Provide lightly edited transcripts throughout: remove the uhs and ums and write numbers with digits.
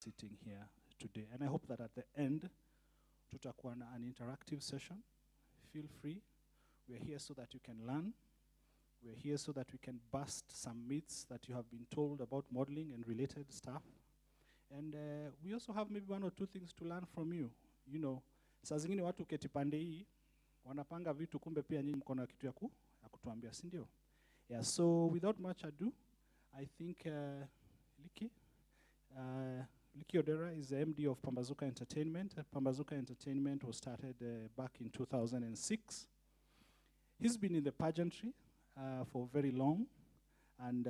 sitting here today. And I hope that at the end, tutakuwa na an interactive session. Feel free. We're here so that you can learn. We're here so that we can bust some myths that you have been told about modeling and related stuff. And we also have maybe one or two things to learn from you. You know, saa zingine watu keti pande hii, wanapanga vitu kumbe pia nyinyi mko na kitu ya kutuambia, si ndio? Yeah, so without much ado, I think Liki Odera is the MD of Pambazuka Entertainment. Pambazuka Entertainment was started back in 2006. He's been in the pageantry for very long, and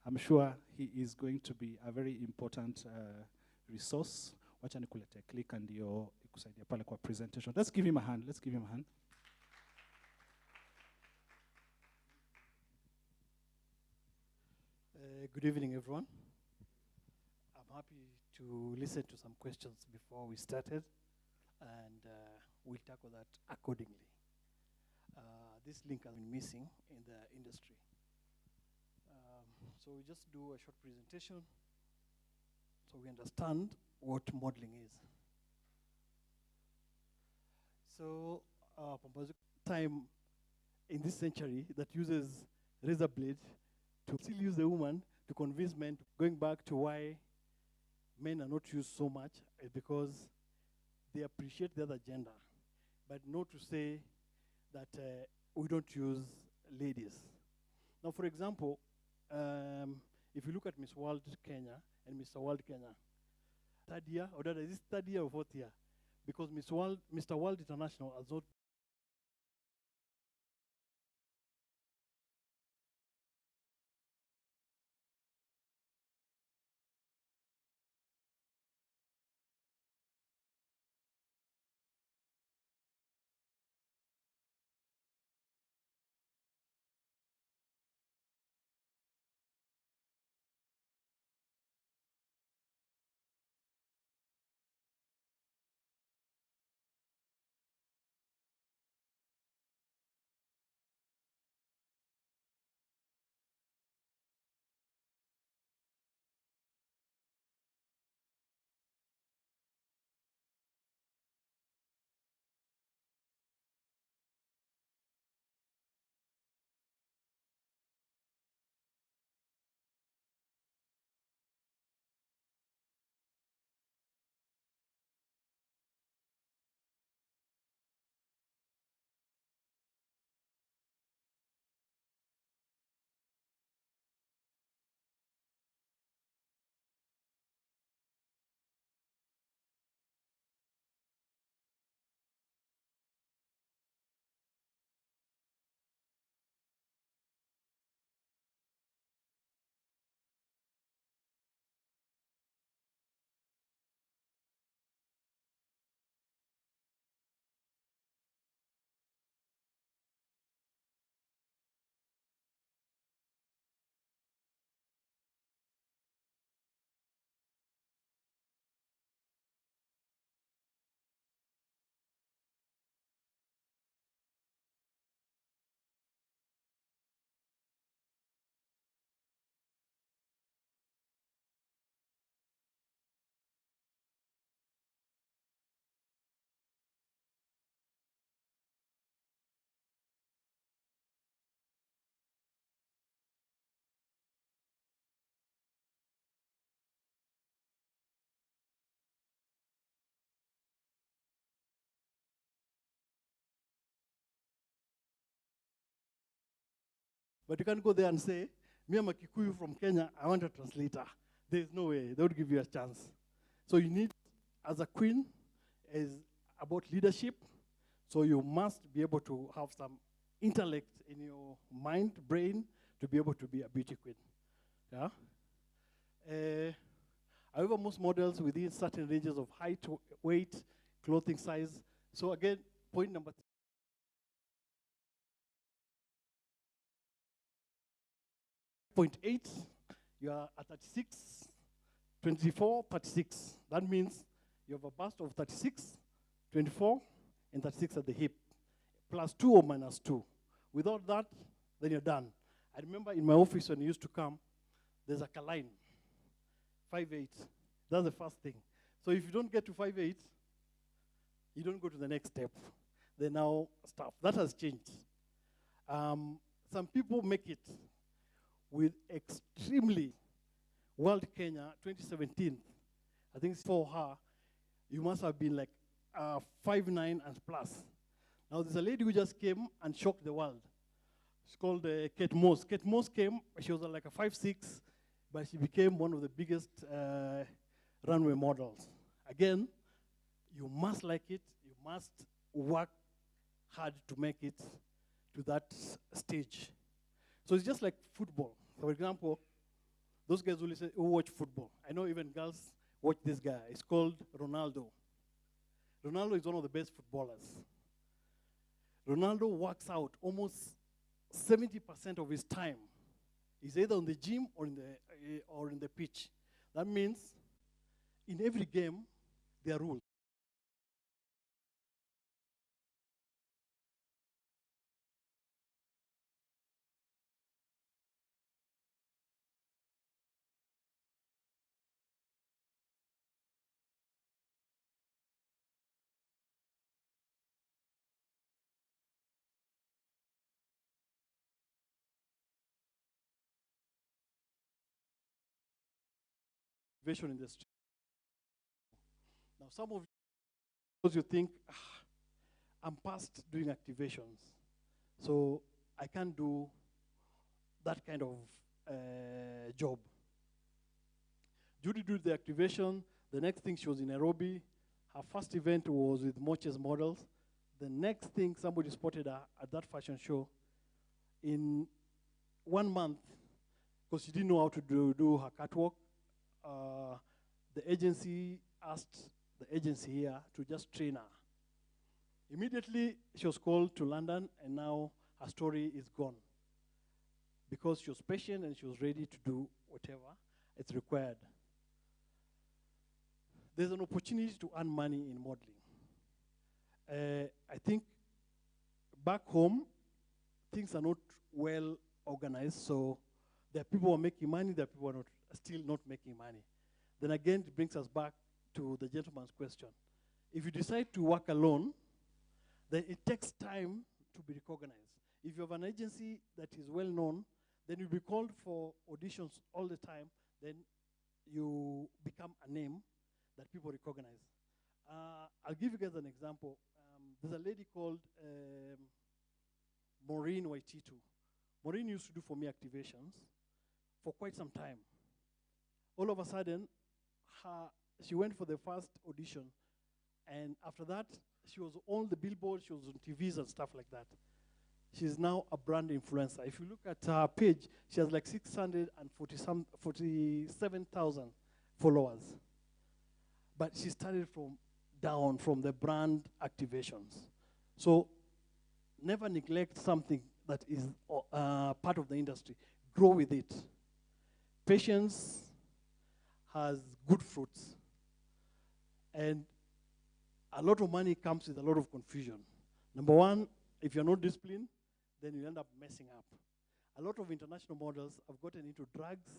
I'm sure he is going to be a very important resource. Wacha nikulete click and ndio ikusaidia pale kwa presentation. Let's give him a hand. Let's give him a hand. Good evening, everyone. I'm happy to listen to some questions before we started, and we'll tackle that accordingly. This link has been missing in the industry. So we just do a short presentation so we understand what modeling is. So time in this century that uses razor blade to still use the woman to convince men, going back to why men are not used so much, is because they appreciate the other gender, but not to say that we don't use ladies. Now, for example, if you look at Miss World Kenya and Mr. World Kenya, third year, or that is this third year or fourth year? Because Mr. World International has not. But you can't go there and say, me, I'm a Kikuyu from Kenya, I want a translator. There's no way, they would give you a chance. So you need, as a queen, is about leadership. So you must be able to have some intellect in your mind, brain, to be able to be a beauty queen. Yeah? However, most models within certain ranges of height, weight, clothing size. So again, point number 0.8, you are at 36, 24, 36. That means you have a bust of 36, 24, and 36 at the hip, plus 2 or minus 2. Without that, then you're done. I remember in my office when you used to come, there's a line, 5'8", That's the first thing. So if you don't get to 5.8, you don't go to the next step. They now stop. That has changed. Some people make it with extremely World Kenya 2017. I think for her, you must have been like 5'9" and plus. Now there's a lady who just came and shocked the world. She's called Kate Moss. Kate Moss came, she was like a 5'6", but she became one of the biggest runway models. Again, you must like it, you must work hard to make it to that stage. So it's just like football. For example, those guys who watch football, I know even girls watch this guy. It's called Ronaldo. Ronaldo is one of the best footballers. Ronaldo works out almost 70% of his time. He's either on the gym or in the pitch. That means in every game, there are rules. Motivation industry. Now, some of you think, I'm past doing activations, so I can't do that kind of job. Judy did the activation. The next thing, she was in Nairobi. Her first event was with Moches Models. The next thing, somebody spotted her at that fashion show. In 1 month, because she didn't know how to do her catwalk, the agency asked the agency here to just train her. Immediately, she was called to London, and now her story is gone. Because she was patient and she was ready to do whatever it's required. There's an opportunity to earn money in modeling. I think back home, things are not well organized, so there are people who are making money, there are people who are still not making money. Then again, it brings us back to the gentleman's question. If you decide to work alone, then it takes time to be recognized. If you have an agency that is well known, then you'll be called for auditions all the time, then you become a name that people recognize. I'll give you guys an example. There's a lady called Maureen Waititu. Maureen used to do for me activations for quite some time. All of a sudden, she went for the first audition, and after that, she was on the billboard, she was on TVs and stuff like that. She's now a brand influencer. If you look at her page, she has like 647,000 followers. But she started from the brand activations. So never neglect something that is part of the industry. Grow with it. Patience has good fruits. And a lot of money comes with a lot of confusion. Number one, if you're not disciplined, then you end up messing up. A lot of international models have gotten into drugs,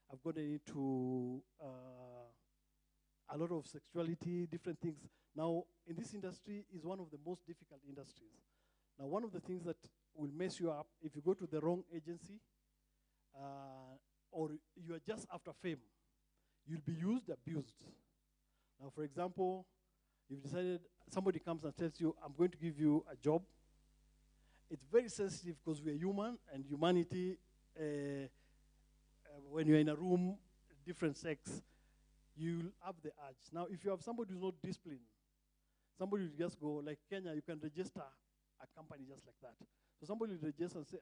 have gotten into a lot of sexuality, different things. Now, in this industry is one of the most difficult industries. Now, one of the things that will mess you up, if you go to the wrong agency, or you are just after fame, you'll be used, abused. Now, for example, you've decided, somebody comes and tells you, I'm going to give you a job. It's very sensitive because we're human, and humanity, when you're in a room, different sex, you'll have the urge. Now, if you have somebody who's not disciplined, somebody will just go, like Kenya, you can register a company just like that. So somebody will register and say,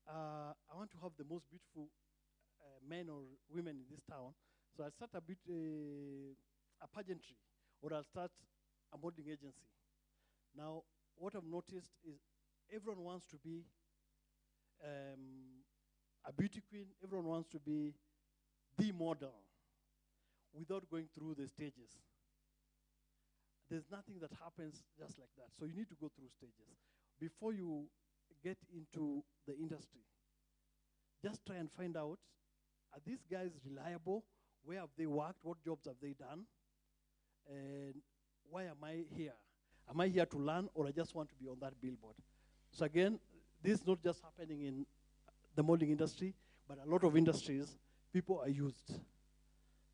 I want to have the most beautiful men or women in this town. So I'll start a pageantry, or I'll start a modeling agency. Now, what I've noticed is everyone wants to be a beauty queen. Everyone wants to be the model without going through the stages. There's nothing that happens just like that. So you need to go through stages. Before you get into the industry, just try and find out, are these guys reliable? where have they worked, what jobs have they done, and why am I here? Am I here to learn, or I just want to be on that billboard? So again, this is not just happening in the modeling industry, but a lot of industries, people are used.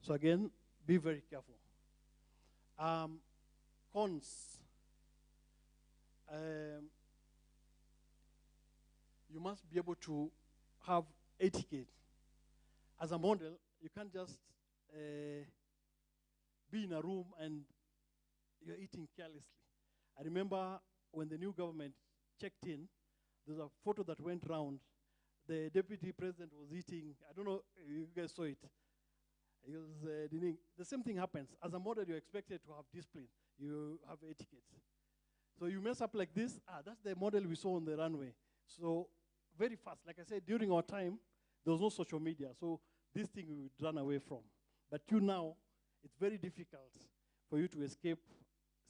So again, be very careful. Cons. You must be able to have etiquette. As a model, you can't just be in a room and you're eating carelessly. I remember when the new government checked in, there's a photo that went round. The deputy president was eating, I don't know if you guys saw it. He was the same thing happens. As a model, you're expected to have discipline. You have etiquette. So you mess up like this, that's the model we saw on the runway. So very fast, like I said, during our time, there was no social media. So this thing we would run away from. But you now, it's very difficult for you to escape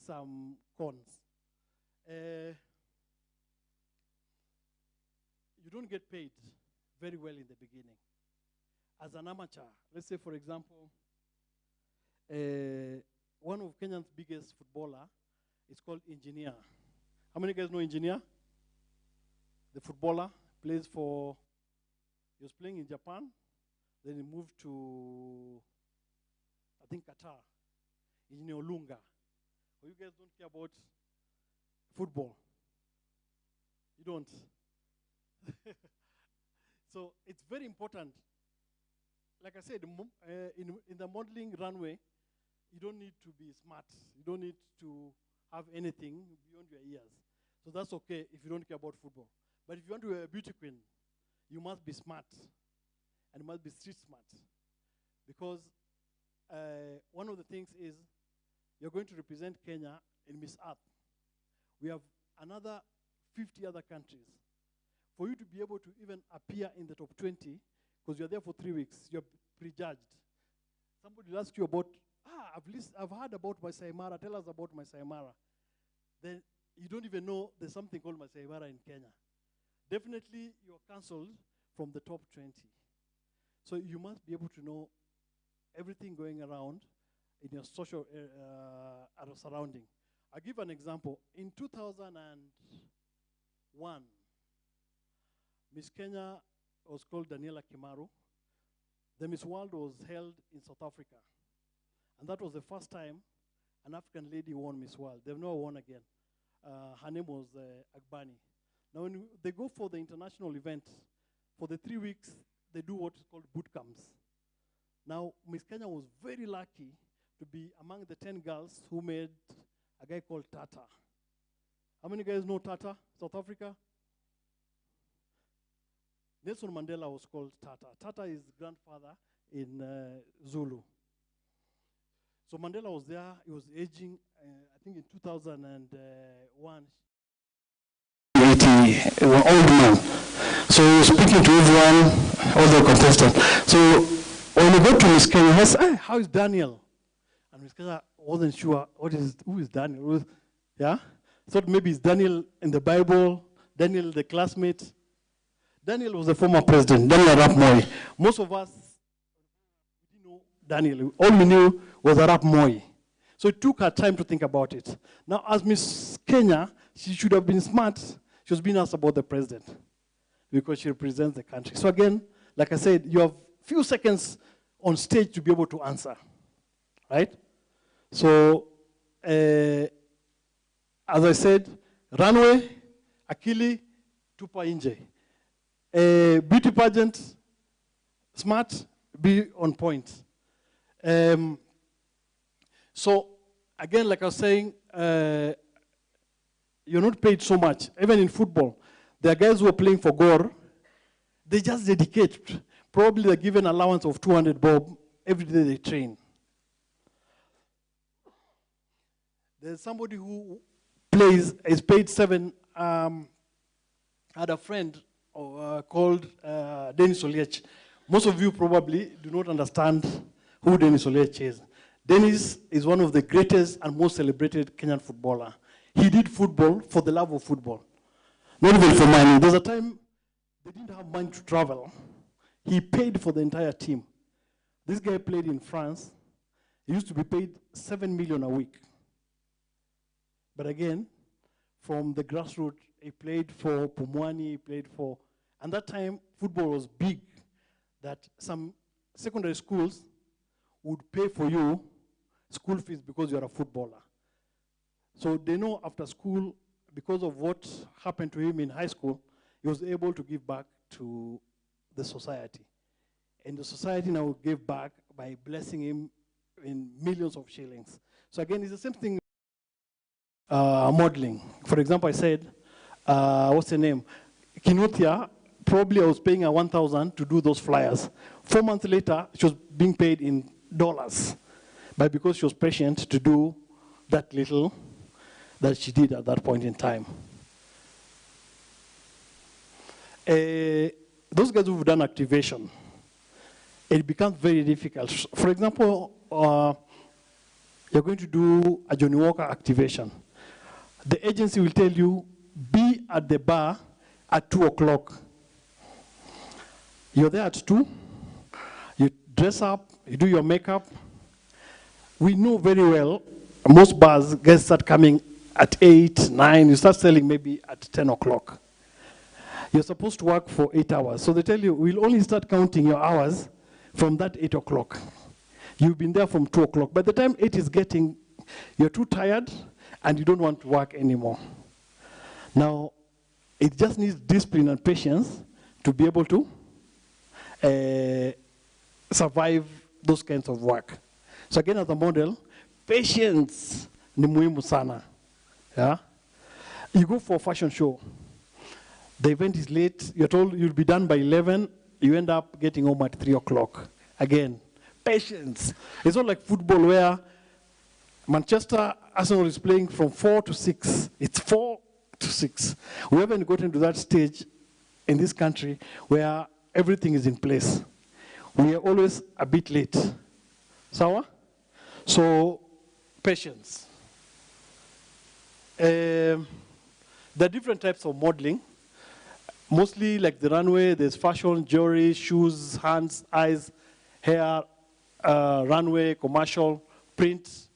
some cons. You don't get paid very well in the beginning. As an amateur, let's say, for example, one of Kenya's biggest footballer is called Engineer. How many guys know Engineer? The footballer plays for, he was playing in Japan, then he moved to, I think, Qatar, Engineer Olunga. Or you guys don't care about football? You don't? So it's very important. Like I said, in the modeling runway, you don't need to be smart. You don't need to have anything beyond your ears. So that's okay if you don't care about football. But if you want to be a beauty queen, you must be smart. And you must be street smart. Because one of the things is you're going to represent Kenya in Miss Earth. We have another 50 other countries. For you to be able to even appear in the top 20, because you're there for 3 weeks, you're prejudged. Somebody will ask you about, I've heard about Masai Mara, tell us about Masai Mara. Then you don't even know there's something called Masai Mara in Kenya. Definitely you're cancelled from the top 20. So you must be able to know everything going around in your social surrounding. I'll give an example. In 2001, Miss Kenya was called Daniela Kimaru. The Miss World was held in South Africa. And that was the first time an African lady won Miss World. They've never won again. Her name was Agbani. Now, when they go for the international event, for the 3 weeks, they do what is called boot camps. Now, Miss Kenya was very lucky to be among the 10 girls who made a guy called Tata. How many guys know Tata, South Africa? Nelson Mandela was called Tata. Tata is grandfather in Zulu. So Mandela was there. He was aging, I think in 2001. An old man. So he was speaking to everyone, all the contestants. So when he got to Miss Kenya, he said, hey, how is Daniel? And Miss Kenya wasn't sure who is Daniel. Yeah? Thought maybe it's Daniel in the Bible, Daniel the classmate. Daniel was the former president, Daniel Arap Moi. Most of us didn't know Daniel. All we knew was Arap Moi. So it took her time to think about it. Now, as Miss Kenya, she should have been smart. She was being asked about the president because she represents the country. So again, like I said, you have few seconds on stage to be able to answer, right? So, as I said, runway, akili, tupa inje. Beauty pageant, smart, be on point. So, again, like I was saying, you're not paid so much. Even in football, there are guys who are playing for Gore. They just dedicate. Probably they're given allowance of 200 bob every day they train. There's somebody who is paid 7. Had a friend called Dennis Oliech. Most of you probably do not understand who Dennis Oliech is. Dennis is one of the greatest and most celebrated Kenyan footballer. He did football for the love of football, not even for money. There's a time they didn't have money to travel. He paid for the entire team. This guy played in France. He used to be paid 7 million a week. But again, from the grassroots, he played for Pumwani, he played for, and that time football was big, that some secondary schools would pay for you school fees because you're a footballer. So they know after school, because of what happened to him in high school, he was able to give back to the society. And the society now gave back by blessing him in millions of shillings. So again, it's the same thing. Modeling. For example, I said, what's her name? Kinuthia, probably I was paying her 1,000 to do those flyers. 4 months later, she was being paid in dollars. But because she was patient to do that little that she did at that point in time. Those guys who've done activation, it becomes very difficult. For example, you're going to do a Johnny Walker activation. The agency will tell you, be at the bar at 2 o'clock. You're there at 2, you dress up, you do your makeup. We know very well, most bars, guys start coming at 8, 9, you start selling maybe at 10 o'clock. You're supposed to work for 8 hours. So they tell you, we'll only start counting your hours from that 8 o'clock. You've been there from 2 o'clock. By the time 8 is getting, you're too tired and you don't want to work anymore. Now, it just needs discipline and patience to be able to survive those kinds of work. So again, as a model, patience ni muhimu sana. Yeah? You go for a fashion show. The event is late. You're told you'll be done by 11. You end up getting home at 3 o'clock. Again, patience. It's not like football where Manchester Arsenal is playing from 4 to 6. It's 4 to 6. We haven't gotten to that stage in this country where everything is in place. We are always a bit late. Sawa? So, patience. There are different types of modeling. Mostly like the runway, there's fashion, jewelry, shoes, hands, eyes, hair, runway, commercial, print,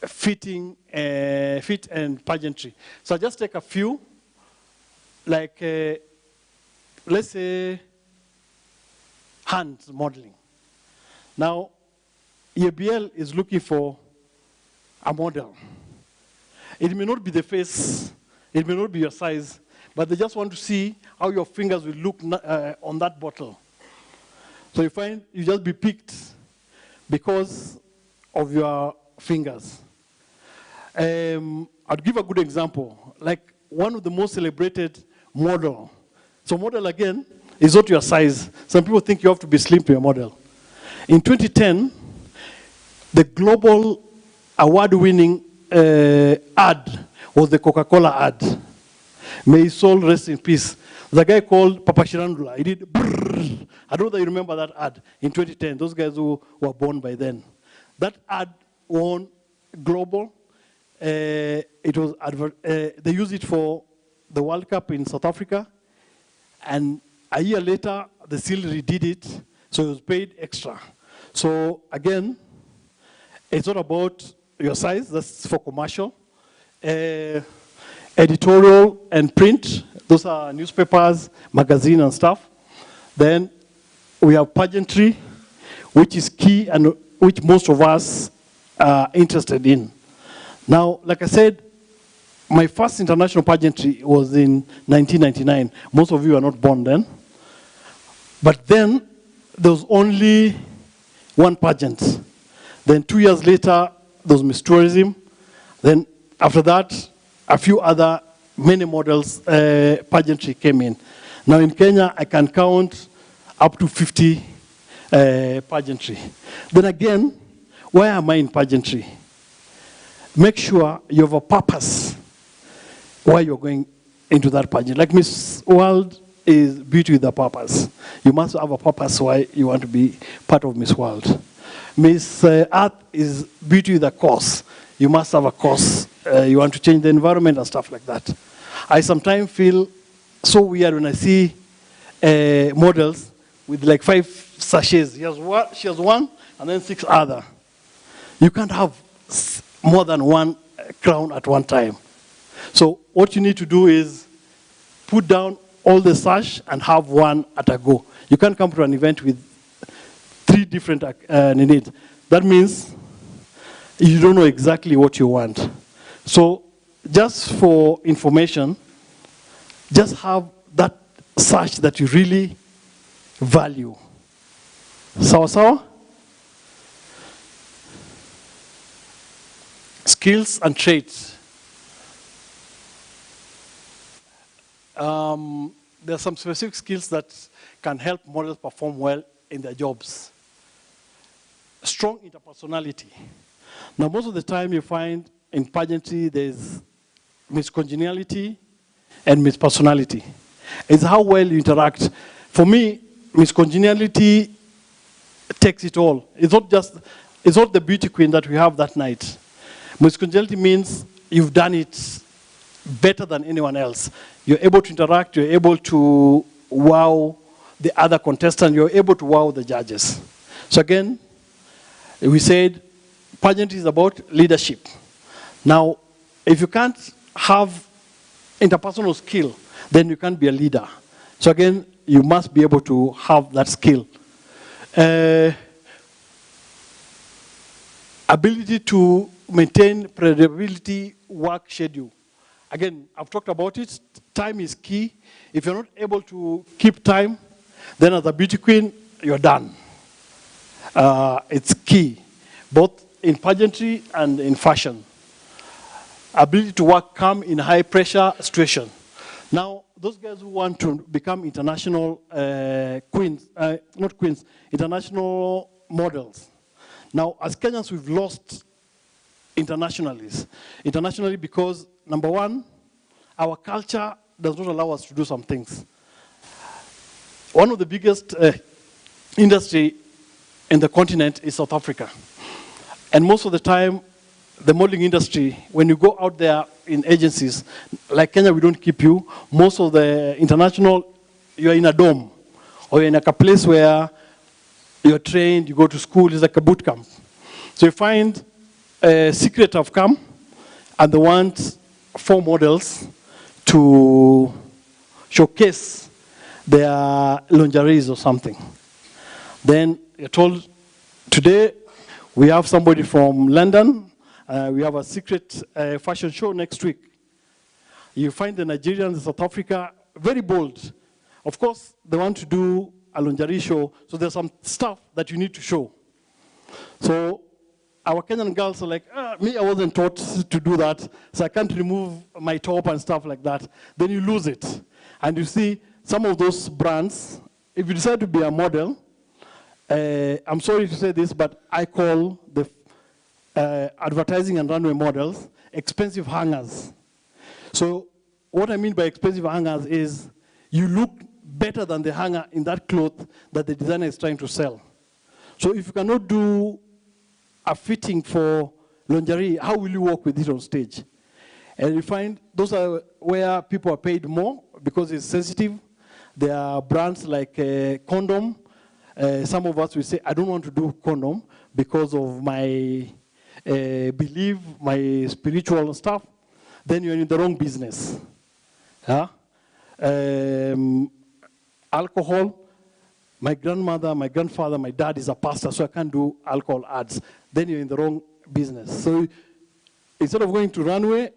fitting, fit and pageantry. So I'll just take a few, like let's say hands modeling. Now, EABL is looking for a model. It may not be the face, it may not be your size, but they just want to see how your fingers will look on that bottle. So you find you just be picked because of your fingers. I'll give a good example. Like one of the most celebrated model. So model again is not your size. Some people think you have to be slim to your model. In 2010, the global award-winning ad was the Coca-Cola ad. May his soul rest in peace. The guy called Papa Shirandula. He did brrr. I don't know if you remember that ad in 2010. Those guys who were born by then. That ad won global. It was they used it for the World Cup in South Africa. And a year later, they still redid it. So it was paid extra. So again, it's not about your size. That's for commercial. Editorial and print, those are newspapers, magazine and stuff. Then we have pageantry, which is key and which most of us are interested in. Now, like I said, my first international pageantry was in 1999. Most of you are not born then. But then there was only one pageant. Then 2 years later, there was Miss Tourism. Then after that, a few other many models pageantry came in. Now in Kenya, I can count up to 50 pageantry. Then again, why am I in pageantry? Make sure you have a purpose why you're going into that pageant. Like Miss World is beauty with a purpose. You must have a purpose why you want to be part of Miss World. Miss Earth is beauty with a cause. You must have a cause. You want to change the environment and stuff like that. I sometimes feel so weird when I see models with like 5, sachets. She has one and then 6 other. You can't have more than one crown at one time. So what you need to do is put down all the sash and have one at a go. You can't come to an event with 3 different needs. That means you don't know exactly what you want. So just for information, just have that sash that you really value. Sawa? Skills and traits. There are some specific skills that can help models perform well in their jobs. Strong interpersonality. Now, most of the time you find in pageantry there's miscongeniality and mispersonality. It's how well you interact. For me, miscongeniality takes it all. It's not the beauty queen that we have that night. Miscongeniality means you've done it better than anyone else. You're able to interact, you're able to wow the other contestants, you're able to wow the judges. So again, we said pageant is about leadership. Now, if you can't have interpersonal skill, then you can't be a leader. So again, you must be able to have that skill. Ability to maintain predictability work schedule. Again, I've talked about it. Time is key. If you're not able to keep time, then as a beauty queen, you're done. It's key, both in pageantry and in fashion. Ability to work calm in high pressure situation. Now, those guys who want to become international international models. Now, as Kenyans, we've lost internationally because, number one, our culture does not allow us to do some things. One of the biggest industry in the continent is South Africa. And most of the time, the modeling industry, when you go out there in agencies, like Kenya, we don't keep you. Most of the international, you're in a dome, or you're in a place where you're trained, you go to school, it's like a boot camp. So you find Secret have come, and they want 4 models to showcase their lingeries or something. Then you're told, today we have somebody from London, we have a secret fashion show next week. You find the Nigerians in South Africa very bold. Of course, they want to do a lingerie show, so there's some stuff that you need to show. So our Kenyan girls are like, me, I wasn't taught to do that, so I can't remove my top and stuff like that. Then you lose it. And you see some of those brands, if you decide to be a model, I'm sorry to say this, but I call the advertising and runway models expensive hangers. So what I mean by expensive hangers is you look better than the hanger in that cloth that the designer is trying to sell. So if you cannot do a fitting for lingerie, how will you work with it on stage? And you find those are where people are paid more because it's sensitive. There are brands like condom. Some of us will say, I don't want to do condom because of my belief, my spiritual stuff. Then you're in the wrong business. Yeah? Alcohol. My grandmother, my grandfather, my dad is a pastor, so I can't do alcohol ads. Then you're in the wrong business. So instead of going to runway,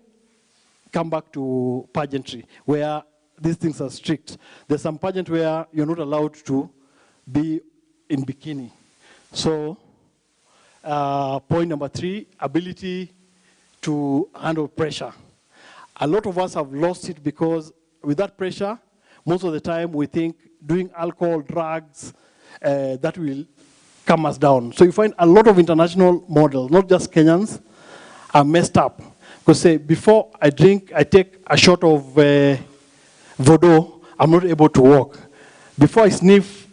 come back to pageantry, where these things are strict. There's some pageant where you're not allowed to be in bikini. So point number 3, ability to handle pressure. A lot of us have lost it because with that pressure, most of the time we think doing alcohol, drugs, that will come us down. So you find a lot of international models, not just Kenyans, are messed up. Because say, before I drink, I take a shot of Vodou, I'm not able to walk. Before I sniff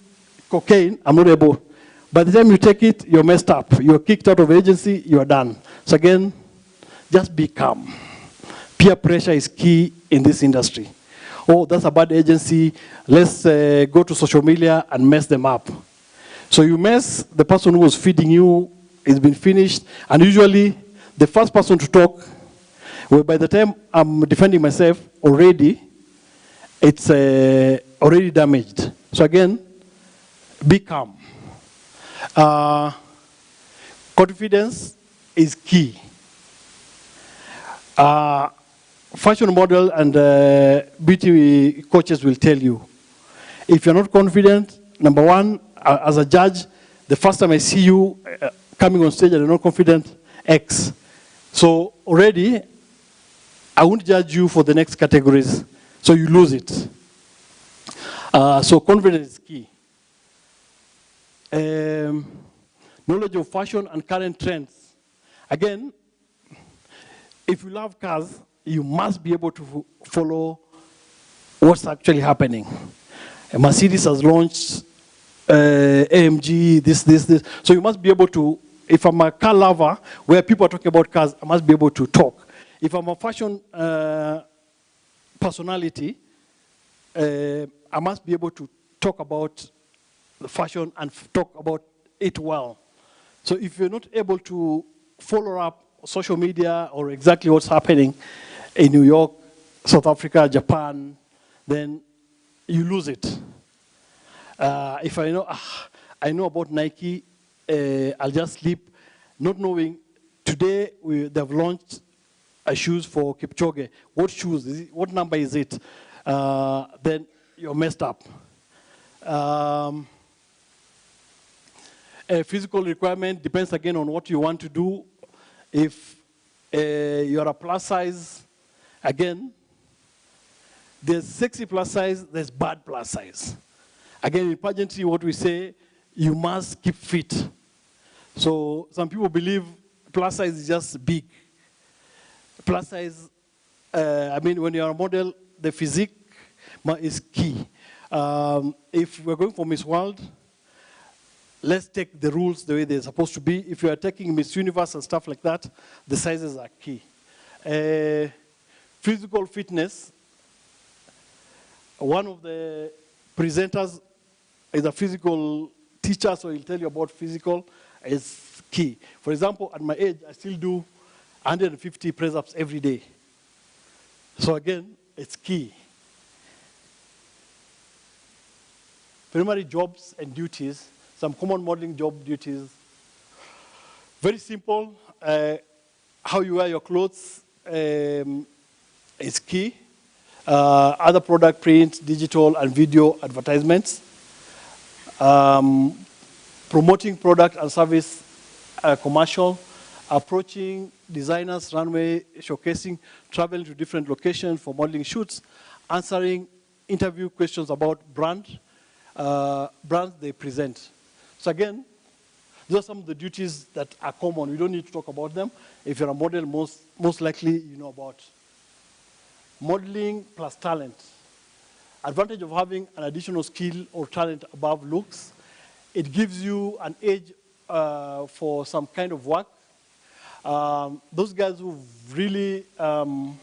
cocaine, I'm not able. By the time you take it, you're messed up. You're kicked out of agency, you're done. So again, just be calm. Peer pressure is key in this industry. Oh, that's a bad agency. Let's go to social media and mess them up. So you mess, the person who was feeding you has been finished, and usually the first person to talk, well, by the time I'm defending myself already, it's already damaged. So again, be calm. Confidence is key. Fashion model and beauty coaches will tell you, if you're not confident, number one, as a judge, the first time I see you coming on stage and you're not confident, X. So already, I won't judge you for the next categories, so you lose it. So confidence is key. Knowledge of fashion and current trends. Again, if you love cars, you must be able to follow what's actually happening. Mercedes has launched AMG, this. So you must be able to, if I'm a car lover, where people are talking about cars, I must be able to talk. If I'm a fashion personality, I must be able to talk about the fashion and talk about it well. So if you're not able to follow up social media or exactly what's happening in New York, South Africa, Japan, then you lose it. If I know about Nike, I'll just sleep, not knowing today they've launched shoes for Kipchoge. What shoes? What number is it? Then you're messed up. A physical requirement depends again on what you want to do. If you're a plus size, again, there's sexy plus size, there's bad plus size. Again, in pageantry, what we say, you must keep fit. So some people believe plus size is just big. Plus size, when you're a model, the physique is key. If we're going for Miss World, let's take the rules the way they're supposed to be. If you are taking Miss Universe and stuff like that, the sizes are key. Physical fitness, one of the presenters is a physical teacher, so he'll tell you about physical, is key. For example, at my age, I still do 150 press-ups every day. So again, it's key. Primary jobs and duties, some common modeling job duties. Very simple. How you wear your clothes is key. Other product print, digital, and video advertisements. Promoting product and service commercial. Approaching designers, runway, showcasing, traveling to different locations for modeling shoots. Answering interview questions about brands they present. So again, those are some of the duties that are common. We don't need to talk about them. If you're a model, most likely you know about. Modeling plus talent. Advantage of having an additional skill or talent above looks. It gives you an edge for some kind of work. Those guys who've really been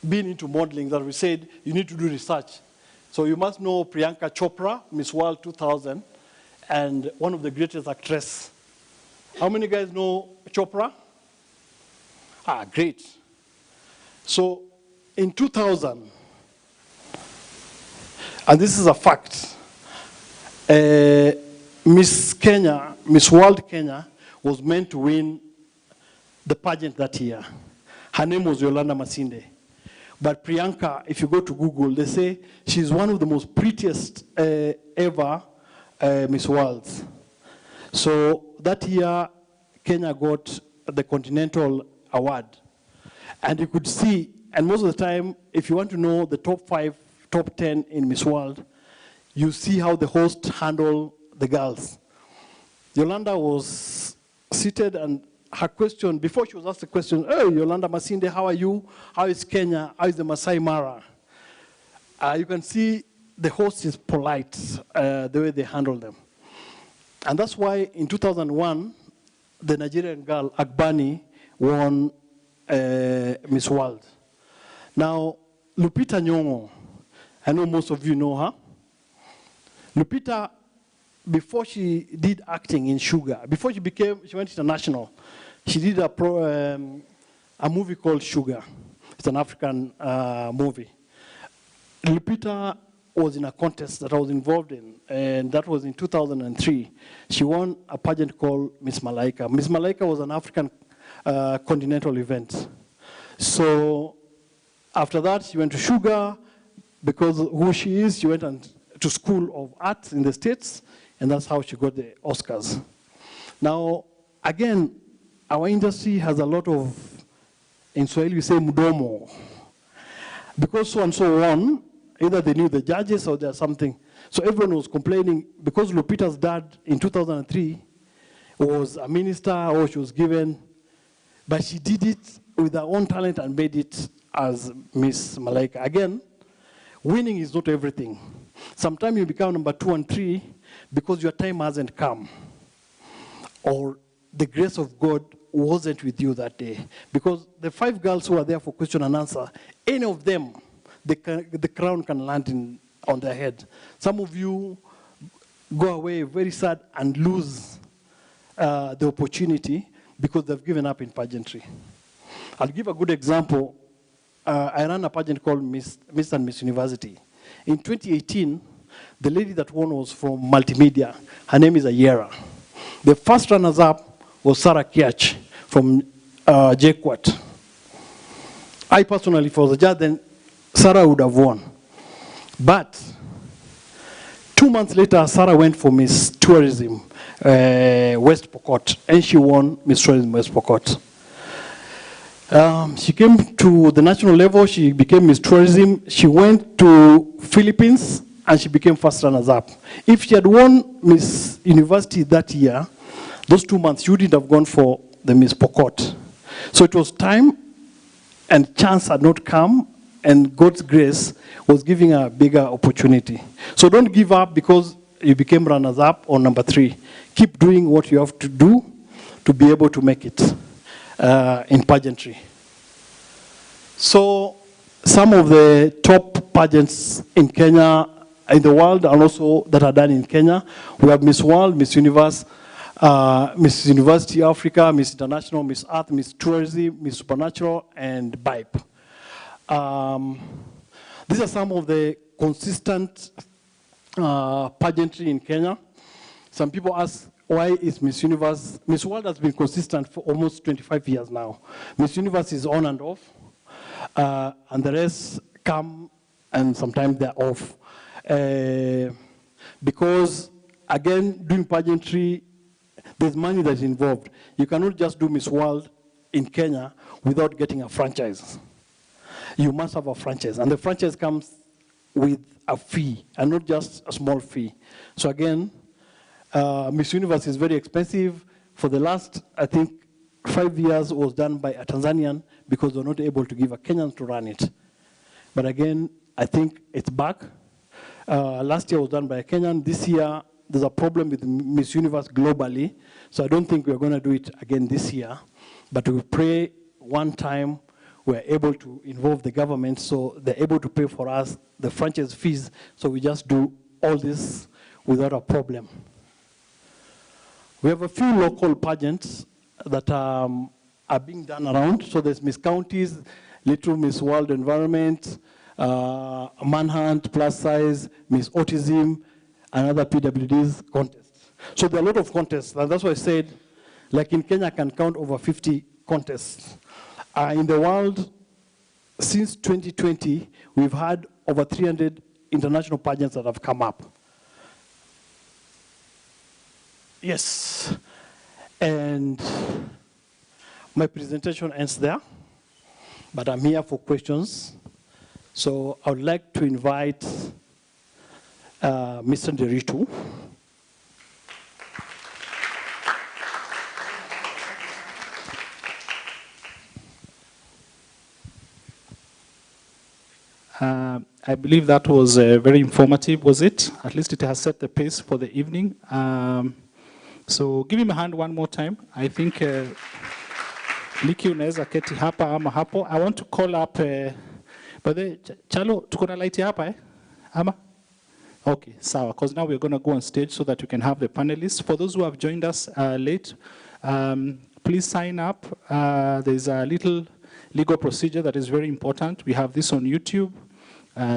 into modeling, that we said, you need to do research. So you must know Priyanka Chopra, Miss World 2000, and one of the greatest actresses. How many guys know Chopra? Ah, great. So in 2000, and this is a fact, Miss World Kenya was meant to win the pageant that year. Her name was Yolanda Masinde. But Priyanka, if you go to Google, they say she's one of the most prettiest ever Miss Worlds. So that year, Kenya got the Continental Award. And you could see, and most of the time, if you want to know the top 5, top 10 in Miss World, you see how the host handle the girls. Yolanda was seated, and her question, before she was asked the question, "Hey, Yolanda Masinde, how are you? How is Kenya? How is the Masai Mara?" You can see the host is polite, the way they handle them. And that's why in 2001, the Nigerian girl, Agbani, won Miss World. Now, Lupita Nyong'o, I know most of you know her. Lupita before she did acting in Sugar, before she went international, she did a movie called Sugar. It's an African movie. Lupita was in a contest that I was involved in, and that was in 2003. She won a pageant called Miss Malaika. Miss Malaika was an African continental event. So after that, she went to Sugar. Because who she is, she went to School of Arts in the States, and that's how she got the Oscars. Now, again, our industry has a lot of, in Swahili we say mudomo. Because so and so won, either they knew the judges or there's something. So everyone was complaining because Lupita's dad in 2003 was a minister or she was given, but she did it with her own talent and made it as Miss Malaika. Again, winning is not everything. Sometimes you become number 2 and 3 because your time hasn't come, or the grace of God wasn't with you that day. Because the 5 girls who are there for question and answer, any of them, the crown can land on their head. Some of you go away very sad and lose the opportunity because they've given up in pageantry. I'll give a good example. I ran a pageant called Miss and Miss University. In 2018, the lady that won was from Multimedia. Her name is Ayera. The first runners-up was Sarah Kiach from JKUAT. I personally, if I was a judge, then Sarah would have won. But 2 months later, Sarah went for Miss Tourism, West Pokot, and she won Miss Tourism West Pokot. She came to the national level, she became Miss Tourism. She went to Philippines, and she became first runners-up. If she had won Miss University that year, those 2 months, she wouldn't have gone for the Miss Pokot. So it was time, and chance had not come, and God's grace was giving her a bigger opportunity. So don't give up because you became runners-up or number 3. Keep doing what you have to do to be able to make it in pageantry. So some of the top pageants in Kenya, in the world, and also that are done in Kenya, we have Miss World, Miss Universe, Miss University Africa, Miss International, Miss Earth, Miss Tourism, Miss Supernatural, and BIPE. These are some of the consistent pageantry in Kenya. Some people ask, why is Miss Universe? Miss World has been consistent for almost 25 years now. Miss Universe is on and off, and the rest come and sometimes they're off. Because, again, doing pageantry, there's money that's involved. You cannot just do Miss World in Kenya without getting a franchise. You must have a franchise, and the franchise comes with a fee, and not just a small fee. So again, Miss Universe is very expensive. For the last, I think, 5 years, it was done by a Tanzanian because they're not able to give a Kenyan to run it. But again, I think it's back. Last year was done by a Kenyan. This year, there's a problem with Miss Universe globally, so I don't think we're going to do it again this year. But we pray one time we're able to involve the government so they're able to pay for us the franchise fees, so we just do all this without a problem. We have a few local pageants that are being done around. So there's Miss Counties, Little Miss World Environment, Manhunt, Plus Size, Miss Autism, and other PWDs contests. So there are a lot of contests, and that's why I said, like in Kenya, I can count over 50 contests. In the world, since 2020, we've had over 300 international pageants that have come up. Yes, and my presentation ends there, but I'm here for questions. So I would like to invite Mr. Nderitu. I believe that was very informative, was it? At least it has set the pace for the evening. So give him a hand one more time. I think Liki unaweza keti hapa ama hapo. I want to call up, but Chalo, tuko na light hapa Ama? Okay, sawa, because now we're going to go on stage so that you can have the panelists. For those who have joined us late, please sign up. There's a little legal procedure that is very important. We have this on YouTube.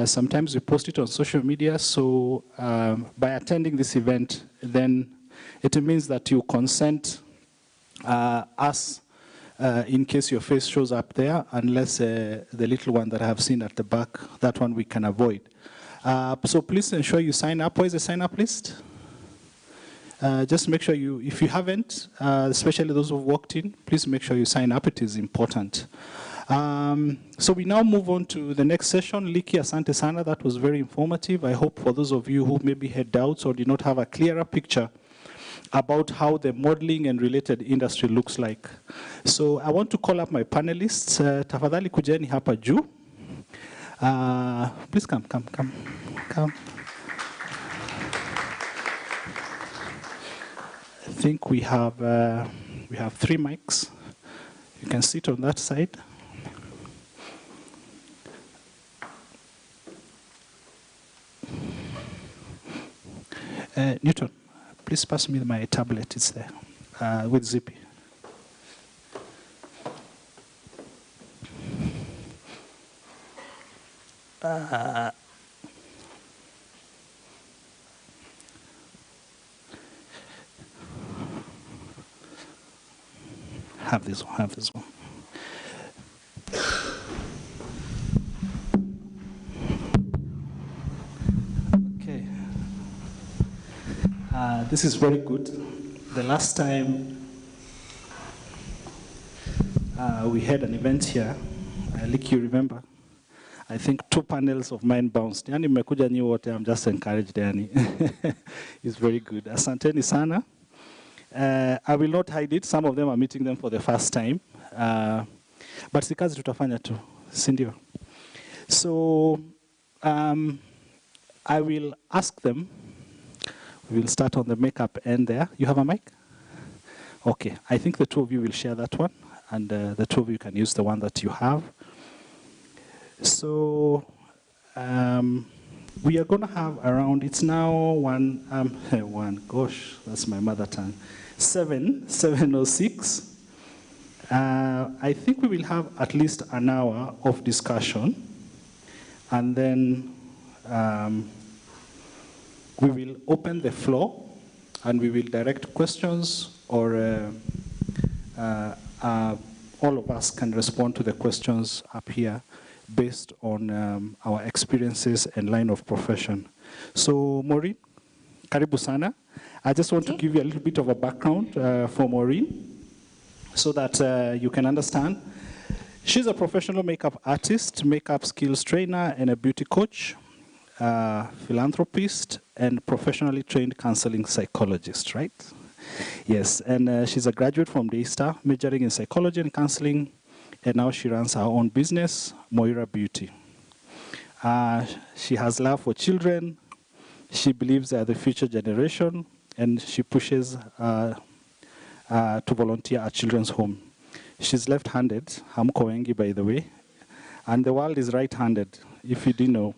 Sometimes we post it on social media. So by attending this event, then it means that you consent us in case your face shows up there, unless the little one that I have seen at the back, that one we can avoid. So please ensure you sign up. Where is the sign-up list? Just make sure you, if you haven't, especially those who've walked in, please make sure you sign up. It is important. So we now move on to the next session. Liki, asante sana. That was very informative. I hope for those of you who maybe had doubts or did not have a clearer picture about how the modeling and related industry looks like. So I want to call up my panelists. Tafadhali kujeni hapa juu. Please come. I think we have 3 mics. You can sit on that side. Newton, please pass me my tablet. It's there with Zippy. Have this one. Okay. This is very good. The last time we had an event here, like you remember, I think 2 panels of mine bounced. Yani mmekuja nyi wote, I'm just encouraged, yani. It's very good. Asanteni sana. I will not hide it. Some of them are meeting them for the first time. But si kazi tutafanya tu, si ndio? So I will ask them. We will start on the makeup end there. You have a mic? Okay. I think the 2 of you will share that one, and the 2 of you can use the one that you have. So we are going to have around, it's now gosh, that's my mother tongue, 7:06. I think we will have at least an hour of discussion, and then we will open the floor, and we will direct questions, or all of us can respond to the questions up here based on our experiences and line of profession. So Maureen, karibu sana. I just want to give you a little bit of a background for Maureen so that you can understand. She's a professional makeup artist, makeup skills trainer, and a beauty coach, philanthropist, and professionally trained counseling psychologist, right? Yes, and she's a graduate from Daystar, majoring in psychology and counseling, and now she runs her own business, Moira Beauty. She has love for children. She believes they are the future generation, and she pushes to volunteer at children's home. She's left-handed, hamko wengi by the way, and the world is right-handed, if you didn't know.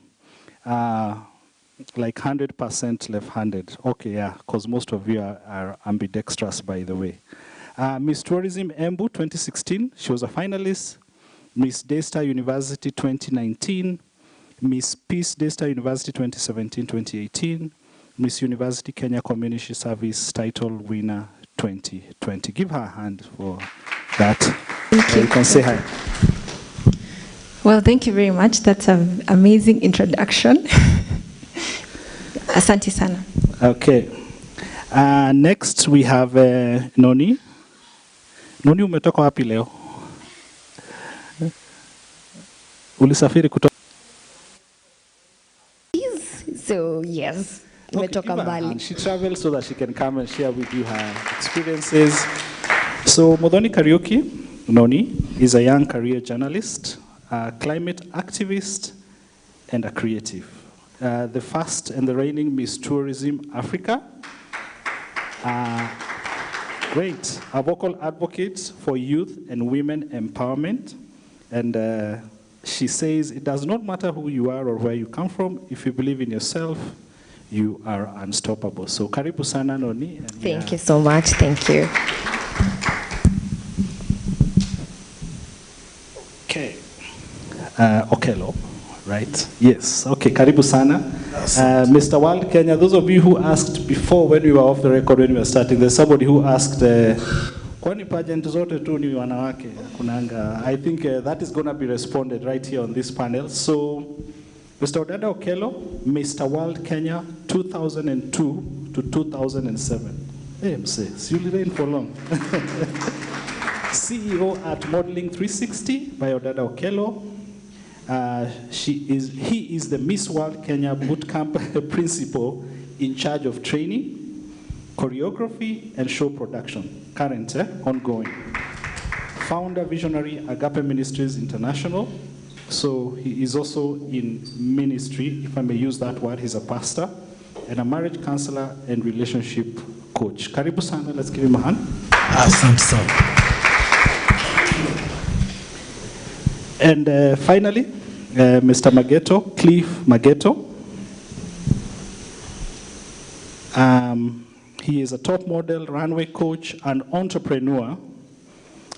Like 100% left-handed. Okay, yeah, because most of you are ambidextrous, by the way. Miss Tourism Embu 2016, she was a finalist. Miss Daystar University 2019. Miss Peace Daystar University 2017-2018. Miss University Kenya Community Service title winner 2020. Give her a hand for that. Thank you. You can say hi. Well, thank you very much. That's an amazing introduction. Asante sana. Okay. Next we have Noni. Noni, umetoka wapi leo? Ulisafiri kutoka? So, yes. Umetoka mbali. She traveled so that she can come and share with you her experiences. So, Modoni Kariuki, Noni, is a young career journalist, a climate activist, and a creative. The first and the reigning Miss Tourism Africa. Great. A vocal advocate for youth and women empowerment. And she says, it does not matter who you are or where you come from. If you believe in yourself, you are unstoppable. So karibu sana Noni. Thank you so much. Thank you. Okay. Okello, right? Yes. Okay, karibu sana. Mr. World Kenya, those of you who asked before when we were off the record, when we were starting, there's somebody who asked, kwani pageant zote tu ni wanawake? Kunanga. I think that is going to be responded right here on this panel. So, Mr. Odada Okello, Mr. World Kenya, 2002 to 2007. Hey, MC, you'll remain for long. CEO at Modeling 360 by Odada Okello. He is the Miss World Kenya Bootcamp principal in charge of training, choreography, and show production. Current, ongoing. Founder, visionary, Agape Ministries International. So he is also in ministry, if I may use that word. He's a pastor and a marriage counselor and relationship coach. Karibu sana, let's give him a hand. Awesome, so. And finally, Mr. Mageto, Cliff Mageto. He is a top model, runway coach, and entrepreneur,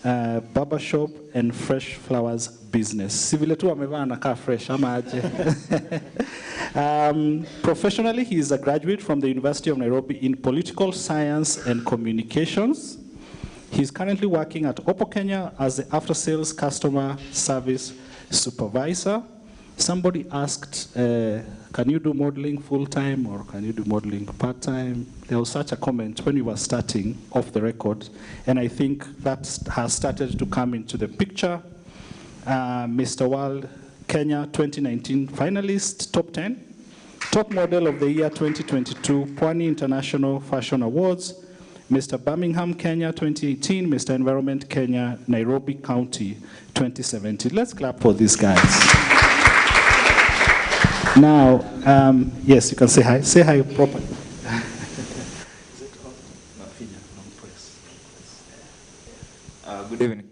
barbershop and fresh flowers business. Sivile tu amevaa anakaa fresh ama aje. Professionally, he is a graduate from the University of Nairobi in political science and communications. He's currently working at Oppo Kenya as the after-sales customer service supervisor. Somebody asked, can you do modeling full-time or can you do modeling part-time? There was such a comment when we were starting off the record, and I think that has started to come into the picture. Mr. World Kenya 2019 finalist, top 10. Top model of the year 2022, Pwani International Fashion Awards. Mr. Birmingham, Kenya 2018, Mr. Environment Kenya, Nairobi County 2017. Let's clap for these guys. Now, yes, you can say hi. Say hi properly. Good evening.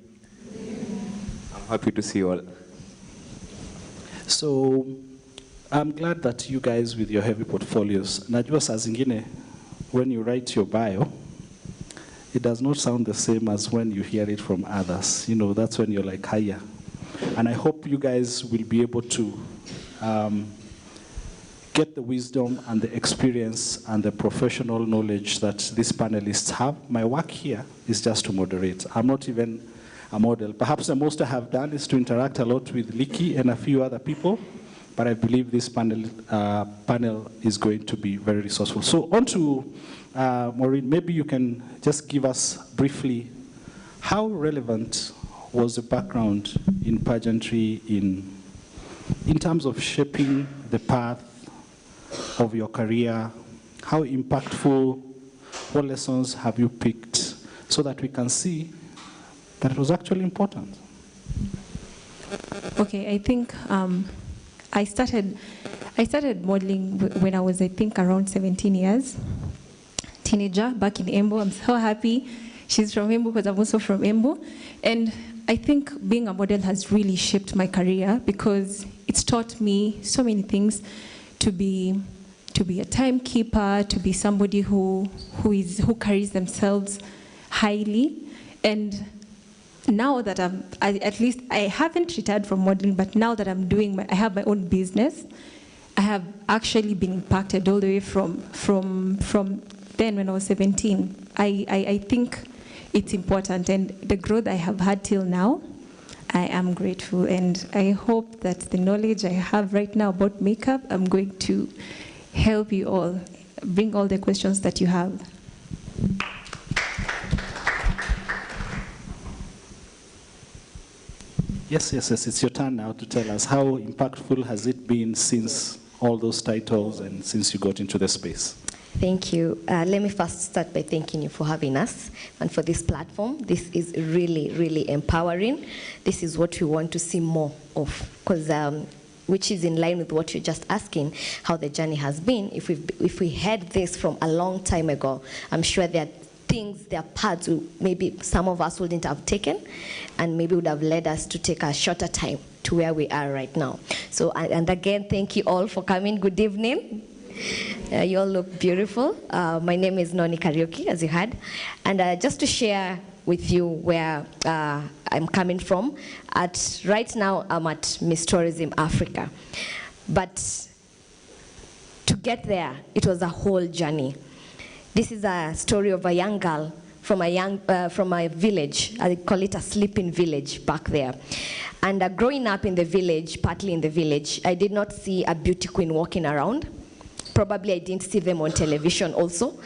I'm happy to see you all. So, I'm glad that you guys with your heavy portfolios, najua saa zingine, when you write your bio, it does not sound the same as when you hear it from others. You know, that's when you're like, hiya. And I hope you guys will be able to get the wisdom and the experience and the professional knowledge that these panelists have. My work here is just to moderate. I'm not even a model. Perhaps the most I have done is to interact a lot with Liki and a few other people, but I believe this panel is going to be very resourceful. So on to Maureen, maybe you can just give us briefly how relevant was the background in pageantry in terms of shaping the path of your career? How impactful, what lessons have you picked so that we can see that it was actually important? Okay, I think I started modeling when I was, I think, around 17 years. Teenager back in Embu. I'm so happy she's from Embu because I'm also from Embu. And I think being a model has really shaped my career because it's taught me so many things, to be a timekeeper, to be somebody who carries themselves highly. And now that at least I haven't retired from modeling, but now that I have my own business, I have actually been impacted all the way from then when I was 17. I think it's important, and the growth I have had till now, I am grateful, and I hope that the knowledge I have right now about makeup, I'm going to help you all, bring all the questions that you have. Yes, it's your turn now to tell us how impactful has it been since all those titles and since you got into the space? Thank you. Let me first start by thanking you for having us and for this platform. This is really, really empowering. This is what we want to see more of, because which is in line with what you're just asking, how the journey has been. If we had this from a long time ago, I'm sure there are things, there are paths maybe some of us wouldn't have taken, and maybe would have led us to take a shorter time to where we are right now. So, and again, thank you all for coming. Good evening. You all look beautiful. My name is Noni Karaoke, as you heard. And just to share with you where I'm coming from, right now I'm at Miss Tourism Africa. But to get there, it was a whole journey. This is a story of a young girl from a village. I call it a sleeping village back there. And growing up in the village, partly in the village, I did not see a beauty queen walking around. Probably I didn't see them on television also.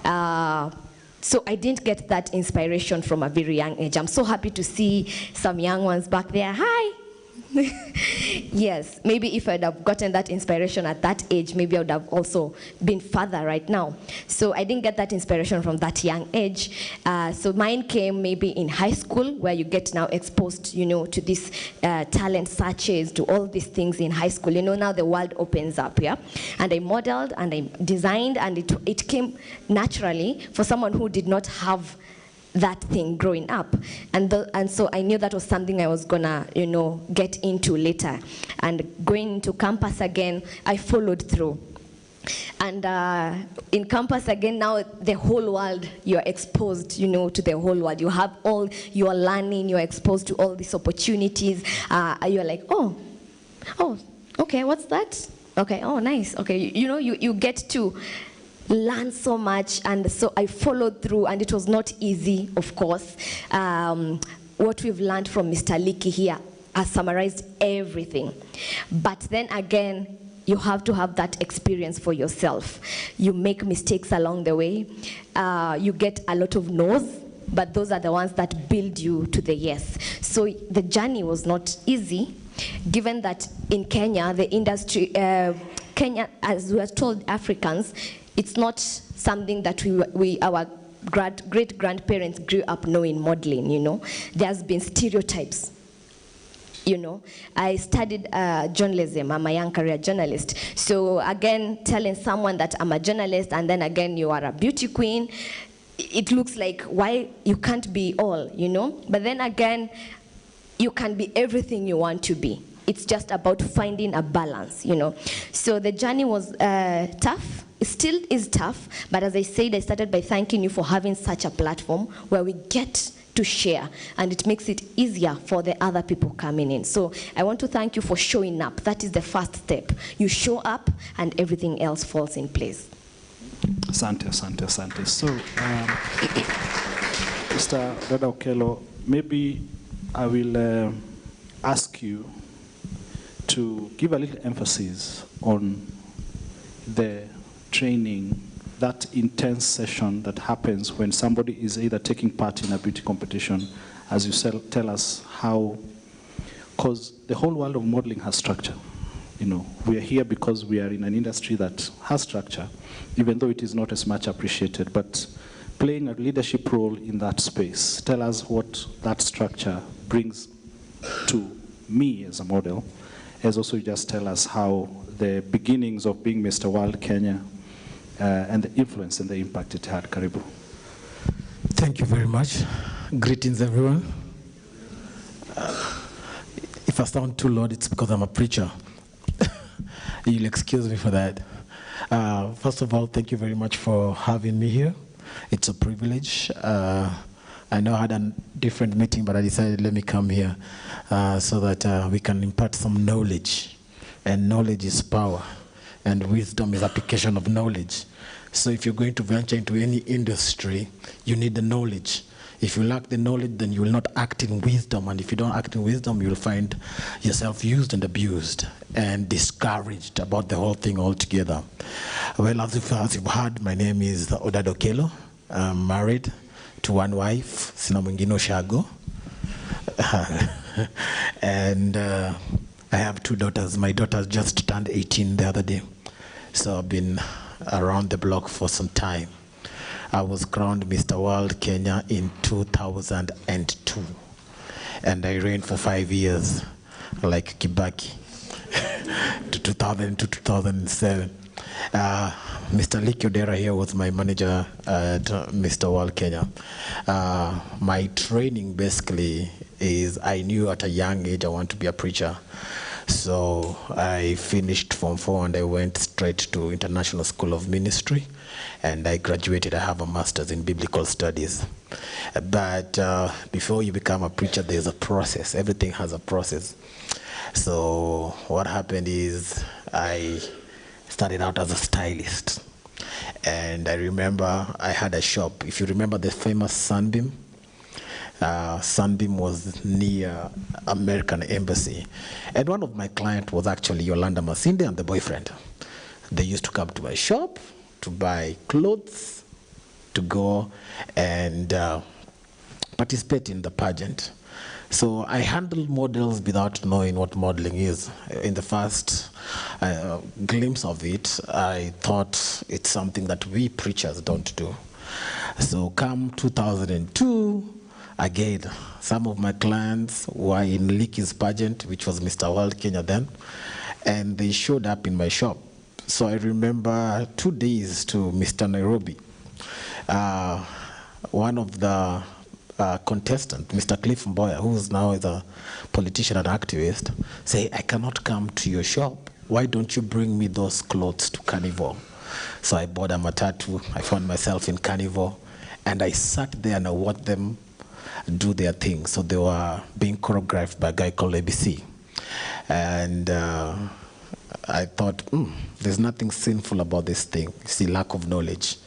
So I didn't get that inspiration from a very young age. I'm so happy to see some young ones back there. Hi. Yes, maybe if I'd have gotten that inspiration at that age, maybe I would have also been further right now. So I didn't get that inspiration from that young age. So mine came maybe in high school, where you get now exposed, you know, to these talent searches, to all these things in high school. You know, now the world opens up, yeah? And I modeled and I designed, and it came naturally for someone who did not have that thing growing up, and so I knew that was something I was gonna, you know, get into later. And going into campus again, I followed through. And in campus again, now the whole world, you're exposed, you know, to the whole world. You have all, you're learning, you're exposed to all these opportunities. You're like, oh, okay, what's that? Okay, oh, nice. Okay, you know, you get to learn so much, and so I followed through, and it was not easy, of course. What we've learned from Mr. Liki here has summarized everything. But then again, you have to have that experience for yourself. You make mistakes along the way. You get a lot of no's, but those are the ones that build you to the yes. So the journey was not easy, given that in Kenya, the industry, Kenya, as we are told, Africans, it's not something that our great-grandparents grew up knowing modeling, you know. There's been stereotypes, you know. I studied journalism. I'm a young career journalist. So again, telling someone that I'm a journalist and then again you are a beauty queen, it looks like, why you can't be all, you know. But then again, you can be everything you want to be. It's just about finding a balance, you know. So the journey was tough. It still is tough, but as I said, I started by thanking you for having such a platform where we get to share, and it makes it easier for the other people coming in. So I want to thank you for showing up. That is the first step. You show up, and everything else falls in place. Asante. So, Mr. Dada Okello, maybe I will ask you to give a little emphasis on the training, that intense session that happens when somebody is either taking part in a beauty competition, as you tell us how, because the whole world of modeling has structure. You know, we are here because we are in an industry that has structure, even though it is not as much appreciated, but playing a leadership role in that space. Tell us what that structure brings to me as a model, as also you just tell us how the beginnings of being Mr. World Kenya and the influence and the impact it had. Karibu. Thank you very much. Greetings, everyone. If I sound too loud, it's because I'm a preacher. You'll excuse me for that. First of all, thank you very much for having me here. It's a privilege. I know I had a different meeting, but I decided let me come here so that we can impart some knowledge. And knowledge is power, and wisdom is application of knowledge. So if you're going to venture into any industry, you need the knowledge. If you lack the knowledge, then you will not act in wisdom. And if you don't act in wisdom, you'll find yourself used and abused and discouraged about the whole thing altogether. Well, as you've heard, my name is Dada Okello. I'm married to one wife, Sina Mwingine Oshago. And I have two daughters. My daughter just turned 18 the other day. So I've been around the block for some time. I was crowned Mr. World Kenya in 2002. And I reigned for 5 years, like Kibaki, to 2000 to 2007. Mr. Liki Odera here was my manager at Mr. World Kenya. My training basically is I knew at a young age I want to be a preacher. So I finished Form 4 and I went straight to International School of Ministry, and I graduated. I have a master's in biblical studies. But before you become a preacher, there's a process. Everything has a process. So what happened is I started out as a stylist. And I remember I had a shop. If you remember the famous Sunbeam, Sunbeam was near American Embassy. And one of my clients was actually Yolanda Masinde and the boyfriend. They used to come to my shop to buy clothes, to go and participate in the pageant. So I handled models without knowing what modeling is. In the first glimpse of it, I thought it's something that we preachers don't do. So come 2002, again, some of my clients were in Liki's pageant, which was Mr. World Kenya then, and they showed up in my shop. So I remember 2 days to Mr. Nairobi. One of the contestant, Mr. Cliff Mboya, who now is a politician and activist, say, I cannot come to your shop. Why don't you bring me those clothes to Carnival? So I bought a matatu. I found myself in Carnival, and I sat there and I watched them do their thing. So they were being choreographed by a guy called ABC. And I thought, there's nothing sinful about this thing. You see, lack of knowledge.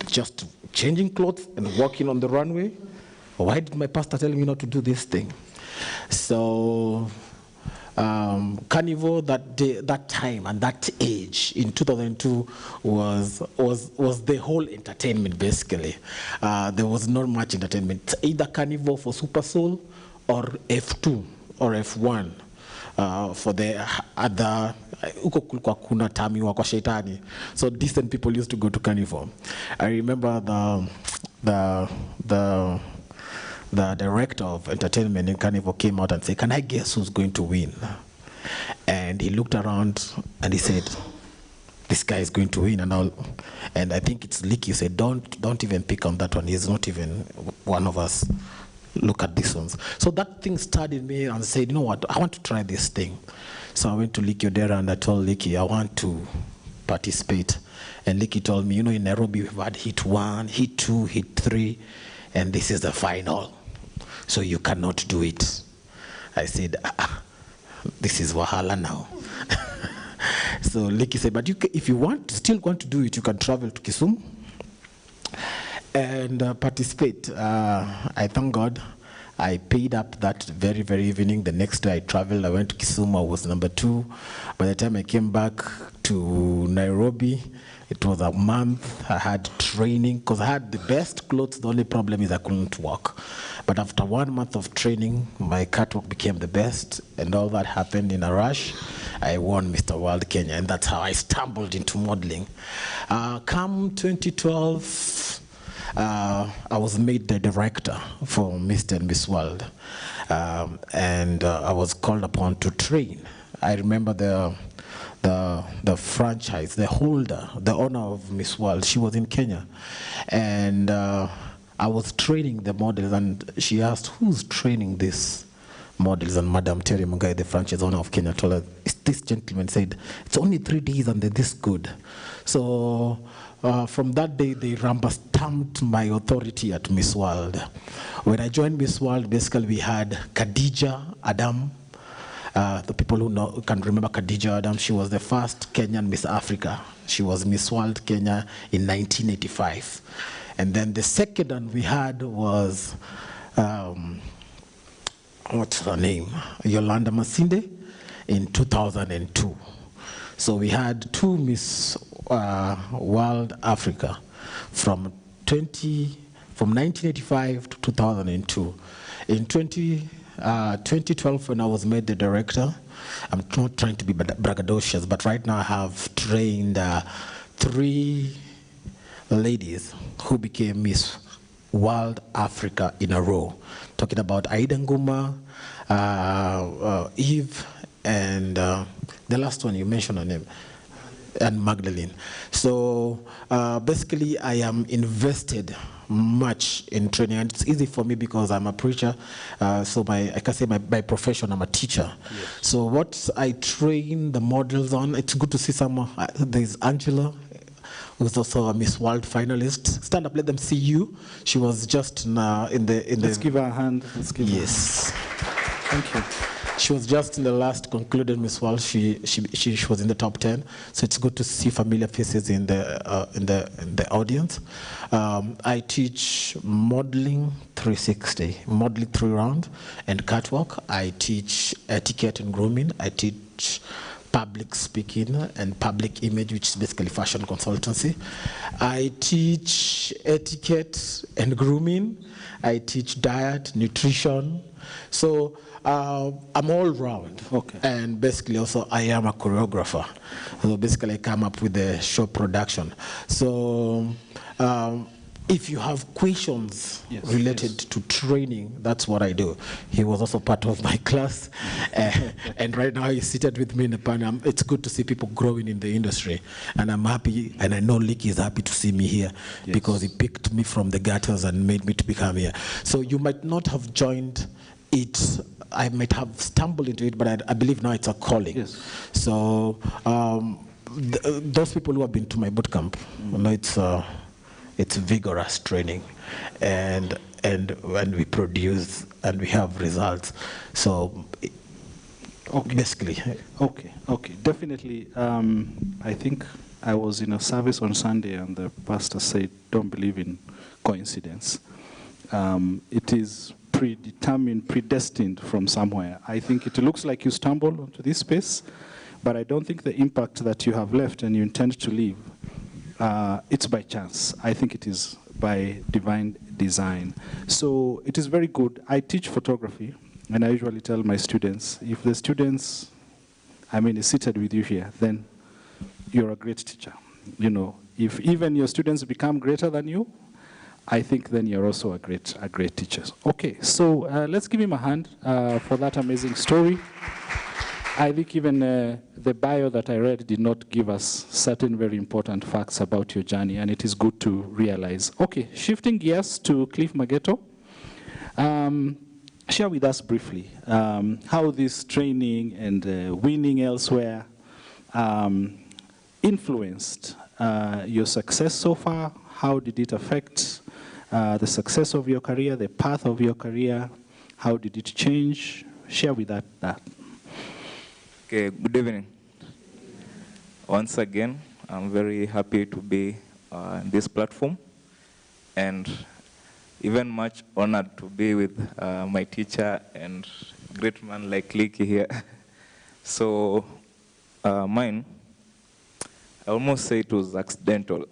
Just changing clothes and walking on the runway. Why did my pastor tell me not to do this thing? So Carnival that day, that time and that age in 2002 was the whole entertainment basically. There was not much entertainment. It's either Carnival for Super Soul or F2 or F1 for the other. So decent people used to go to Carnival. I remember the director of entertainment in Carnival came out and said, can I guess who's going to win? And he looked around and he said, this guy is going to win and all. And I think it's Licky said, don't even pick on that one. He's not even one of us. Look at this one. So that thing started me and said, you know what, I want to try this thing. So I went to Licky Odera and I told Licky, I want to participate. And Licky told me, you know, in Nairobi, we've had hit 1, hit 2, hit 3, and this is the final. So you cannot do it. I said, this is Wahala now. So Licky said, but if you still want to do it, you can travel to Kisumu and participate. I thank God. I paid up that very, very evening. The next day I traveled. I went to Kisumu. I was number 2. By the time I came back to Nairobi, it was a month. I had training because I had the best clothes. The only problem is I couldn't walk. But after 1 month of training, my catwalk became the best, and all that happened in a rush. I won Mr. World Kenya, and that's how I stumbled into modeling. Come 2012, I was made the director for Mr. and Miss World, and I was called upon to train. I remember the franchise, the holder, the owner of Miss World, she was in Kenya, and I was training the models, and she asked, who's training these models? And Madam Terry Mugai, the franchise owner of Kenya, told her, this gentleman said, it's only 3 days and they're this good. So from that day, they rubber-stamped my authority at Miss World. When I joined Miss World, basically we had Khadija Adam. The people who can remember Khadija Adam, she was the first Kenyan Miss Africa. She was Miss World Kenya in 1985. And then the second one we had was, what's her name? Yolanda Masinde in 2002. So we had 2 Miss World Africa from 1985 to 2002. In 2012, when I was made the director, I'm not trying to be braggadocious, but right now I have trained 3 ladies who became Miss World Africa in a row. Talking about Aida Nguma, Eve, and the last one you mentioned her name, and Magdalene. So basically, I am invested much in training, and it's easy for me because I'm a preacher. So I can say by profession, I'm a teacher. Yes. So what I train the models on, it's good to see some. There's Angela, who's also a Miss World finalist. Stand up, let them see you. She was just in the. Let's give her a hand. Let's give Yes. her a hand. Thank you. She was just in the last concluded Miss World. She was in the top 10. So it's good to see familiar faces in the audience. I teach modeling 360, modeling 3-round, and catwalk. I teach etiquette and grooming. I teach public speaking and public image, which is basically fashion consultancy. I teach etiquette and grooming. I teach diet, nutrition. So I'm all round. Okay. And basically also I am a choreographer. So basically I come up with the show production. So if you have questions related to training, that's what I do. He was also part of my class. And right now he's seated with me in the panel. It's good to see people growing in the industry. And I'm happy, and I know Lick is happy to see me here because he picked me from the gutters and made me to become here. So you might not have joined it, I might have stumbled into it, but I believe now it's a calling. Yes. So those people who have been to my boot camp, you know, it's vigorous training, and when we produce and we have results. So basically. Okay, definitely. I think I was in a service on Sunday and the pastor said, don't believe in coincidence. It is predetermined, predestined from somewhere. I think it looks like you stumbled onto this space, but I don't think the impact that you have left and you intend to leave, it's by chance. I think it is by divine design. So it is very good. I teach photography, and I usually tell my students, if the students, is seated with you here, then you're a great teacher. You know, if even your students become greater than you, I think then you're also a great teacher. Okay, so let's give him a hand for that amazing story. I think even the bio that I read did not give us certain very important facts about your journey, and it is good to realize. Okay, shifting gears to Cliff Mageto. Share with us briefly how this training and winning elsewhere influenced your success so far. How did it affect the success of your career, the path of your career? How did it change? Share with that. Okay, good evening. Once again, I'm very happy to be on this platform, and even much honored to be with my teacher and great man like Liki here. So mine, I almost say it was accidental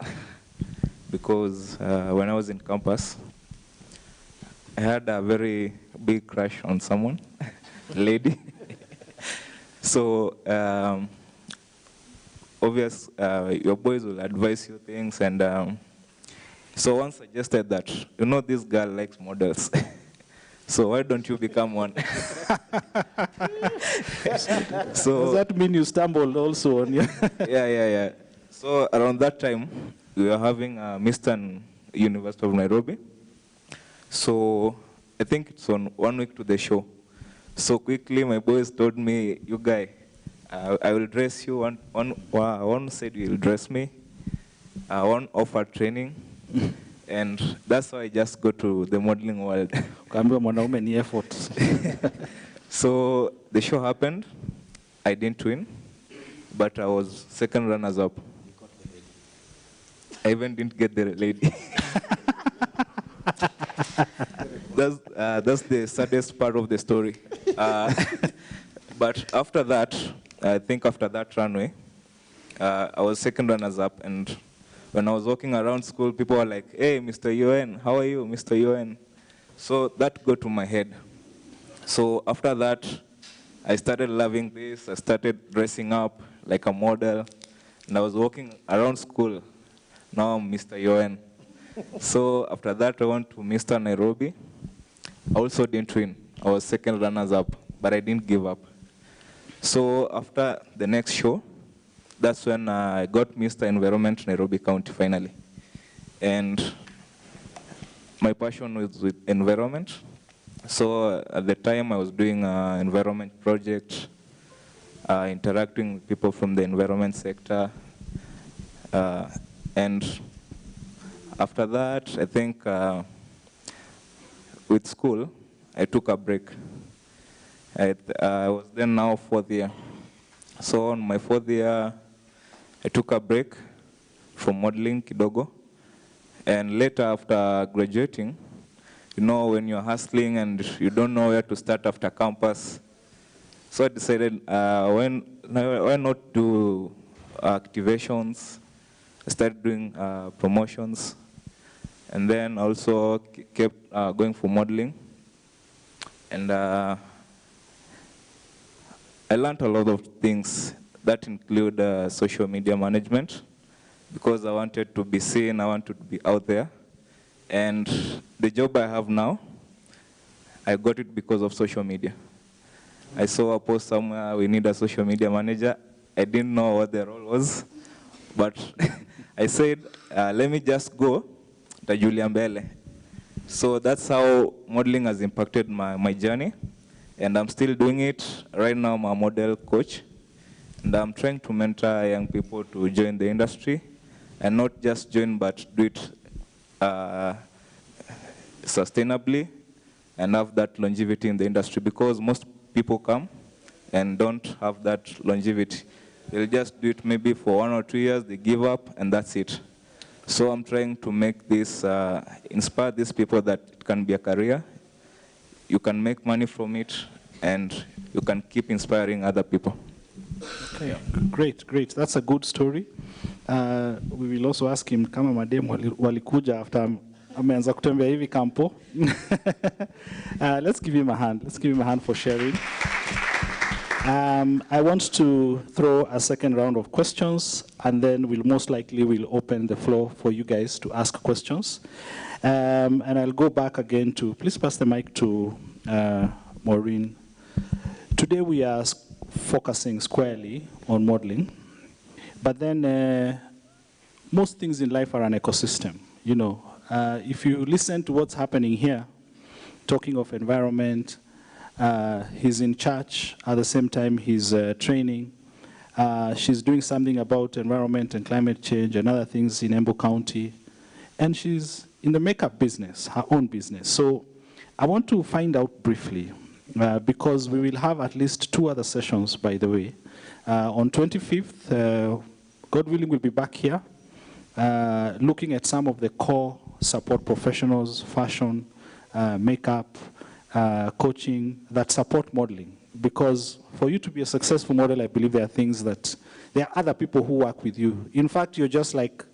because when I was in campus, I had a very big crush on someone, lady. So obvious, your boys will advise you things, and so one suggested that, you know, this girl likes models. So why don't you become one? So does that mean you stumbled also on your? Yeah. So around that time, we were having Eastern University of Nairobi. So I think it's on 1 week to the show. So quickly, my boys told me, you guy, I will dress you. One said you will dress me. One offered training. And that's how I just go to the modeling world. Effort. So the show happened. I didn't win, but I was second runners up. I even didn't get the lady. That's the saddest part of the story. But after that, I think after that runway, I was second runners up, and when I was walking around school, people were like, hey, Mr. UN, how are you, Mr. UN? So that got to my head. So after that, I started loving this. I started dressing up like a model, and I was walking around school. Now I'm Mr. UN. So after that, I went to Mr. Nairobi. I also didn't win. I was second runners up, but I didn't give up. So after the next show, that's when I got Mr. Environment Nairobi County finally. And my passion was with environment. So at the time I was doing an environment project, interacting with people from the environment sector. And after that, I think with school, I took a break. I was then now 4th year. So on my 4th year, I took a break from modeling kidogo. And later after graduating, you know, when you're hustling and you don't know where to start after campus, so I decided why not do activations. I started doing promotions, and then also kept going for modeling. And I learned a lot of things that include social media management, because I wanted to be seen, I wanted to be out there. And the job I have now, I got it because of social media. I saw a post somewhere, we need a social media manager. I didn't know what the role was, but I said, let me just go to Julia Mbele. So that's how modeling has impacted my journey. And I'm still doing it. Right now, I'm a model coach. And I'm trying to mentor young people to join the industry. And not just join, but do it sustainably and have that longevity in the industry, because most people come and don't have that longevity. They'll just do it maybe for 1 or 2 years, they give up, and that's it. So I'm trying to make this, inspire these people that it can be a career, you can make money from it, and you can keep inspiring other people. Okay, great, great. That's a good story. We will also ask him kama mademu walikuja after ameanza kutembea hivi kampo. Let's give him a hand. Let's give him a hand for sharing. I want to throw a second round of questions, and then we'll most likely open the floor for you guys to ask questions. And I'll go back again to, please pass the mic to Maureen. Today we are focusing squarely on modeling, but then most things in life are an ecosystem. You know, if you listen to what's happening here, talking of environment, he's in church, at the same time he's training. She's doing something about environment and climate change and other things in Embu County. And she's in the makeup business, her own business. So I want to find out briefly, because we will have at least 2 other sessions, by the way. On 25th, God willing, we'll be back here, looking at some of the core support professionals, fashion, makeup, coaching, that support modeling. Because for you to be a successful model, I believe there are things that, there are other people who work with you. In fact, you're just like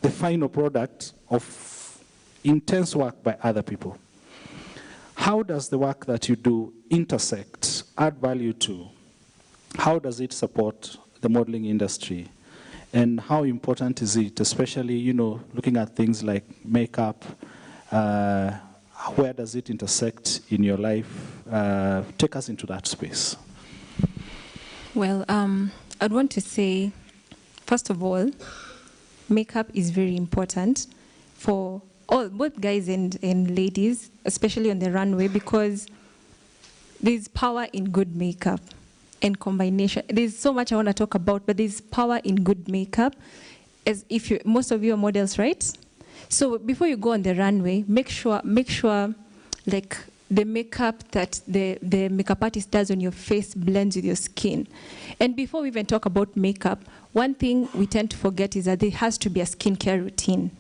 the final product of intense work by other people. How does the work that you do intersect, add value to? How does it support the modeling industry? And how important is it, especially, you know, looking at things like makeup, where does it intersect in your life? Take us into that space. Well, I'd want to say, first of all, makeup is very important for all, both guys and ladies, especially on the runway, because there's power in good makeup and combination. There's so much I want to talk about, but there's power in good makeup. As if you, most of you are models, right? So before you go on the runway, make sure like the makeup that the makeup artist does on your face blends with your skin. And before we even talk about makeup, one thing we tend to forget is that there has to be a skincare routine.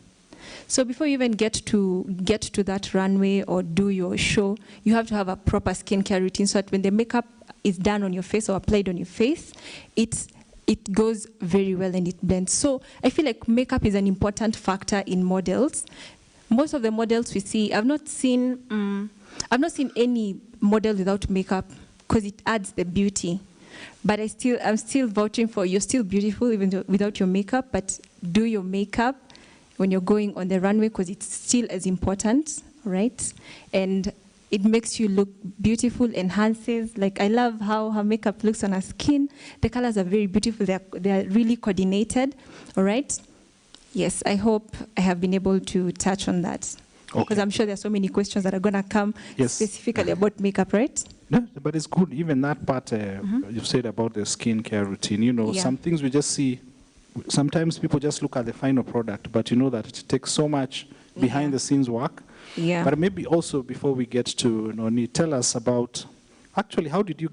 So before you even get to that runway or do your show, you have to have a proper skincare routine so that when the makeup is done on your face or applied on your face, it goes very well and it blends. So I feel like makeup is an important factor in models. Most of the models we see, I've not seen any model without makeup because it adds the beauty. But I'm still vouching for, you're still beautiful even without your makeup, but do your makeup when you're going on the runway because it's still as important, right? And It makes you look beautiful, enhances. Like, I love how her makeup looks on her skin. The colors are very beautiful. They are really coordinated. All right? Yes, I hope I have been able to touch on that. Because I'm sure there are so many questions that are going to come specifically about makeup, right? No, but it's good. Even that part you've said about the skincare routine. You know, some things we just see. Sometimes people just look at the final product, but you know that it takes so much behind the scenes work. Yeah. But maybe also before we get to Noni, tell us about actually how did you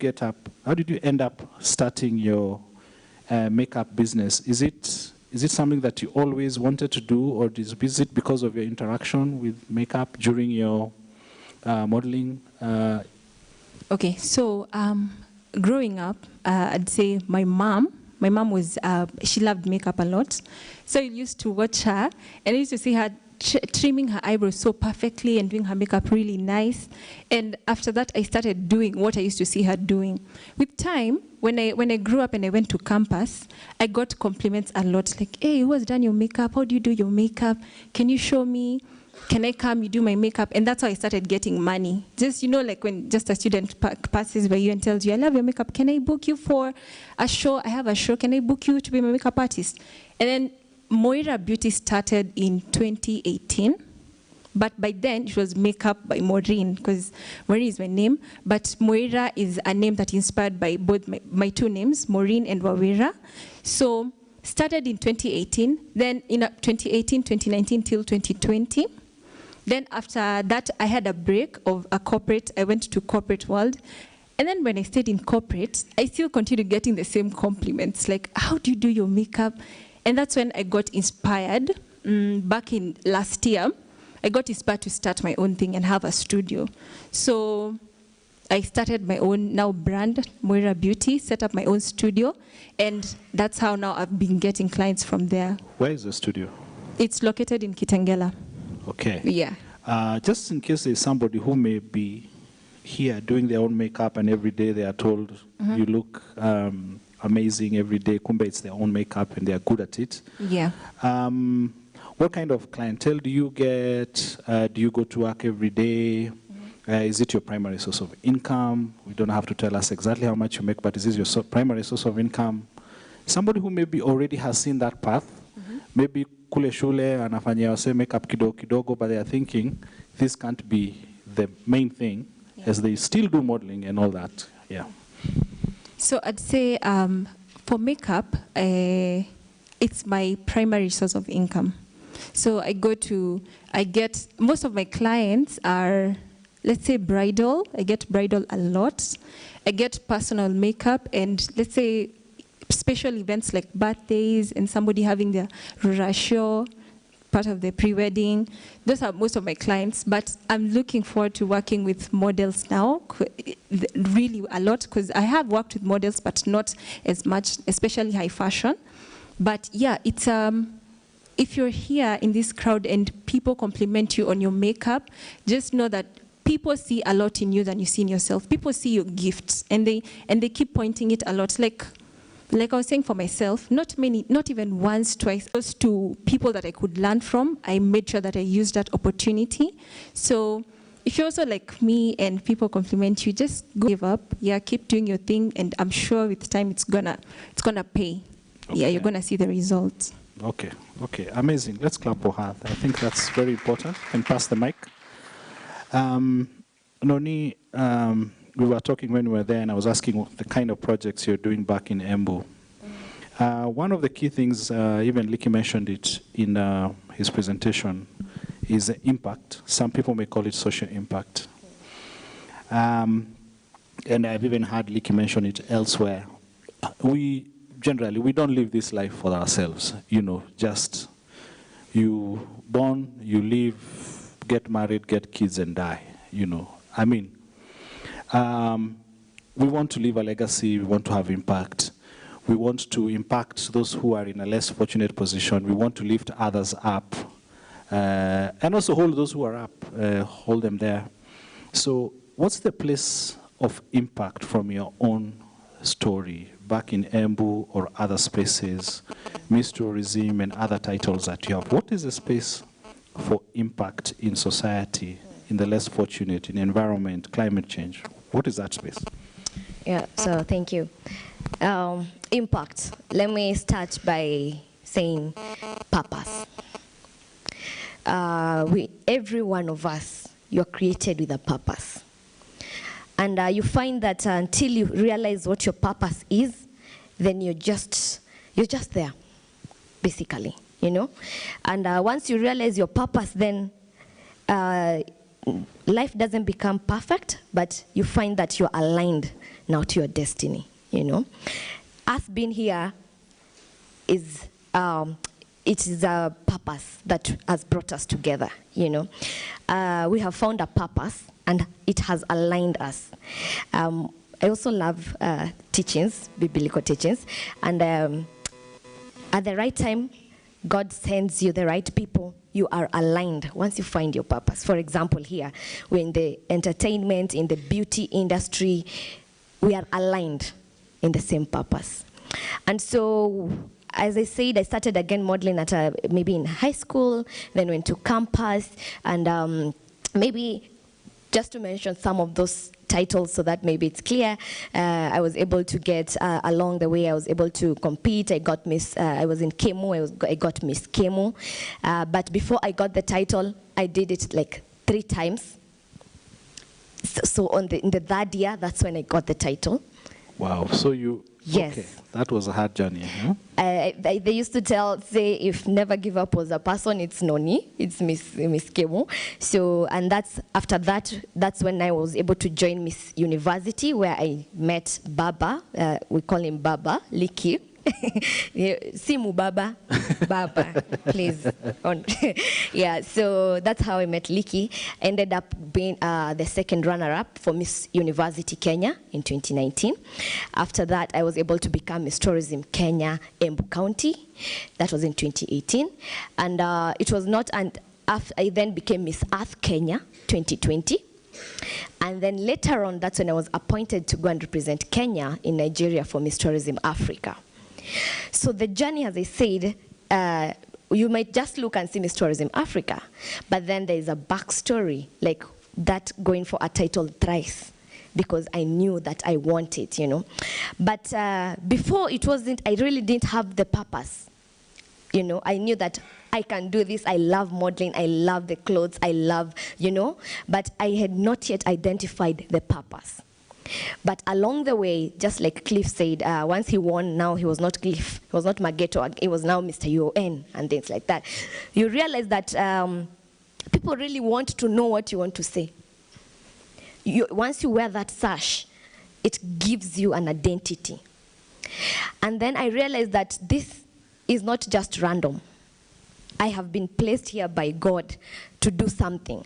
end up starting your makeup business? Is it something that you always wanted to do, or is it because of your interaction with makeup during your modeling? Okay, so growing up, I'd say my mom was, she loved makeup a lot. So I used to watch her, and I used to see her trimming her eyebrows so perfectly and doing her makeup really nice. And after that, I started doing what I used to see her doing. With time, when I grew up and I went to campus, I got compliments a lot, like, hey, who has done your makeup? How do you do your makeup? Can you show me? Can I come? You do my makeup? And that's how I started getting money. Just, like when just a student passes by you and tells you, I love your makeup. Can I book you for a show? I have a show. Can I book you to be my makeup artist? And then Moira Beauty started in 2018. But by then, it was Makeup by Maureen, because Maureen is my name. But Moira is a name that inspired by both my two names, Maureen and Wawira. So started in 2018, then in 2018, 2019 till 2020. Then after that, I had a break of a corporate. I went to corporate world. And then when I stayed in corporate, I still continued getting the same compliments, like, how do you do your makeup? And that's when I got inspired, back in last year. I got inspired to start my own thing and have a studio. So I started my own now brand, Moira Beauty, set up my own studio. And that's how now I've been getting clients from there. Where is the studio? It's located in Kitengela. Okay. Yeah. Just in case there's somebody who may be here doing their own makeup and every day they are told, you look amazing every day, kumbe it's their own makeup and they are good at it. Yeah. What kind of clientele do you get? Do you go to work every day? Is it your primary source of income? We don't have to tell us exactly how much you make, but is this your primary source of income? Somebody who maybe already has seen that path, maybe kule shule anafanya wase makeup kidogo, but they are thinking this can't be the main thing, as they still do modeling and all that. Yeah. So I'd say for makeup, it's my primary source of income. So I get, most of my clients are, let's say, bridal. I get bridal a lot. I get personal makeup, and let's say special events like birthdays and somebody having their ratio, part of the pre-wedding. Those are most of my clients, but I'm looking forward to working with models now, really a lot, because I have worked with models, but not as much, especially high fashion. But yeah, it's if you're here in this crowd and people compliment you on your makeup, just know that people see a lot in you than you see in yourself. People see your gifts, and they keep pointing it a lot. Like I was saying for myself, not even once, twice, those to people that I could learn from, I made sure that I used that opportunity. So if you're also like me and people compliment you, just go give up. Yeah, keep doing your thing, and I'm sure with time it's gonna pay. Okay. Yeah, you're gonna see the results. Okay, amazing. Let's clap for her. I think that's very important. And pass the mic. Noni, we were talking when we were there, and I was asking the kind of projects you're doing back in Embu. One of the key things, even Licky mentioned it in his presentation, is the impact. Some people may call it social impact. And I've even heard Licky mention it elsewhere. We don't live this life for ourselves. Just you born, you live, get married, get kids, and die. We want to leave a legacy. We want to have impact. We want to impact those who are in a less fortunate position. We want to lift others up. And also hold those who are up, hold them there. So what's the place of impact from your own story back in Embu or other spaces, Miss Tourism and other titles that you have? What is the space for impact in society in the less fortunate, in environment, climate change? What is that space? Yeah, so thank you. Impact. Let me start by saying purpose. Every one of us, you're created with a purpose. And you find that until you realize what your purpose is, then you're just there, basically, you know. And once you realize your purpose, then life doesn't become perfect, but you find that you're aligned now to your destiny, you know. Us being here is it is a purpose that has brought us together, you know. We have found a purpose, and it has aligned us. I also love teachings, biblical teachings, and at the right time, God sends you the right people. You are aligned once you find your purpose. For example, here, we're in the entertainment, in the beauty industry. We are aligned in the same purpose. And so, as I said, I started again modeling at maybe in high school, then went to campus, and maybe just to mention some of those titles so that maybe it's clear, I was able to get, along the way, I was able to compete. I got Miss, I was in Kemu, I got Miss Kemu. But before I got the title, I did it like 3 times. So in the third year, that's when I got the title. Wow, so you, yes. Okay, that was a hard journey, huh? They used to say, if never give up was a person, it's Noni, it's Miss Kemu. So, and after that, that's when I was able to join Miss University, where I met Baba, we call him Baba, Liki. Simu Baba, please. Yeah, so that's how I met Liki. Ended up being the second runner-up for Miss University Kenya in 2019. After that, I was able to become Miss Tourism Kenya, Embu County. That was in 2018. And it was not, and after I then became Miss Earth Kenya, 2020. And then later on, that's when I was appointed to go and represent Kenya in Nigeria for Miss Tourism Africa. So the journey, as I said, you might just look and see Miss Tourism Africa, but then there is a backstory, like that going for a title thrice, because I knew that I wanted, you know. But before it wasn't, I really didn't have the purpose. You know, I knew that I can do this, I love modeling, I love the clothes, I love, you know, but I had not yet identified the purpose. But along the way, just like Cliff said, once he won, now he was not Cliff, he was not Mageto, he was now Mr. UN and things like that. You realize that people really want to know what you want to say. Once you wear that sash, it gives you an identity. And then I realized that this is not just random. I have been placed here by God to do something.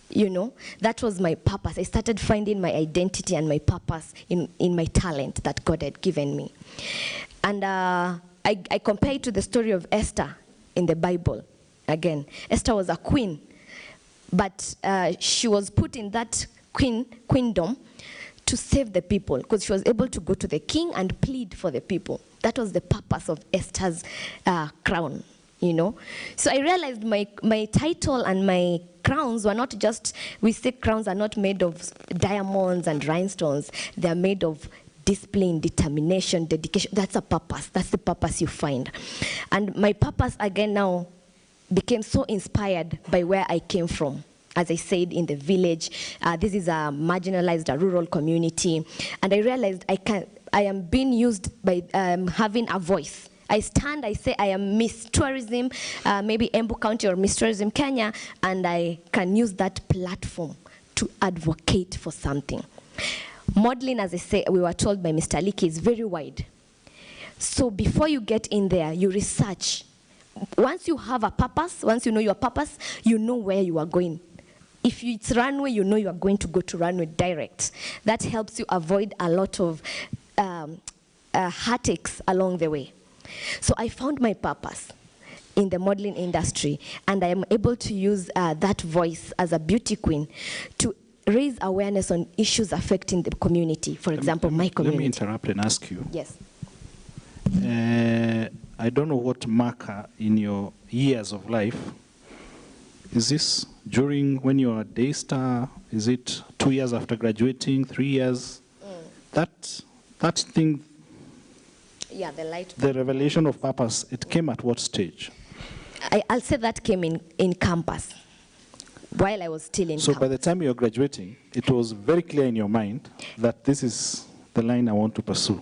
You know, that was my purpose. I started finding my identity and my purpose in my talent that God had given me. And I compare it to the story of Esther in the Bible. Again, Esther was a queen, but she was put in that queendom to save the people, because she was able to go to the king and plead for the people. That was the purpose of Esther's crown, you know. So I realized my title and my crowns were not just, we say crowns are not made of diamonds and rhinestones. They are made of discipline, determination, dedication. That's a purpose. That's the purpose you find. And my purpose, again, now became so inspired by where I came from. As I said, in the village, this is a marginalized, a rural community. And I realized I am being used by having a voice. I stand, I say I am Miss Tourism, maybe Embu County or Miss Tourism Kenya, and I can use that platform to advocate for something. Modeling, as I say, we were told by Mr. Liki, is very wide. So before you get in there, you research. Once you have a purpose, once you know your purpose, you know where you are going. If it's runway, you know you are going to go to runway direct. That helps you avoid a lot of heartaches along the way. So I found my purpose in the modeling industry, and I am able to use that voice as a beauty queen to raise awareness on issues affecting the community. For example, my community. Let me interrupt and ask you. Yes. I don't know what marker in your years of life Is this during when you are a day star? Is it 2 years after graduating, 3 years? That thing, Yeah, the light. the revelation of purpose, it came at what stage? I'll say that came in campus, while I was still in So campus. by the time you were graduating, it was very clear in your mind that this is the line I want to pursue.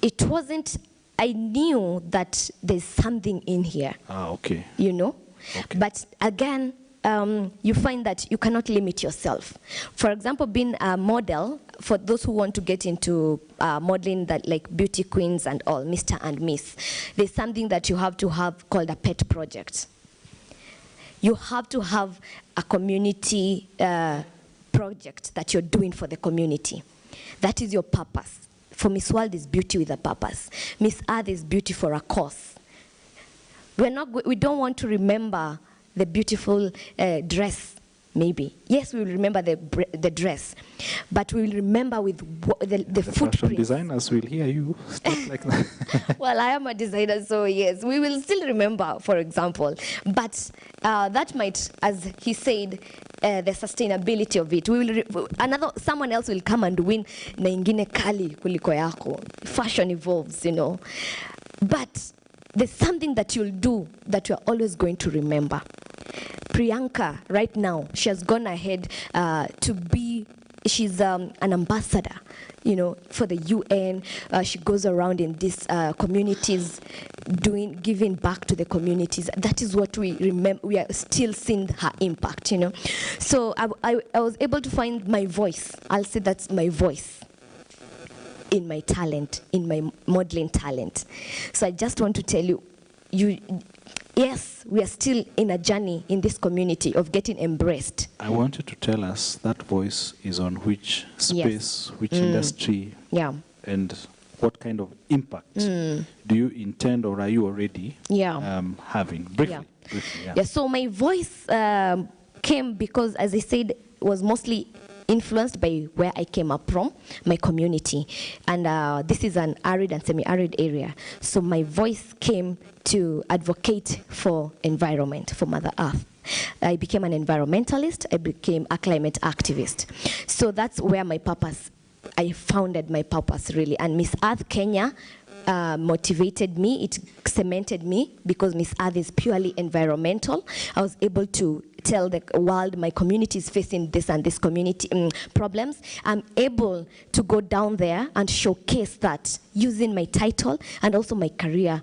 It wasn't, I knew that there's something in here, Okay. you know? Okay. But again, you find that you cannot limit yourself. For example, being a model, for those who want to get into modeling, that like beauty queens and all, Mr. and Miss, there's something that you have to have called a pet project. You have to have a community project that you're doing for the community. That is your purpose. For Miss World is beauty with a purpose. Miss Earth is beauty for a cause. We don't want to remember the beautiful dress, maybe. Yes, we will remember the dress, but we will remember with the Fashion footprints. designers will hear you. Stuff like that. Well, I am a designer, so yes, we will still remember, for example. But that might, as he said, the sustainability of it. Someone else will come and win na ingine kali kuliko yako. Fashion evolves, you know. But there's something that you'll do that you're always going to remember. Priyanka, right now, she has gone ahead she's an ambassador, you know, for the UN. She goes around in these communities, giving back to the communities. That is what we remember. We are still seeing her impact, you know. So I was able to find my voice. I'll say that's my voice in my talent, in my modeling talent. So I just want to tell you, yes, we are still in a journey in this community of getting embraced. I want you to tell us that voice is on which space, which industry, and what kind of impact do you intend or are you already having? Briefly. Yeah, so my voice came because, as I said, was mostly influenced by where I came up from, my community. And this is an arid and semi-arid area. So my voice came to advocate for environment, for Mother Earth. I became an environmentalist. I became a climate activist. So that's where I founded my purpose, really. And Miss Earth Kenya motivated me. It cemented me because Miss Earth is purely environmental. I was able to tell the world my community is facing this and this community problems. I'm able to go down there and showcase that using my title and also my career.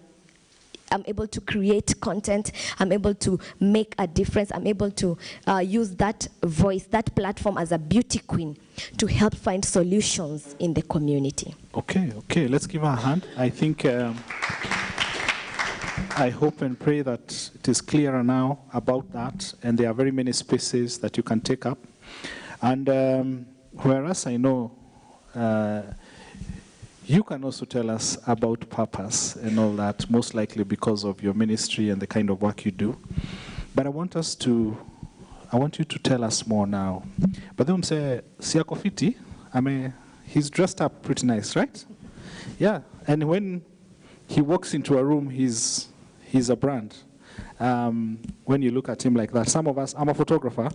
I'm able to create content. I'm able to make a difference. I'm able to use that voice, that platform as a beauty queen to help find solutions in the community. Okay, let's give her a hand. I think, I hope and pray that it is clearer now about that, and there are very many spaces that you can take up. And whereas I know you can also tell us about purpose and all that, most likely because of your ministry and the kind of work you do. But I want you to tell us more now. But then say, Siako Fiti, he's dressed up pretty nice, right? Yeah, and when he walks into a room, he's a brand. When you look at him like that, some of us, I'm a photographer,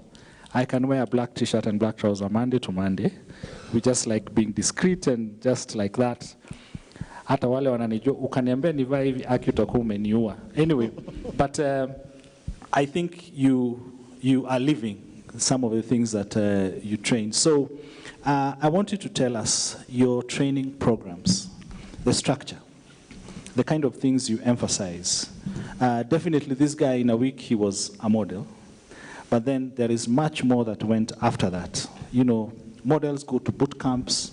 I can wear a black t-shirt and black trouser Monday to Monday. We just like being discreet and just like that. Hata wale wananijua, ukaniambia nivae hivi aki utakuwa umeniua. Anyway, but I think you are living some of the things that you train. So I want you to tell us your training programs, the structure, the kind of things you emphasize. Definitely this guy in a week, he was a model. But then there is much more that went after that. You know, models go to boot camps.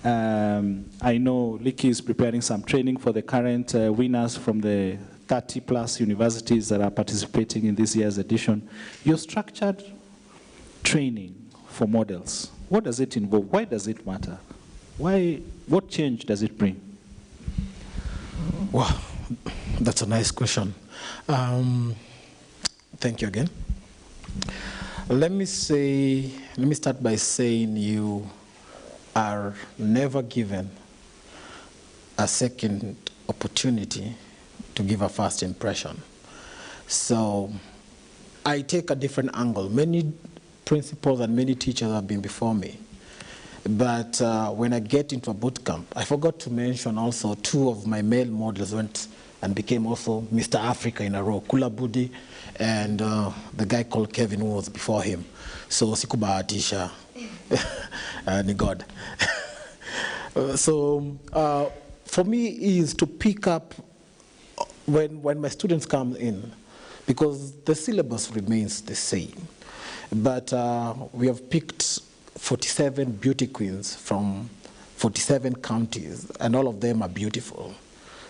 I know Licky is preparing some training for the current winners from the 30-plus universities that are participating in this year's edition. Your structured training for models, what does it involve? Why does it matter? What change does it bring? Wow, that's a nice question. Thank you again. Let me start by saying you are never given a second opportunity to give a first impression. So I take a different angle. Many principals and many teachers have been before me. But when I get into a boot camp, I forgot to mention also 2 of my male models went and became also Mr. Africa in a row, Kula Budi and the guy called Kevin who was before him. So sikubahatisha, ni God. For me is to pick up when my students come in, because the syllabus remains the same. But we have picked 47 beauty queens from 47 counties, and all of them are beautiful.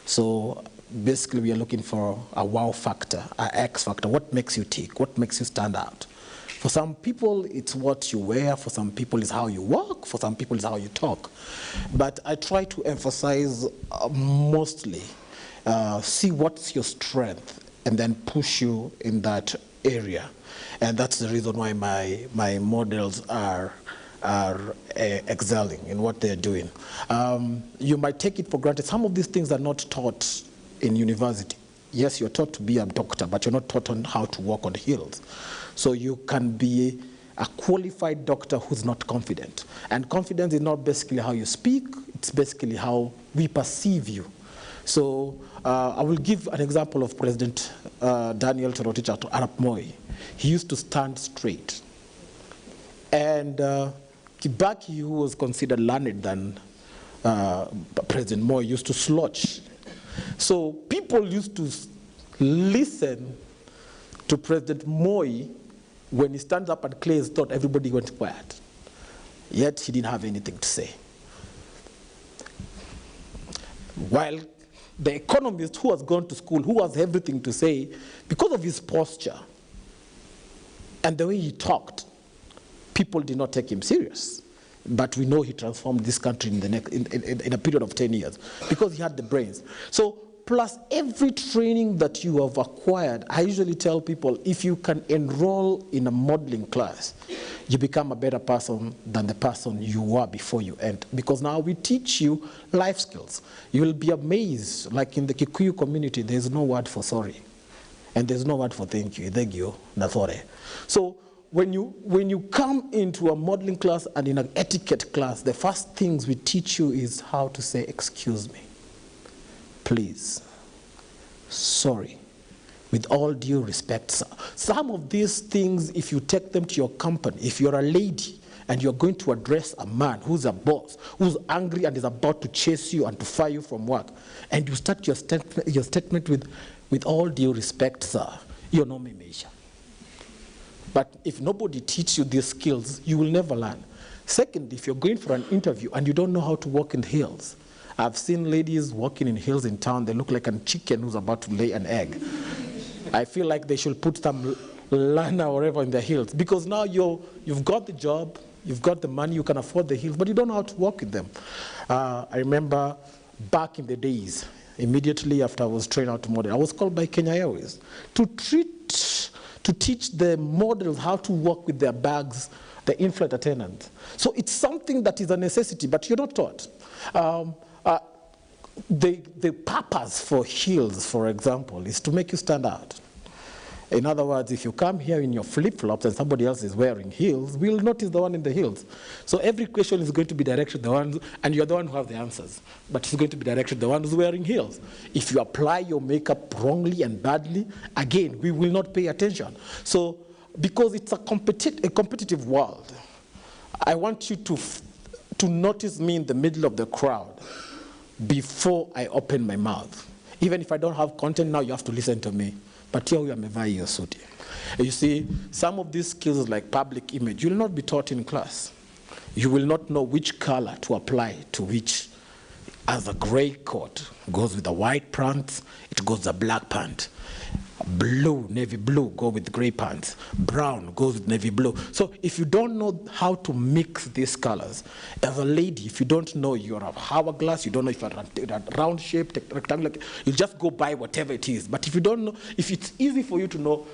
So basically we are looking for a wow factor, an X factor. What makes you tick? What makes you stand out? For some people, it's what you wear. For some people, it's how you walk. For some people, it's how you talk. But I try to emphasize mostly, see what's your strength and then push you in that area. And that's the reason why my models are excelling in what they're doing. You might take it for granted. Some of these things are not taught in university. Yes, you're taught to be a doctor, but you're not taught on how to walk on heels. So you can be a qualified doctor who's not confident. And confidence is not basically how you speak, it's basically how we perceive you. So I will give an example of President Daniel Toroitich Arap Moi. He used to stand straight. And Kibaki, who was considered learned than President Moi, used to slouch. So people used to listen to President Moi when he stands up and claims, thought everybody went quiet. Yet he didn't have anything to say. While the economist who has gone to school, who has everything to say, because of his posture and the way he talked, people did not take him serious. But we know he transformed this country in a period of 10 years because he had the brains. So plus every training that you have acquired, I usually tell people, if you can enroll in a modeling class, you become a better person than the person you were before you enter. Because now we teach you life skills. You will be amazed, like in the Kikuyu community, there's no word for sorry. And there's no word for thank you, nathore. So when you come into a modeling class and in an etiquette class, the first things we teach you is how to say, excuse me, please, sorry, with all due respect, sir. Some of these things, if you take them to your company, if you're a lady and you're going to address a man who's a boss, who's angry and is about to chase you and to fire you from work, and you start your statement with all due respect, sir, you're no measure. But if nobody teaches you these skills, you will never learn. Second, if you're going for an interview and you don't know how to walk in heels, I've seen ladies walking in heels in town, they look like a chicken who's about to lay an egg. I feel like they should put some lana or whatever in their heels, because now you've got the job, you've got the money, you can afford the heels, but you don't know how to walk with them. I remember back in the days, immediately after I was trained out to model, I was called by Kenya Airways to teach the models how to work with their bags, the in-flight attendants. So it's something that is a necessity, but you're not taught. The purpose for heels, for example, is to make you stand out. In other words, if you come here in your flip-flops and somebody else is wearing heels, we'll notice the one in the heels. So every question is going to be directed to the one, and you're the one who has the answers, but it's going to be directed to the one who's wearing heels. If you apply your makeup wrongly and badly, again, we will not pay attention. So because it's a competitive world, I want you to notice me in the middle of the crowd before I open my mouth. Even if I don't have content now, you have to listen to me. But here we are mevai your suit. You see, some of these skills like public image, you will not be taught in class. You will not know which color to apply to which. As a gray coat goes with a white pants, it goes with a black pant. Blue, navy blue, go with gray pants. Brown goes with navy blue. So if you don't know how to mix these colors, as a lady, if you don't know you're a hourglass, you don't know if you're a round shape, rectangular, you just go buy whatever it is. But if you don't know, if it's easy for you to know,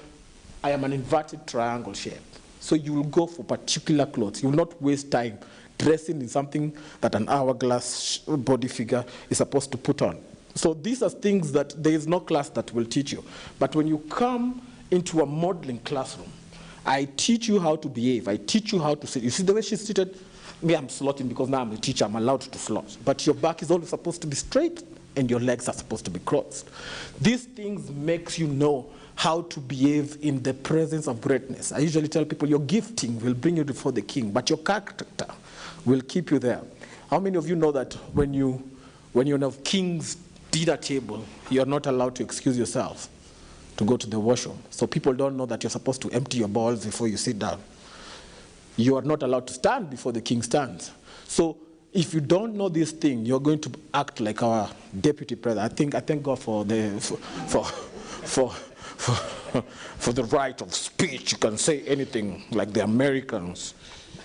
I am an inverted triangle shape, so you will go for particular clothes. You will not waste time dressing in something that an hourglass body figure is supposed to put on. So these are things that there is no class that will teach you. But when you come into a modeling classroom. I teach you how to behave. I teach you how to sit. You see the way she's seated? Me, I'm slotting because now I'm a teacher. I'm allowed to slot. But your back is always supposed to be straight and your legs are supposed to be crossed. These things makes you know how to behave in the presence of greatness. I usually tell people your gifting will bring you before the king, but your character will keep you there. How many of you know that when you have king's dinner table, you're not allowed to excuse yourself to go to the washroom? So people don't know that you're supposed to empty your bowls before you sit down. You are not allowed to stand before the king stands. So if you don't know this thing, you're going to act like our deputy president. I thank God for the for the right of speech. You can say anything like the Americans.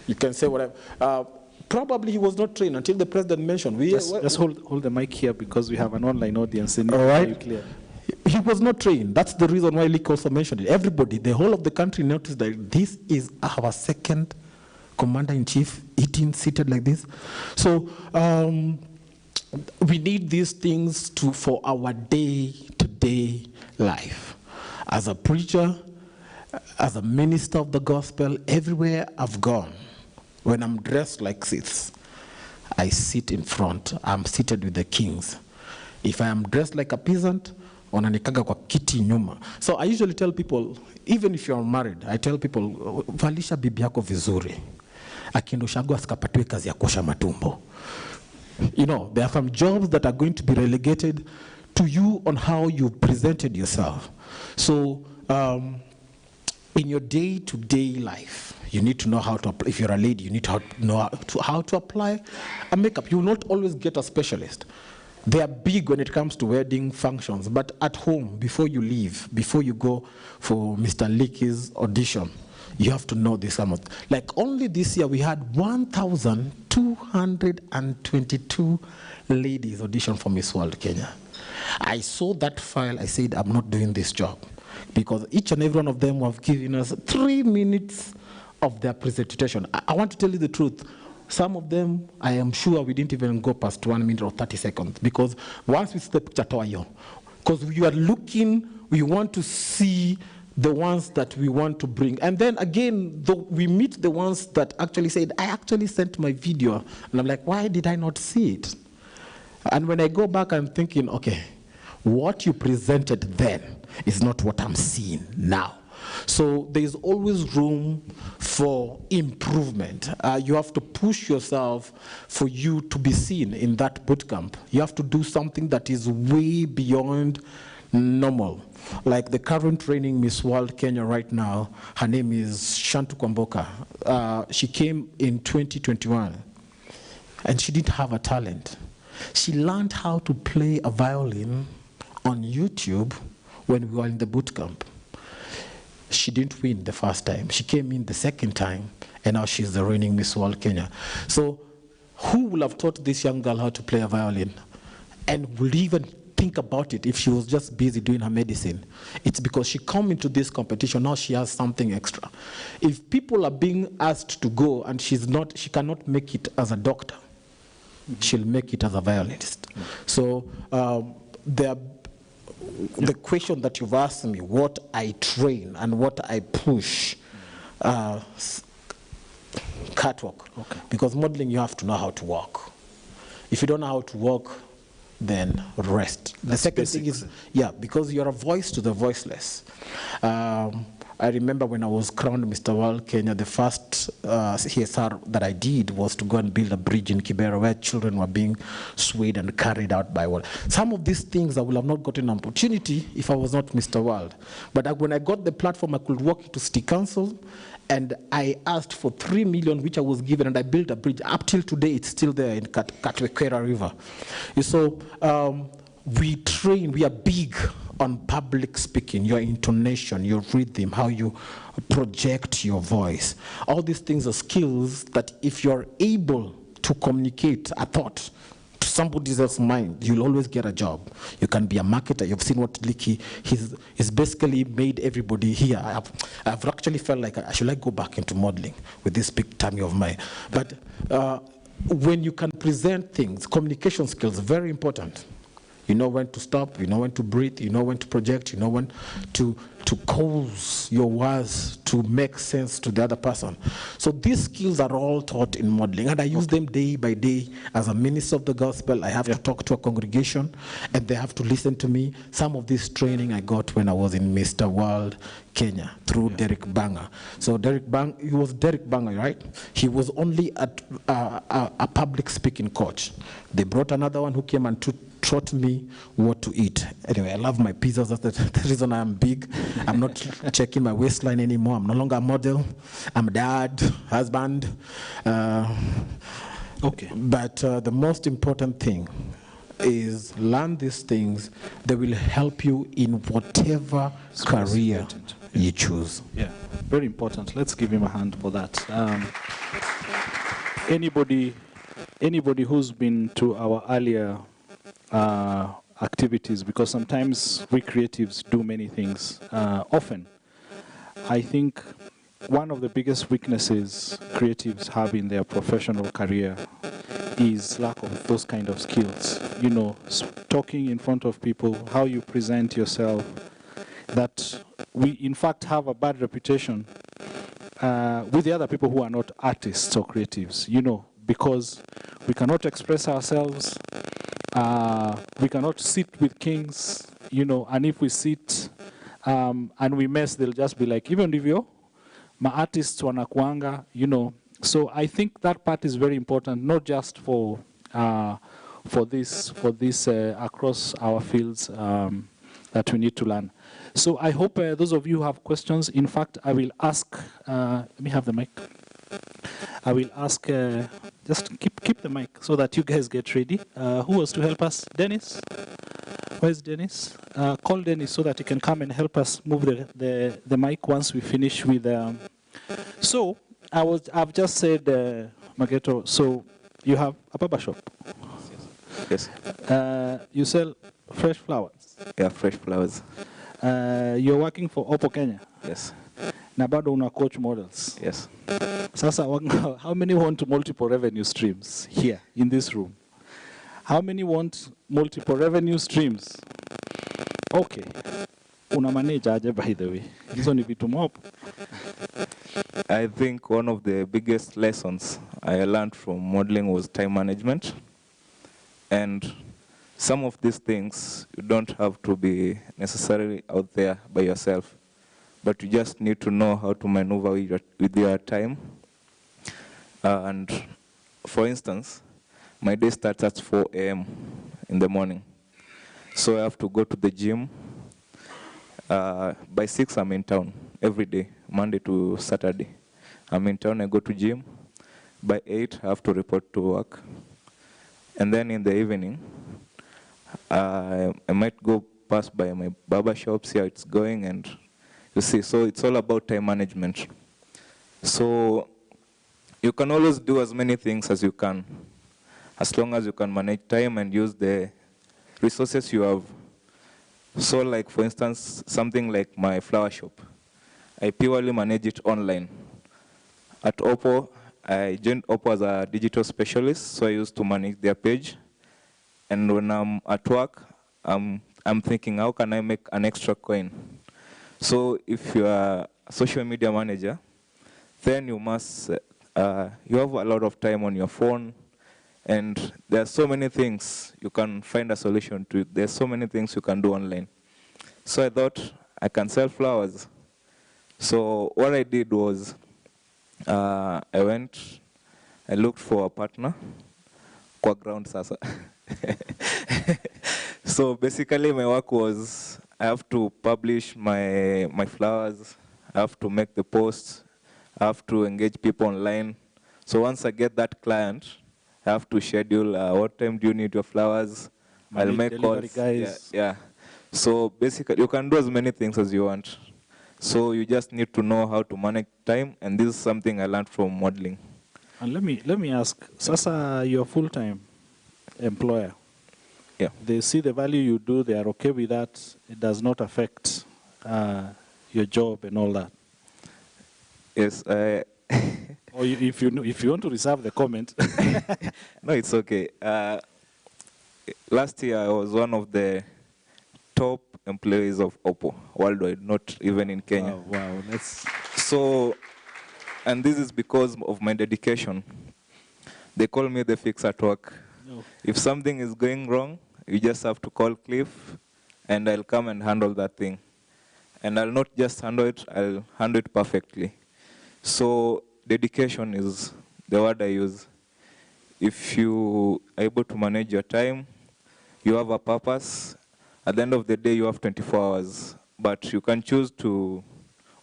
You can say whatever. Probably he was not trained until the president mentioned. Just hold the mic here because we have an online audience. All right. Clear. He was not trained. That's the reason why Lick also mentioned it. Everybody, the whole of the country noticed that this is our second commander-in-chief eating seated like this. So we need these things for our day-to-day life. As a preacher, as a minister of the gospel, everywhere I've gone, when I'm dressed like this, I sit in front. I'm seated with the kings. If I am dressed like a peasant, wananikaga kwa kiti nyuma. So I usually tell people, even if you're married, I tell people, valisha bibi yako vizuri. Akiendoshago asikapatiwe kazi ya kuosha matumbo. You know, there are some jobs that are going to be relegated to you on how you presented yourself. So in your day-to-day life, you need to know how to apply. If you're a lady, you need to know how to apply a makeup. You will not always get a specialist. They are big when it comes to wedding functions, but at home, before you leave, before you go for Mr. Licky's audition, you have to know this. Like only this year, we had 1,222 ladies audition for Miss World Kenya. I saw that file, I said, I'm not doing this job. Because each and every one of them have given us 3 minutes of their presentation. I want to tell you the truth. Some of them, I am sure we didn't even go past 1 minute or 30 seconds. Because once we see the picture, because we are looking, we want to see the ones that we want to bring. And then again, we meet the ones that actually said, I actually sent my video. And I'm like, why did I not see it? And when I go back, I'm thinking, okay, what you presented then is not what I'm seeing now. So there's always room for improvement. You have to push yourself for you to be seen in that bootcamp. You have to do something that is way beyond normal. Like the current training Miss World Kenya right now, her name is Shantu Kwamboka. She came in 2021, and she didn't have a talent. She learned how to play a violin on YouTube when we were in the boot camp. She didn't win the first time. She came in the second time, and now she's the reigning Miss World Kenya. So who would have taught this young girl how to play a violin and would even think about it if she was just busy doing her medicine? It's because she come into this competition, now she has something extra. If people are being asked to go and she cannot make it as a doctor, she'll make it as a violinist. So the question that you've asked me, what I train and what I push, catwalk. Okay. Because modeling, you have to know how to walk. If you don't know how to walk, then rest. That's the second basics. thing is, because you're a voice to the voiceless. I remember when I was crowned Mr. World Kenya, the first CSR that I did was to go and build a bridge in Kibera where children were being swayed and carried out by water. Some of these things I would have not gotten an opportunity if I was not Mr. World. But when I got the platform, I could walk into City Council, and I asked for 3 million, which I was given, and I built a bridge. Up till today, it's still there in Katwekwera River. So we train, we are big on public speaking, your intonation, your rhythm, how you project your voice. All these things are skills that if you're able to communicate a thought to somebody else's mind, you'll always get a job. You can be a marketer. You've seen what Licky, he's basically made everybody here. I've actually felt like, should I go back into modeling with this big tummy of mine? But when you can present things, communication skills, very important. You know when to stop, you know when to breathe, you know when to project, you know when to cause your words to make sense to the other person. So these skills are all taught in modeling, and I use them day by day. As a minister of the gospel, I have to talk to a congregation, and they have to listen to me. Some of this training I got when I was in Mr. World Kenya through Derek Banger. So he was Derek Banger, right? He was only a public speaking coach. They brought another one who came and taught me what to eat. Anyway, I love my pizzas. That's the reason I am big. I'm not checking my waistline anymore. I'm no longer a model. I'm a dad, husband. But the most important thing is learn these things. They will help you in whatever career you choose. Yeah, very important. Let's give him a hand for that. Anybody who's been to our earlier activities, because sometimes we creatives do many things. Often, I think one of the biggest weaknesses creatives have in their professional career is lack of those kind of skills. You know, talking in front of people, how you present yourself, that we in fact have a bad reputation with the other people who are not artists or creatives, you know, because we cannot express ourselves, we cannot sit with kings, you know, and if we sit and we mess, they'll just be like, even if you're my artists wanakuanga, you know. So I think that part is very important, not just for this across our fields that we need to learn. So I hope those of you who have questions, in fact, I will ask, let me have the mic. I will ask, just keep the mic so that you guys get ready. Who was to help us? Dennis? Where's Dennis? Call Dennis so that he can come and help us move the mic once we finish with. So I've just said, Mageto, so you have a barber shop? Yes. You sell fresh flowers? Yeah, fresh flowers. You're working for Oppo Kenya? Yes. Na bado una coach models? Yes. Sasa, how many want multiple revenue streams here in this room? How many want multiple revenue streams? Okay. Una manage aje, by the way? Hizo ni vitu mob. I think one of the biggest lessons I learned from modeling was time management. And some of these things, you don't have to be necessarily out there by yourself, but you just need to know how to maneuver with your time. And for instance, my day starts at 4 a.m. in the morning. So I have to go to the gym. By 6, I'm in town every day, Monday to Saturday. I'm in town, I go to gym. By 8, I have to report to work. And then in the evening, I might go pass by my barber shop, see how it's going, and you see, so it's all about time management. So you can always do as many things as you can, as long as you can manage time and use the resources you have. So like, for instance, something like my flower shop, I purely manage it online. At Oppo, I joined Oppo as a digital specialist, so I used to manage their page. And when I'm at work, I'm thinking, how can I make an extra coin? So if you are a social media manager, then you must, you have a lot of time on your phone, and there are so many things you can find a solution to. There's so many things you can do online. So I thought I can sell flowers. So what I did was, I looked for a partner, kwa ground sasa. So basically my work was, I have to publish my flowers, I have to make the posts, I have to engage people online. So once I get that client, I have to schedule what time do you need your flowers. I'll make calls. Guys. Yeah. So basically you can do as many things as you want. So you just need to know how to manage time, and this is something I learned from modeling. And let me ask, Sasa, you're a full-time employer. Yeah. They see the value you do, they are okay with that. It does not affect your job and all that. Yes. Or if you want to reserve the comment. No, it's okay. last year I was one of the top employees of Oppo worldwide, not even in Kenya. Wow, that's So, and this is because of my dedication. They call me the fix at work. no. If something is going wrong, you just have to call Cliff, and I'll come and handle that thing. And I'll not just handle it, I'll handle it perfectly. So dedication is the word I use. If you are able to manage your time, you have a purpose. At the end of the day, you have 24 hours. But you can choose to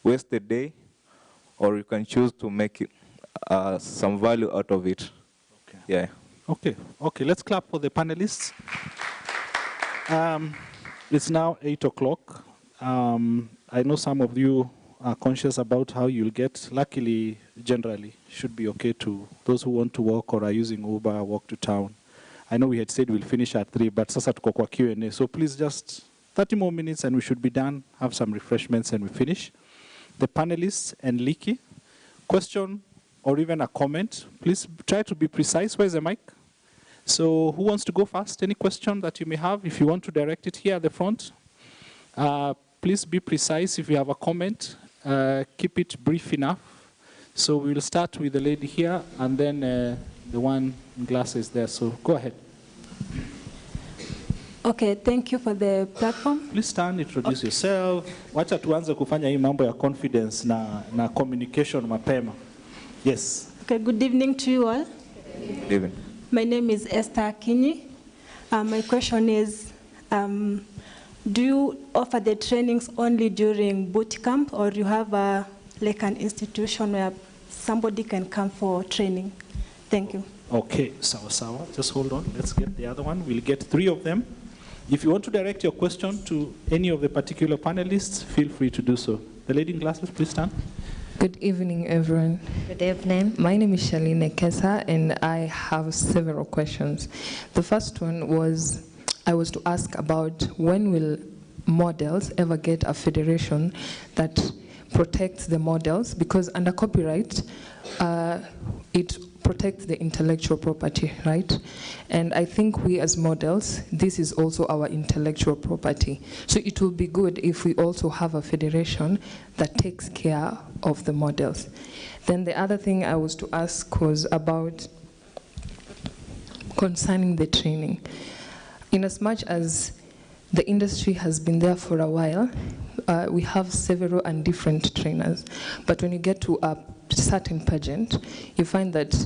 waste the day, or you can choose to make it, some value out of it. Okay. Yeah. Okay, let's clap for the panelists. It's now 8 o'clock. I know some of you are conscious about how you'll get. Luckily, generally, should be okay to those who want to walk or are using Uber, walk to town. I know we had said we'll finish at 3, but sasa tuko kwa Q&A. So please just 30 more minutes and we should be done, have some refreshments and we finish. The panelists and Liki, question or even a comment, please try to be precise. Where's the mic? So who wants to go first? Any question that you may have? If you want to direct it here at the front, please be precise. If you have a comment, keep it brief enough. So we will start with the lady here, and then the one in glasses there. So go ahead. Okay, thank you for the platform. Please stand, introduce yourself. Wacha tuanze kufanya hii mambo ya confidence na communication mapema. Yes. Okay, good evening to you all. Good evening. My name is Esther Akinyi. My question is, do you offer the trainings only during boot camp, or you have like an institution where somebody can come for training? Thank you. Okay, sawa. Just hold on. Let's get the other one. We'll get 3 of them. If you want to direct your question to any of the particular panelists, feel free to do so. The lady in glasses, please stand. Good evening, everyone. Good evening. My name is Shaline Kesa, and I have several questions. The first one was, I was to ask about when will models ever get a federation that protects the models, because under copyright, it protects the intellectual property, right? And I think we as models, this is also our intellectual property. So it will be good if we also have a federation that takes care of the models. Then the other thing I was to ask was about concerning the training. In as much as the industry has been there for a while, we have several and different trainers. But when you get to a certain pageant, you find that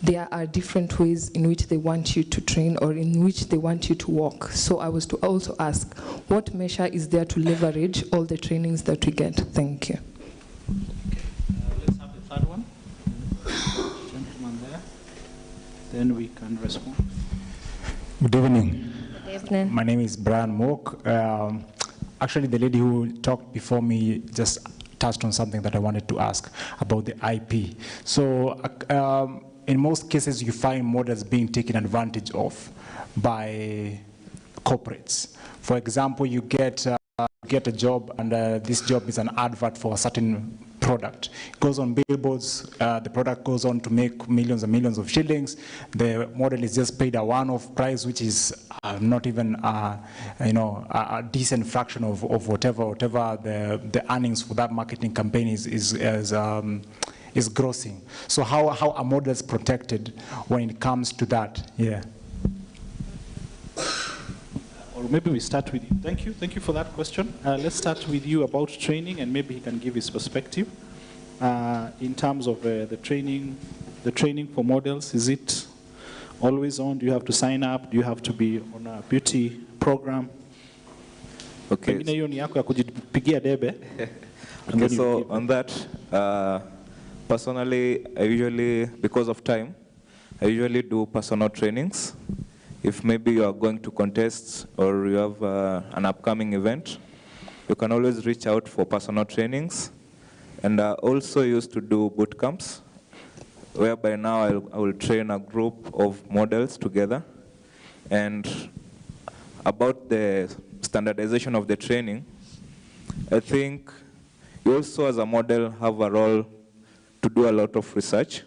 there are different ways in which they want you to train or in which they want you to walk. So I was to also ask, what measure is there to leverage all the trainings that we get? Thank you. Let's have the third one. Gentleman there. Then we can respond. Good evening. Good evening. My name is Brian Mook. Actually, the lady who talked before me just touched on something that I wanted to ask about the IP. So in most cases, you find models being taken advantage of by corporates. For example, you get a job, and this job is an advert for a certain product. It goes on billboards, the product goes on to make millions and millions of shillings. The model is just paid a one-off price, which is not even a decent fraction of whatever the earnings for that marketing campaign is grossing. So how are models protected when it comes to that? Yeah. Or maybe we start with you. Thank you for that question. Let's start with you about training, and maybe he can give his perspective in terms of the training for models. Is it always on? Do you have to sign up? Do you have to be on a beauty program? Okay. Pengine hiyo ni yako ya kujipigia debe. Okay, so on that, personally, I usually, because of time, I usually do personal trainings. If maybe you are going to contest or you have an upcoming event, you can always reach out for personal trainings. And I also used to do boot camps, whereby now I will train a group of models together. And about the standardization of the training, I think you also as a model have a role to do a lot of research.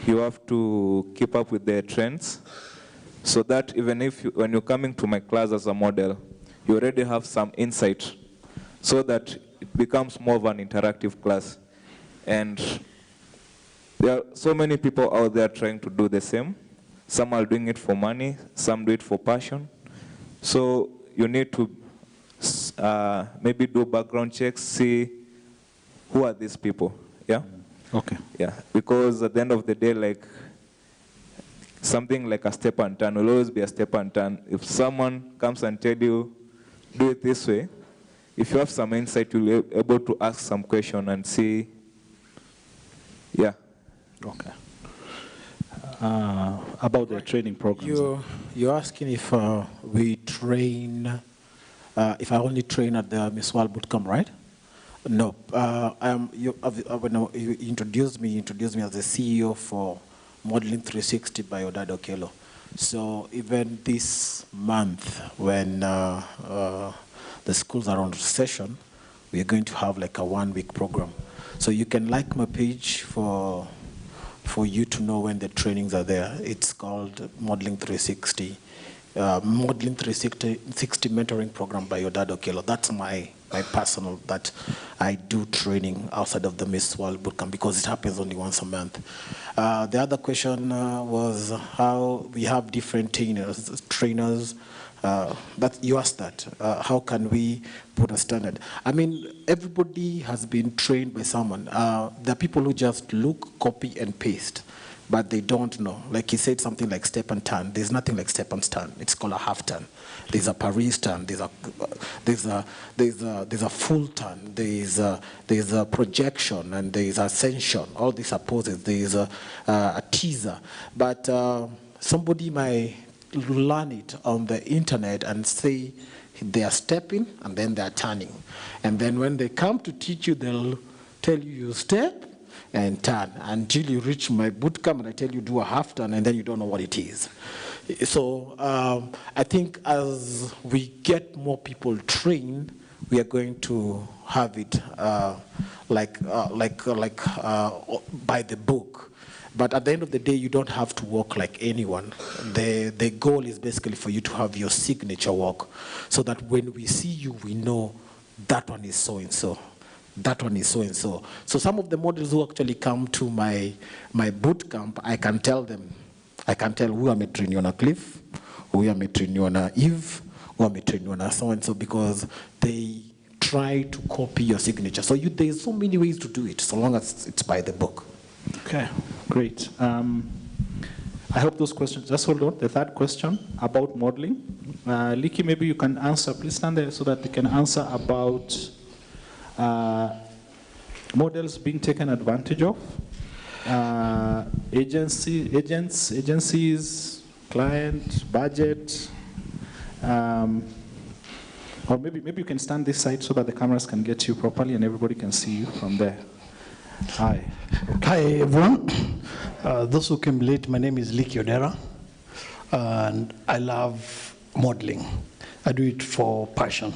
You have to keep up with the trends. so that even if when you're coming to my class as a model, you already have some insight, so that it becomes more of an interactive class. And there are so many people out there trying to do the same. Some are doing it for money, some do it for passion. So you need to maybe do background checks, see who are these people, yeah? Okay. Yeah, because at the end of the day, like, something like a step and turn will always be a step and turn. If someone comes and tell you, do it this way, if you have some insight, you'll be able to ask some question and see, yeah. Okay. About the training programs. You're asking if we train, if I only train at the Miss World Bootcamp, right? No. When you introduced me as the CEO for Modeling 360 by Odado Kelo. So even this month, when the schools are on session, we are going to have like a 1-week program. So you can like my page for you to know when the trainings are there. It's called Modeling 360. Modeling 360 mentoring program by Odado Kelo. That's my personal, that I do training outside of the Miss World Bootcamp because it happens only once a month. The other question was how we have different trainers. That you asked that. How can we put a standard? I mean, everybody has been trained by someone. There are people who just look, copy, and paste, but they don't know. Like he said something like step and turn. There's nothing like step and turn. It's called a half turn. There's a Paris turn. There's a full turn. There's a projection, and there's ascension. All these are poses. There's a teaser. But somebody might learn it on the internet and say they are stepping and then they are turning. And then when they come to teach you, they'll tell you step and turn until you reach my bootcamp and I tell you do a half turn and then you don't know what it is. So I think as we get more people trained, we are going to have it by the book. But at the end of the day, you don't have to walk like anyone. The goal is basically for you to have your signature walk so that when we see you, we know that one is so-and-so. That one is so-and-so. So some of the models who actually come to my boot camp, I can tell who I'm training on a Cliff, who I'm training on a Eve, who I'm training on a so-and-so, because they try to copy your signature. So there's so many ways to do it, so long as it's by the book. Okay, great. I hope those questions, just hold on. The third question about modeling. Liki, maybe you can answer. Please stand there so that you can answer about models being taken advantage of, agencies, client, budget, or maybe you can stand this side so that the cameras can get you properly and everybody can see you from there. Hi. Hi, everyone. Those who came late, my name is Liki Odera, and I love modeling. I do it for passion.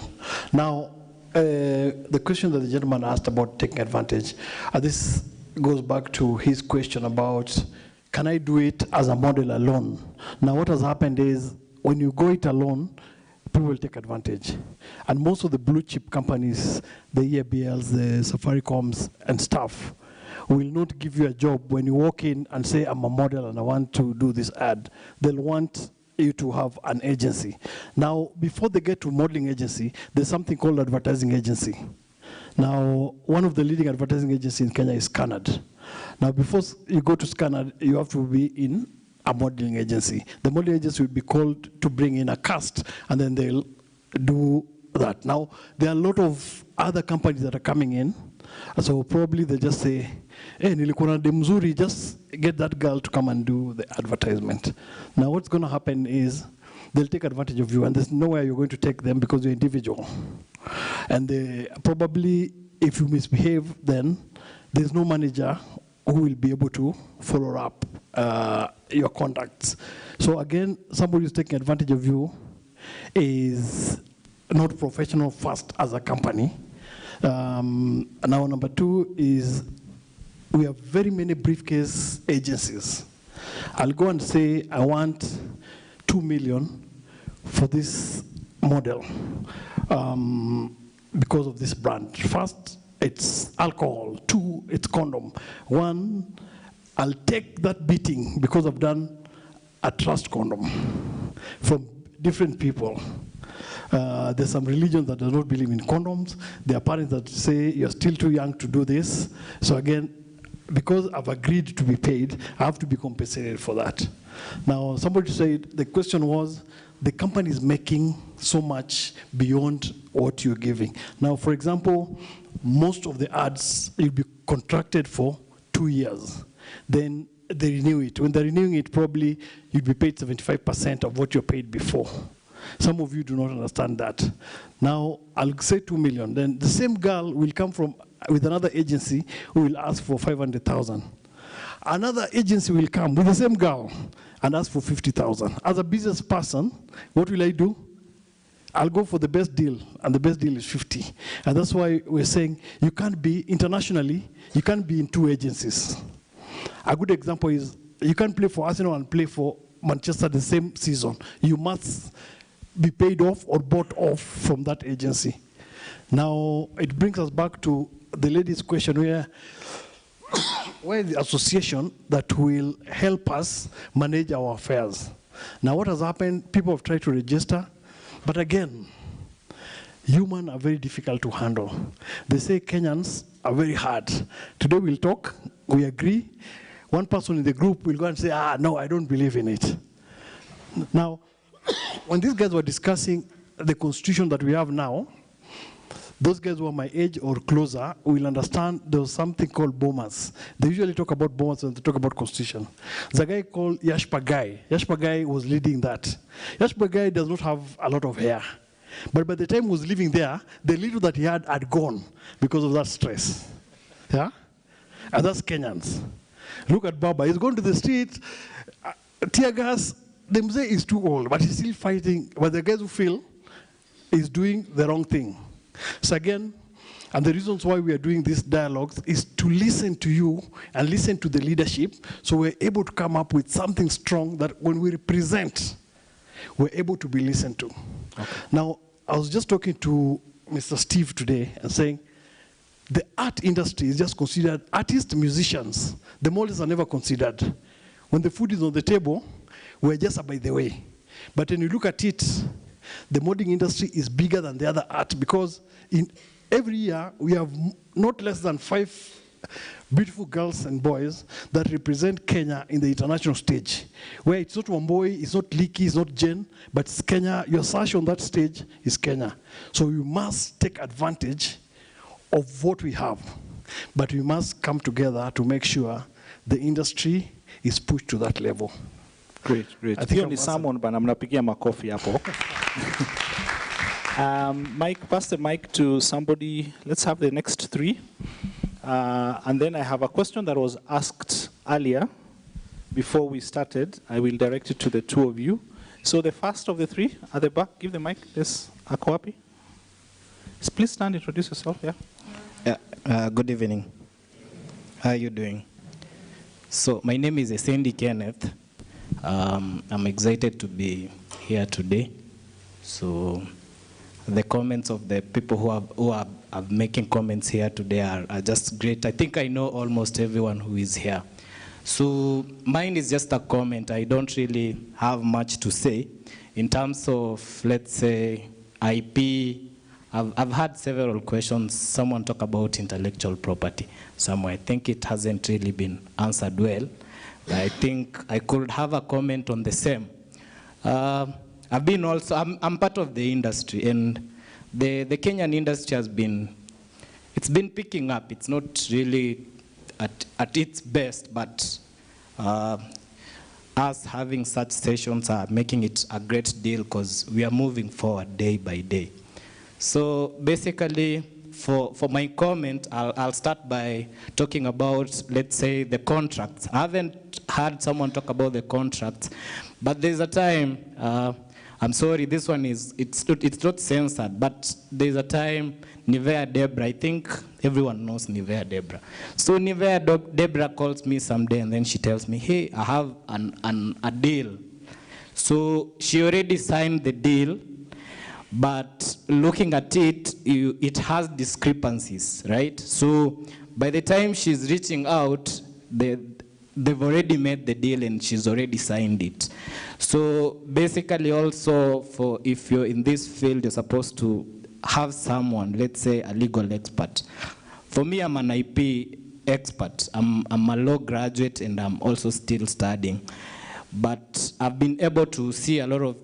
Now, the question that the gentleman asked about taking advantage, this goes back to his question about, can I do it as a model alone? Now, what has happened is, when you go it alone, people will take advantage. And most of the blue chip companies, the EABLs, the Safaricoms and stuff, will not give you a job when you walk in and say, I'm a model and I want to do this ad. They'll want you to have an agency. Now, before they get to modeling agency, there's something called advertising agency. Now, one of the leading advertising agencies in Kenya is Scanad. Now, before you go to Scanad, you have to be in a modeling agency. The modeling agency will be called to bring in a cast, and then they'll do that. Now, there are a lot of other companies that are coming in, so probably they just say, hey, nilikuwa na dem mzuri, just get that girl to come and do the advertisement. Now, what's going to happen is they'll take advantage of you, and there's nowhere you're going to take them because you're individual. And they probably, if you misbehave, then there's no manager who will be able to follow up your contacts. So again, somebody who's taking advantage of you is not professional first as a company. Now, number two is we have very many briefcase agencies. I'll go and say, I want 2 million for this model because of this brand. First, it's alcohol. 2, it's condom. 1, I'll take that beating because I've done a trust condom from different people. There's some religions that do not believe in condoms. There are parents that say you're still too young to do this. So again, because I've agreed to be paid, I have to be compensated for that. Now, somebody said, the question was, the company is making so much beyond what you're giving. Now, for example, most of the ads, you'll be contracted for 2 years. Then they renew it. When they're renewing it, probably you'll be paid 75% of what you're paid before. Some of you do not understand that. Now, I'll say 2 million. Then the same girl will come with another agency who will ask for 500,000. Another agency will come with the same girl and ask for 50,000. As a business person, what will I do? I'll go for the best deal, and the best deal is 50. And that's why we're saying you can't be, internationally, you can't be in 2 agencies. A good example is you can't play for Arsenal and play for Manchester the same season. You must be paid off or bought off from that agency. Now, it brings us back to the lady's question where the association that will help us manage our affairs. Now, what has happened, people have tried to register, but again, humans are very difficult to handle. They say Kenyans are very hard. Today we'll talk, we agree. One person in the group will go and say, no, I don't believe in it. Now, when these guys were discussing the constitution that we have now, those guys who are my age or closer will understand there was something called bombers. They usually talk about bombers when they talk about constitution. There's a guy called Yashpagai. Yashpagai was leading that. Yashpagai does not have a lot of hair. But by the time he was living there, the little that he had gone because of that stress. Yeah? And that's Kenyans. Look at Baba. He's going to the street, tear gas. They say he's too old, but he's still fighting. But the guys who feel he's doing the wrong thing. So again, and the reasons why we are doing these dialogues is to listen to you and listen to the leadership, so we're able to come up with something strong that when we represent, we're able to be listened to. Okay. Now, I was just talking to Mr. Steve today and saying, the art industry is just considered artists, musicians. The models are never considered. When the food is on the table, we're just by the way. But when you look at it, the modeling industry is bigger than the other art, because in every year we have not less than 5 beautiful girls and boys that represent Kenya in the international stage, where it's not Wamboi, it's not Liki, it's not Jen, but it's Kenya. Your sash on that stage is Kenya. So we must take advantage of what we have, but we must come together to make sure the industry is pushed to that level. Great, great. Hiyo ni someone bana mnapigia makofi hapo. Mike, pass the mic to somebody. Let's have the next 3. And then I have a question that was asked earlier before we started. I will direct it to the 2 of you. So the first of the 3 at the back, give the mic. Yes, Akwapi. Please stand, introduce yourself. Yeah. Good evening. How are you doing? So my name is Esendi Kenneth. I'm excited to be here today. So the comments of the people who are making comments here today are just great. I think I know almost everyone who is here. So mine is just a comment. I don't really have much to say in terms of, let's say, IP. I've had several questions. Someone talk about intellectual property somewhere. I think it hasn't really been answered well. I think I could have a comment on the same. I'm part of the industry, and the Kenyan industry it's been picking up. It's not really at its best, but us having such sessions are making it a great deal, because we are moving forward day by day. So basically, for my comment, I'll start by talking about, let's say, the contracts. I haven't heard someone talk about the contracts, but there's a time, I'm sorry, this one it's not censored, but there's a time Nivea Debra, I think everyone knows Nivea Debra. So Nivea Debra calls me someday, and then she tells me, hey, I have a deal. So she already signed the deal, but looking at it, it has discrepancies, right? So by the time she's reaching out, they've already made the deal and she's already signed it. So basically also, for if you're in this field, you're supposed to have someone, let's say a legal expert. For me, I'm an IP expert. I'm a law graduate and I'm also still studying. But I've been able to see a lot of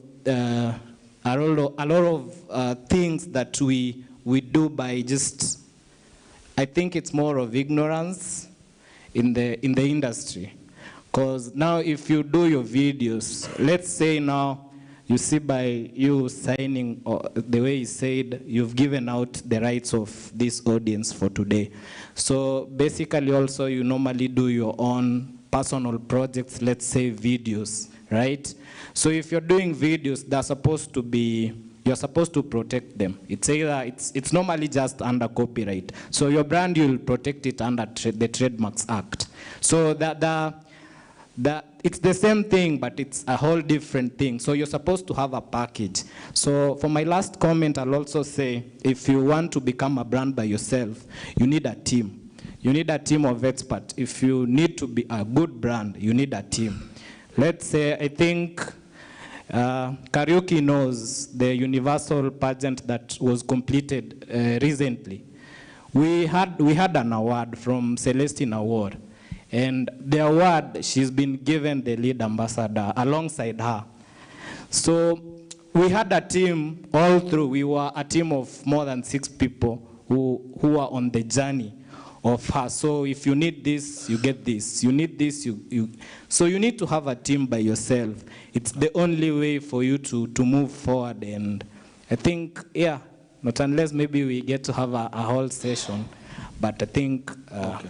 things that we do by just, I think it's more of ignorance in the industry. Because now if you do your videos, let's say now you see by you signing, or the way he said, you've given out the rights of this audience for today. So basically also you normally do your own personal projects, let's say videos, right? So if you're doing videos, they're supposed to be, you're supposed to protect them. It's either, it's normally just under copyright. So your brand, you'll protect it under the Trademarks Act. So it's the same thing, but it's a whole different thing. So you're supposed to have a package. So for my last comment, I'll also say, if you want to become a brand by yourself, you need a team. You need a team of experts. If you need to be a good brand, you need a team. Let's say, I think Karaoke knows the universal pageant that was completed recently. We had an award from Celestine Award. And the award, she's been given the lead ambassador alongside her. So we had a team all through. We were a team of more than 6 people who were on the journey of her. So if you need this, you get this. You need this, so you need to have a team by yourself. It's the only way for you to move forward. And I think, yeah, not unless maybe we get to have a whole session, but I think, okay.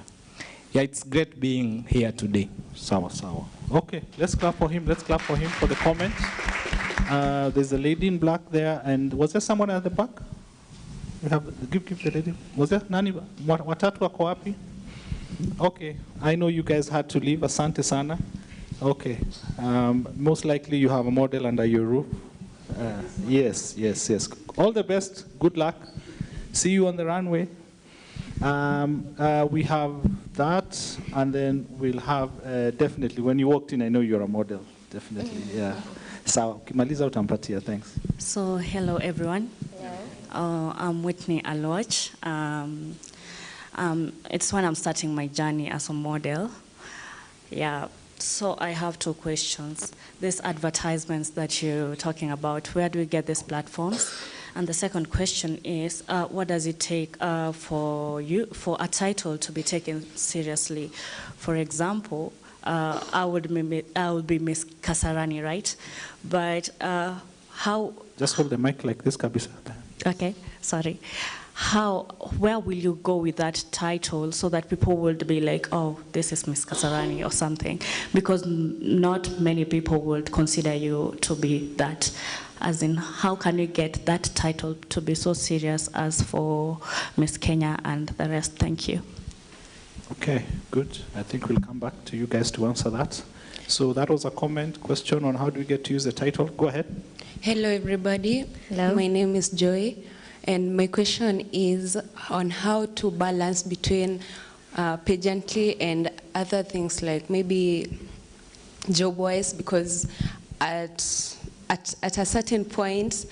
Yeah, it's great being here today. Sawa, sawa. Okay, let's clap for him. Let's clap for him for the comment. There's a lady in black there, and was there someone at the back? We have, give the lady. Was there nani? Watatu wako wapi? Okay, I know you guys had to leave. Asante sana. Okay, most likely you have a model under your roof. Yes. All the best. Good luck. See you on the runway. We have that, and then we'll have, definitely, when you walked in, I know you're a model, definitely, yeah. So, ukimaliza utampatia, thanks. So, hello everyone. Hello. I'm Whitney Aloch. It's when I'm starting my journey as a model. Yeah, so I have 2 questions. These advertisements that you're talking about, where do we get these platforms? And the second question is, what does it take for a title to be taken seriously? For example, I would be Miss Kasarani, right? But how? Just hold the mic like this, Kabisa. Okay, sorry. Where will you go with that title so that people would be like, oh, this is Miss Kasarani or something? Because not many people would consider you to be that. As in, how can you get that title to be so serious as for Miss Kenya and the rest? Thank you. Okay, good. I think we'll come back to you guys to answer that. So that was a question on how do we get to use the title. Go ahead. Hello, everybody. Hello. My name is Joy, and my question is on how to balance between pageantry and other things like maybe job-wise, because at a certain point,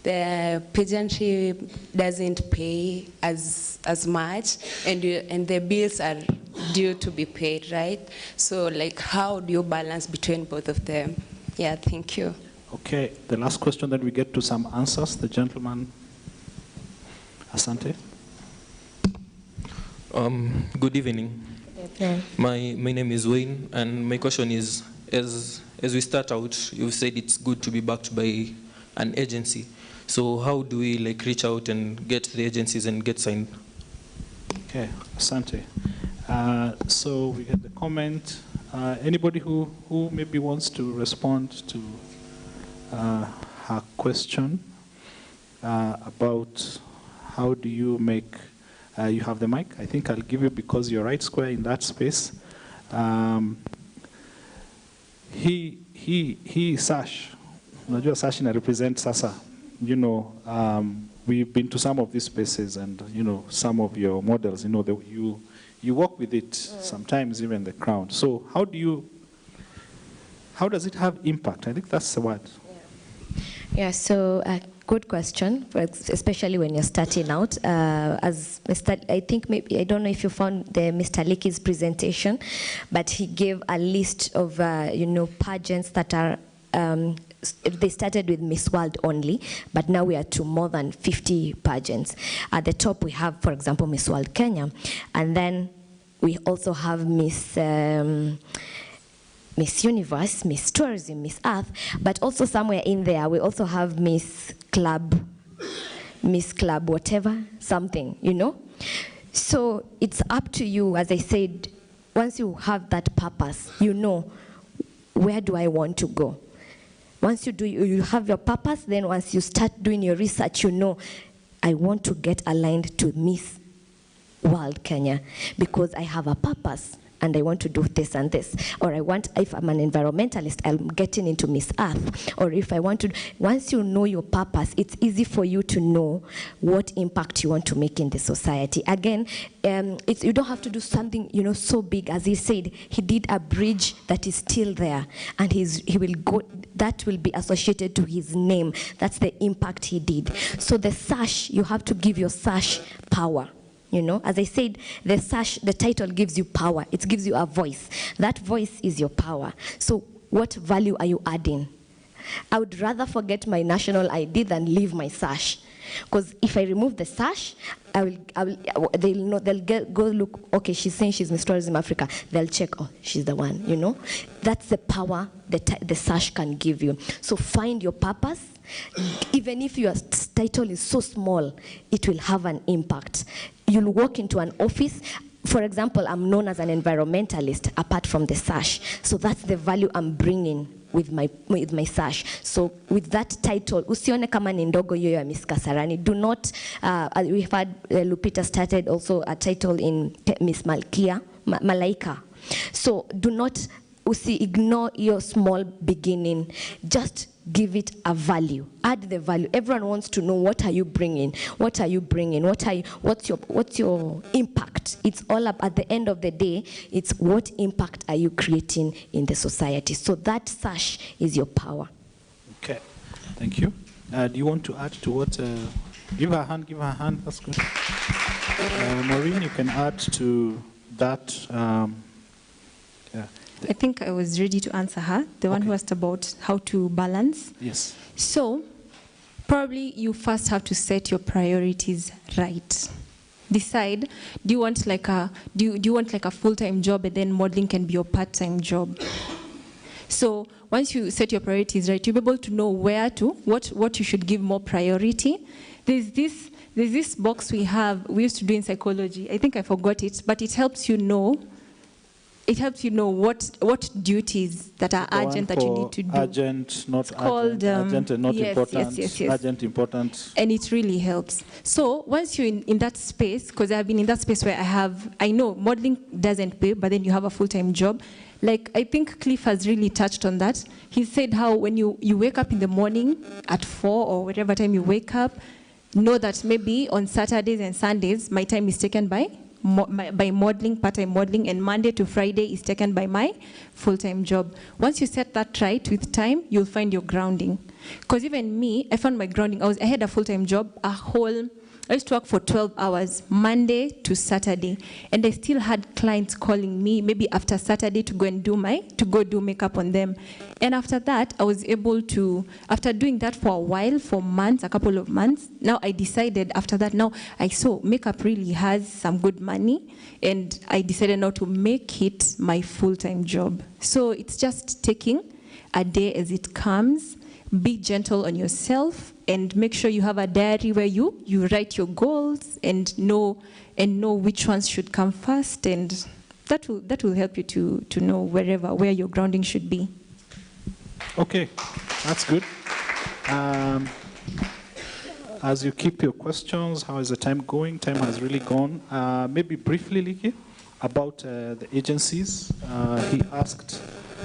the pageantry doesn't pay as much, and the bills are due to be paid, right? So, like, how do you balance between both of them? Yeah, thank you. Okay, the last question, then we get to some answers. The gentleman, Asante. Good evening. Okay. My name is Wayne, and my question is, as we start out, you said it's good to be backed by an agency. So how do we reach out and get the agencies and get signed? Okay, Asante. So we get the comment. Anybody who maybe wants to respond to her question about how do you make, you have the mic? I think I'll give you because you're right square in that space. Sash, Unajua Sashi na represent sasa. You know, we've been to some of these spaces, and you know, some of your models. You know, you work with it. Sometimes even the crown. So how does it have impact? I think that's the word. Yeah, so good question, especially when you're starting out. As Mr. I think maybe, I don't know if you found Mr. Leakey's presentation, but he gave a list of, pageants that are, they started with Miss World only, but now we are to more than 50 pageants. At the top we have, for example, Miss World Kenya, and then we also have Miss Universe, Miss Tourism, Miss Earth, but also somewhere in there we also have Miss Club whatever, something, you know? So it's up to you, as I said, once you have that purpose, you know, where do I want to go? Once you have your purpose, then once you start doing your research, you know, I want to get aligned to Miss World Kenya because I have a purpose and I want to do this and this. Or if I'm an environmentalist, I'm getting into Miss Earth. Or if I want to, once you know your purpose, it's easy for you to know what impact you want to make in the society. Again, you don't have to do something, you know, so big. As he said, he did a bridge that is still there, and he will go, that will be associated to his name. That's the impact he did. So the sash, you have to give your sash power. You know, as I said, the sash, the title gives you power. It gives you a voice. That voice is your power. So what value are you adding? I would rather forget my national ID than leave my sash. Because if I remove the sash, they'll know, go look, okay, she's saying she's Miss Tourism Africa. They'll check, oh, she's the one, you know? That's the power the sash can give you. So find your purpose. Even if your title is so small, it will have an impact. You'll walk into an office. For example, I'm known as an environmentalist apart from the sash. So that's the value I'm bringing with my sash. So with that title, usione kama ni ndogo yoyo ya Miss Kasarani. Do not, we've had Lupita started also a title in Miss Malaika. So do not ignore your small beginning. Just give it a value. Add the value. Everyone wants to know, what are you bringing? What are you bringing? What's your impact? It's all up at the end of the day. It's what impact are you creating in the society? So that sash is your power. Okay, thank you. Do you want to add to what? Give her a hand. Give her a hand. That's good. Maureen, you can add to that. Yeah. I think I was ready to answer her, the one who asked about how to balance. Yes. So, probably you first have to set your priorities right. Decide, do you want like a full-time job, and then modeling can be your part-time job? So once you set your priorities right, you'll be able to know what you should give more priority. There's this box we used to do in psychology. I think I forgot it, but it helps you know. It helps you know what duties that are urgent that you need to do. Urgent, not it's called, urgent and not important. Yes. Urgent, important. And it really helps. So once you're in that space, because I've been in that space where I know modeling doesn't pay, but then you have a full-time job. Like, I think Cliff has really touched on that. He said how when you wake up in the morning at 4 or whatever time you wake up, know that maybe on Saturdays and Sundays, my time is taken by modeling, part-time modeling, and Monday to Friday is taken by my full-time job. Once you set that right with time, you'll find your grounding. Because even me, I found my grounding. I had a full-time job, I used to work for 12 hours, Monday to Saturday, and I still had clients calling me maybe after Saturday to go do makeup on them. And after that, I was able to, after doing that for a while, for months, a couple of months, now I decided after that, now I saw makeup really has some good money, and I decided now to make it my full-time job. So it's just taking a day as it comes. Be gentle on yourself, and make sure you have a diary where you write your goals and know which ones should come first, and that will help you to know where your grounding should be. Okay, that's good. As you keep your questions, how is the time going? Time has really gone. Maybe briefly, Liki, about the agencies. He asked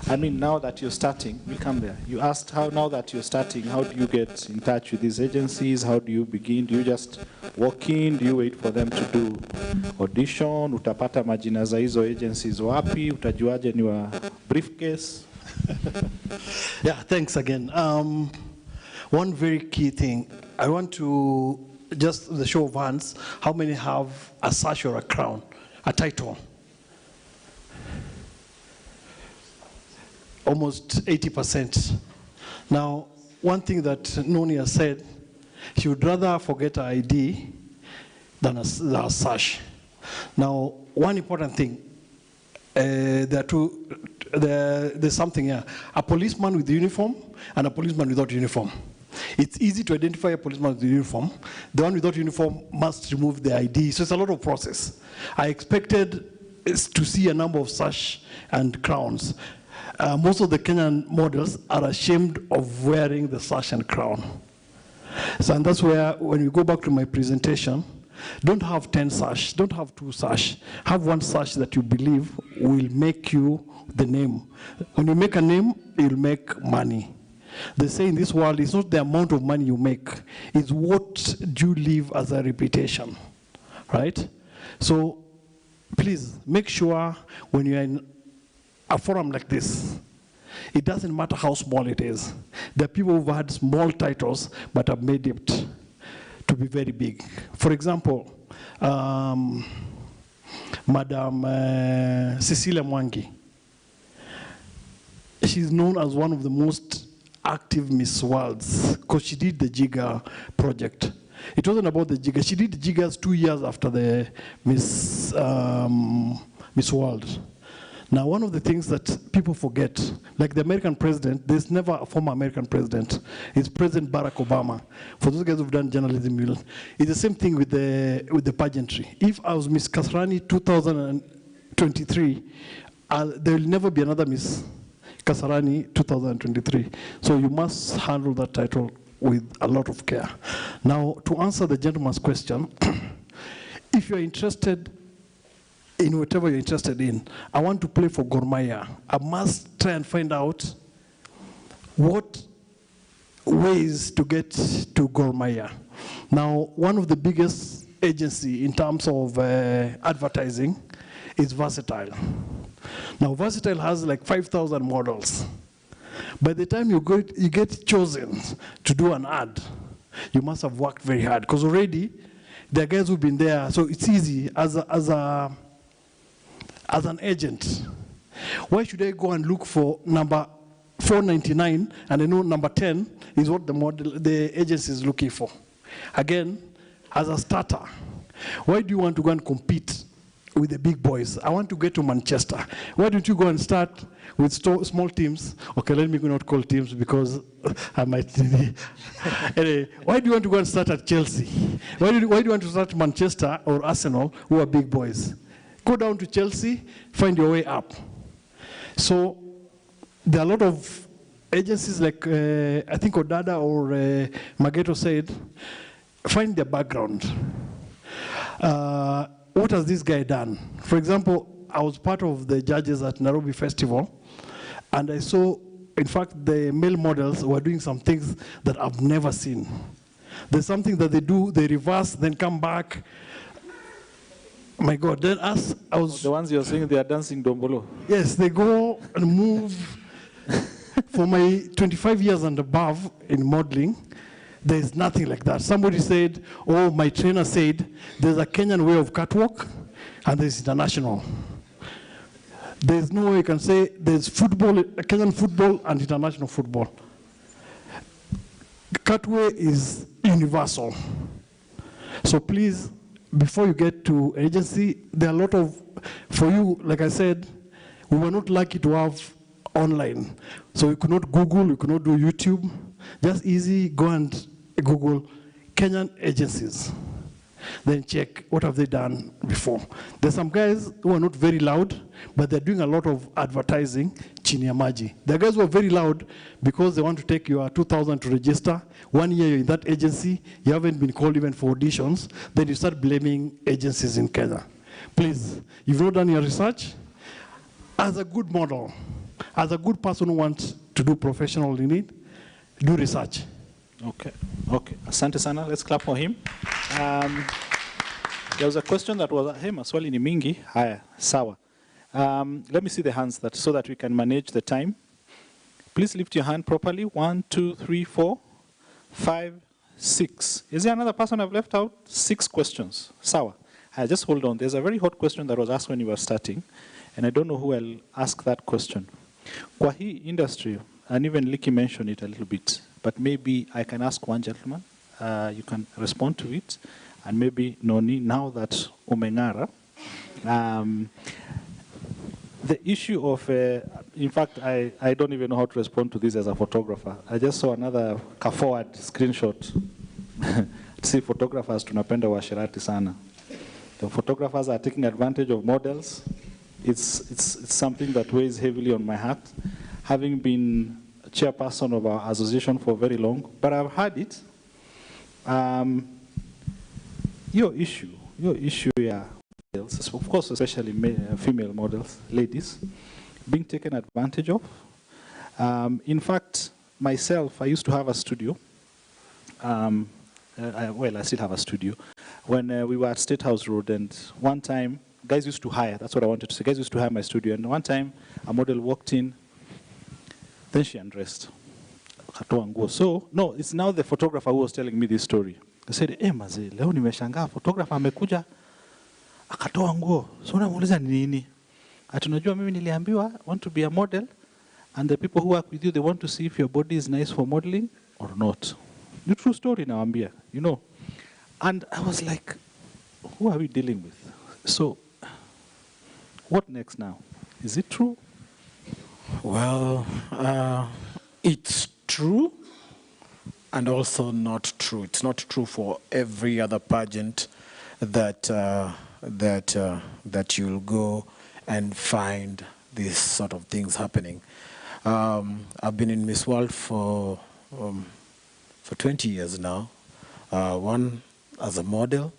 I mean, now that you're starting, we come there. You asked how, now that you're starting, how do you get in touch with these agencies? How do you begin? Do you just walk in? Do you wait for them to do audition? Utapata majina za hizo agencies wapi? Utajuaje ni wa briefcase? Yeah, thanks again. One very key thing, I want to, just the show of hands, how many have a sash or a crown, a title? Almost 80%. Now, one thing that Noni has said, she would rather forget her ID than a sash. Now, one important thing, there's something here. A policeman with uniform and a policeman without uniform. It's easy to identify a policeman with uniform. The one without uniform must remove the ID. So it's a lot of process. I expected to see a number of sash and crowns. Most of the Kenyan models are ashamed of wearing the sash and crown. So, and that's where, when we go back to my presentation, don't have 10 sash, don't have 2 sash. Have 1 sash that you believe will make you the name. When you make a name, you'll make money. They say in this world, it's not the amount of money you make, it's what do you leave as a reputation, right? So please make sure when you're in a forum like this, it doesn't matter how small it is. There are people who've had small titles but have made it to be very big. For example, Madam Cecilia Mwangi. She's known as one of the most active Miss Worlds because she did the Jiga project. It wasn't about the Jiga. She did the Jigas 2 years after the Miss World. Now, one of the things that people forget, like the American president, there's never a former American president. It's President Barack Obama. For those guys who've done journalism, it's the same thing with the pageantry. If I was Miss Kasarani 2023, there will never be another Miss Kasarani 2023. So you must handle that title with a lot of care. Now, to answer the gentleman's question, if you're interested in whatever you're interested in, I want to play for Gor Mahia. I must try and find out what ways to get to Gor Mahia. Now, one of the biggest agency in terms of advertising is Versatile. Now, Versatile has like 5,000 models. By the time you get chosen to do an ad, you must have worked very hard, because already there are guys who've been there, so it's easy as an agent. Why should I go and look for number 499 and I know number 10 is what the agency is looking for? Again, as a starter, why do you want to go and compete with the big boys? I want to get to Manchester. Why don't you go and start with small teams? Okay, let me not call teams because I might. Anyway, why do you want to go and start at Chelsea? Why do you want to start Manchester or Arsenal, who are big boys? Go down to Chelsea, find your way up. So there are a lot of agencies like, I think Odada or Mageto said, find their background. What has this guy done? For example, I was part of the judges at Nairobi Festival, and I saw, in fact, the male models were doing some things that I've never seen. There's something that they do, they reverse, then come back. My God, then I was... The ones you're saying, they are dancing Dombolo. Yes, they go and move. For my 25 years and above in modeling, there's nothing like that. Somebody said, oh, my trainer said, there's a Kenyan way of catwalk, and there's international. There's no way you can say there's football, Kenyan football and international football. Catway is universal. So please, before you get to agency, there are a lot of, for you, like I said, we were not lucky to have online. So you could not Google, you could not do YouTube. Just easy, go and Google Kenyan agencies. Then check what have they done before. There's some guys who are not very loud, but they're doing a lot of advertising, chini ya maji. There are guys who are very loud because they want to take your 2,000 to register. 1 year you're in that agency, you haven't been called even for auditions, then you start blaming agencies in Kenya. Please, you've not done your research. As a good model, as a good person who wants to do professional in it, do research. Okay. Asante sana. Let's clap for him. There was a question that was, hey, maswali ni mingi. Haya, sawa. Let me see the hands so that we can manage the time. Please lift your hand properly. 1, 2, 3, 4, 5, 6. Is there another person I've left out? 6 questions. Sawa. Just hold on. There's a very hot question that was asked when you were starting, and I don't know who will ask that question. Kwa hii industry, and even Licky mentioned it a little bit, but maybe I can ask one gentleman. You can respond to it, and maybe Noni, now that umengara, the issue of, in fact, I don't even know how to respond to this as a photographer. I just saw another forward screenshot. See, photographers tunapenda washirati sana. The photographers are taking advantage of models. It's something that weighs heavily on my heart, having been chairperson of our association for very long. But I've had it. Your issue, yeah. Of course, especially female models, ladies, being taken advantage of. In fact, myself, I used to have a studio. Well, I still have a studio. When we were at State House Road, and one time, guys used to hire, that's what I wanted to say, guys used to hire my studio, and one time, a model walked in, then she undressed. So, no, it's now the photographer who was telling me this story. I said, maze, leo nimeshangaa, photographer amekuja, akatoa nguo. So namuuliza nini? Atunajua mimi niliambiwa, want to be a model, and the people who work with you, they want to see if your body is nice for modeling or not. The true story naambia, you know. And I was like, who are we dealing with? So, what next now? Is it true? Well, it's true and also not true. It's not true for every other pageant that you'll go and find these sort of things happening. I've been in Miss World for 20 years now. One as a model,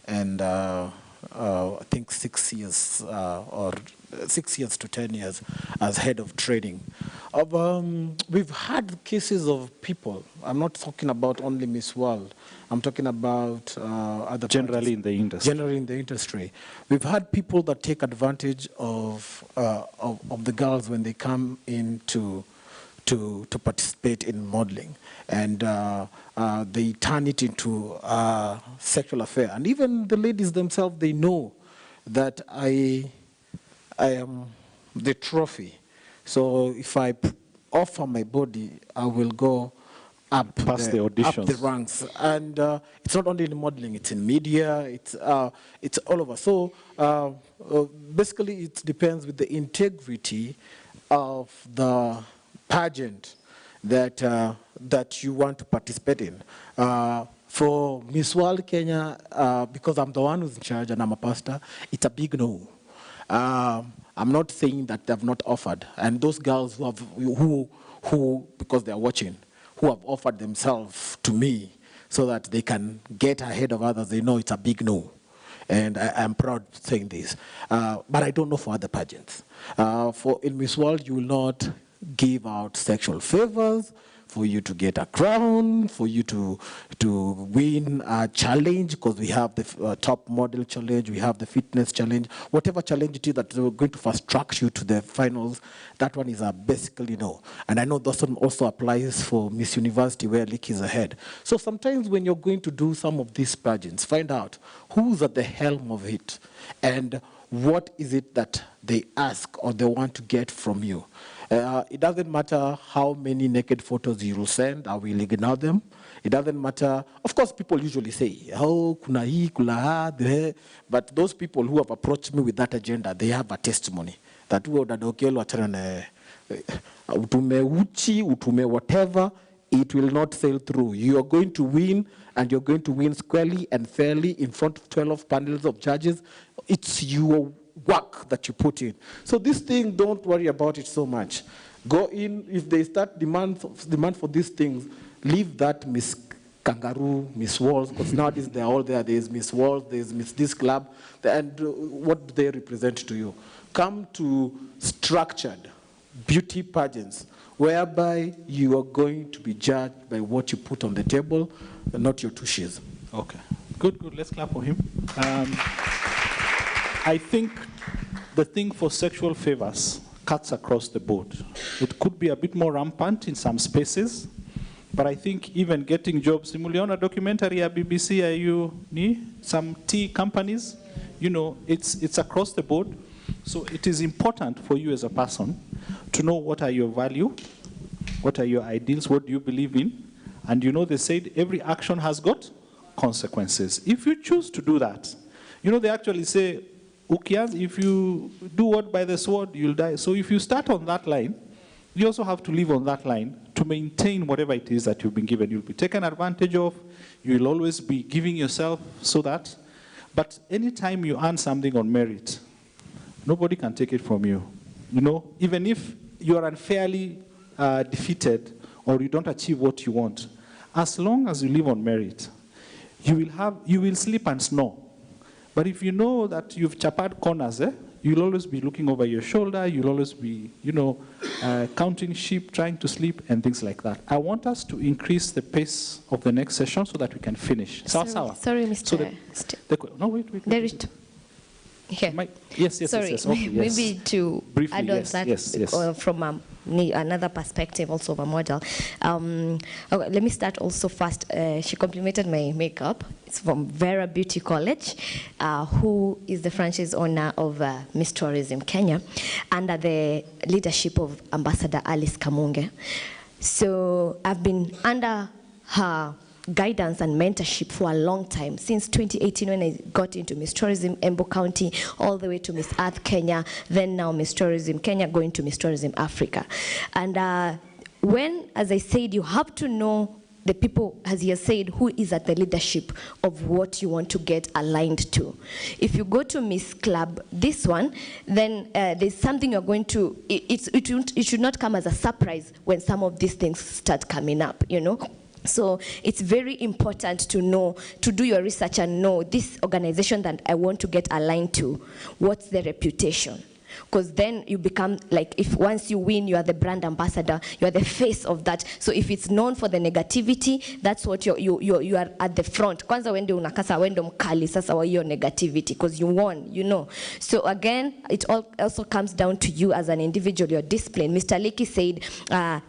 and I think 6 years or 6 years to 10 years as head of training. We've had cases of people. I'm not talking about only Miss World. I'm talking about other generally in the industry. Generally in the industry, we've had people that take advantage of the girls when they come in to participate in modeling, and they turn it into a sexual affair. And even the ladies themselves, they know that I am the trophy. So if I offer my body, I will go up past the auditions, up the ranks. And it's not only in modeling; it's in media. It's all over. So basically, it depends with the integrity of the pageant that you want to participate in. For Miss World Kenya, because I'm the one who's in charge and I'm a pastor, it's a big no. I'm not saying that they've not offered, and those girls who because they are watching, who have offered themselves to me so that they can get ahead of others, they know it's a big no. And I'm proud saying this. But I don't know for other pageants. In Miss World, you will not give out sexual favors for you to get a crown, for you to win a challenge, because we have the top model challenge, we have the fitness challenge, whatever challenge it is that we're going to fast track you to the finals, that one is a basically no. And I know that one also applies for Miss University, where Lick is ahead. So sometimes when you're going to do some of these pageants, find out who's at the helm of it, and what is it that they ask or they want to get from you. It doesn't matter how many naked photos you will send, I will ignore them. It doesn't matter. Of course, people usually say, oh, kuna hii, kuna ha, but those people who have approached me with that agenda, they have a testimony. That utume uchi, utume whatever, it will not sail through. You are going to win, and you're going to win squarely and fairly in front of 12 panels of judges. It's your work that you put in. So this thing, don't worry about it so much. Go in, if they start demand for these things, leave that Miss Kangaroo, Miss World, because nowadays they're all there. There's Miss World, there's Miss this club, and what do they represent to you? Come to structured beauty pageants, whereby you are going to be judged by what you put on the table, and not your tushes. Okay. Good, good. Let's clap for him. I think the thing for sexual favors cuts across the board. It could be a bit more rampant in some spaces, but I think even getting jobs, simuliona documentary at BBC, some tea companies, it's across the board. So it is important for you as a person to know what are your value, what are your ideals, what do you believe in, and they said every action has got consequences. If you choose to do that, they actually say, if you do what by the sword, you'll die. So if you start on that line, you also have to live on that line to maintain whatever it is that you've been given. You'll be taken advantage of, you'll always be giving yourself so that, but anytime you earn something on merit, nobody can take it from you. Even if you are unfairly defeated or you don't achieve what you want, as long as you live on merit, you will sleep and snore. But if you know that you've chapad corners, you'll always be looking over your shoulder, you'll always be, counting sheep, trying to sleep, and things like that. I want us to increase the pace of the next session so that we can finish. Sorry, Mr. No, wait. There is here. Yes. Sorry, yes. Okay, yes. Maybe to Briefly, add on that from another perspective also of a model. Okay, let me start also first. She complimented my makeup. It's from Vera Beauty College, who is the franchise owner of Miss Tourism Kenya, under the leadership of Ambassador Alice Kamunge. So I've been under her guidance and mentorship for a long time, since 2018 when I got into Miss Tourism Embu County, all the way to Miss Earth Kenya, then now Miss Tourism Kenya, going to Miss Tourism Africa. And when, as I said, you have to know the people, as he has said, who is at the leadership of what you want to get aligned to. If you go to Miss Club, this one, then there's something you're going to, it should not come as a surprise when some of these things start coming up, So it's very important to know, to do your research and know this organization that I want to get aligned to, what's the reputation? Because then you become like, if once you win, you are the brand ambassador, you are the face of that. So if it's known for the negativity, that's what you are at the front. Kwanza wende unakasa wende mkali sasa wa hiyo negativity, because you won, So again, it also comes down to you as an individual, your discipline. Mr. Leakey said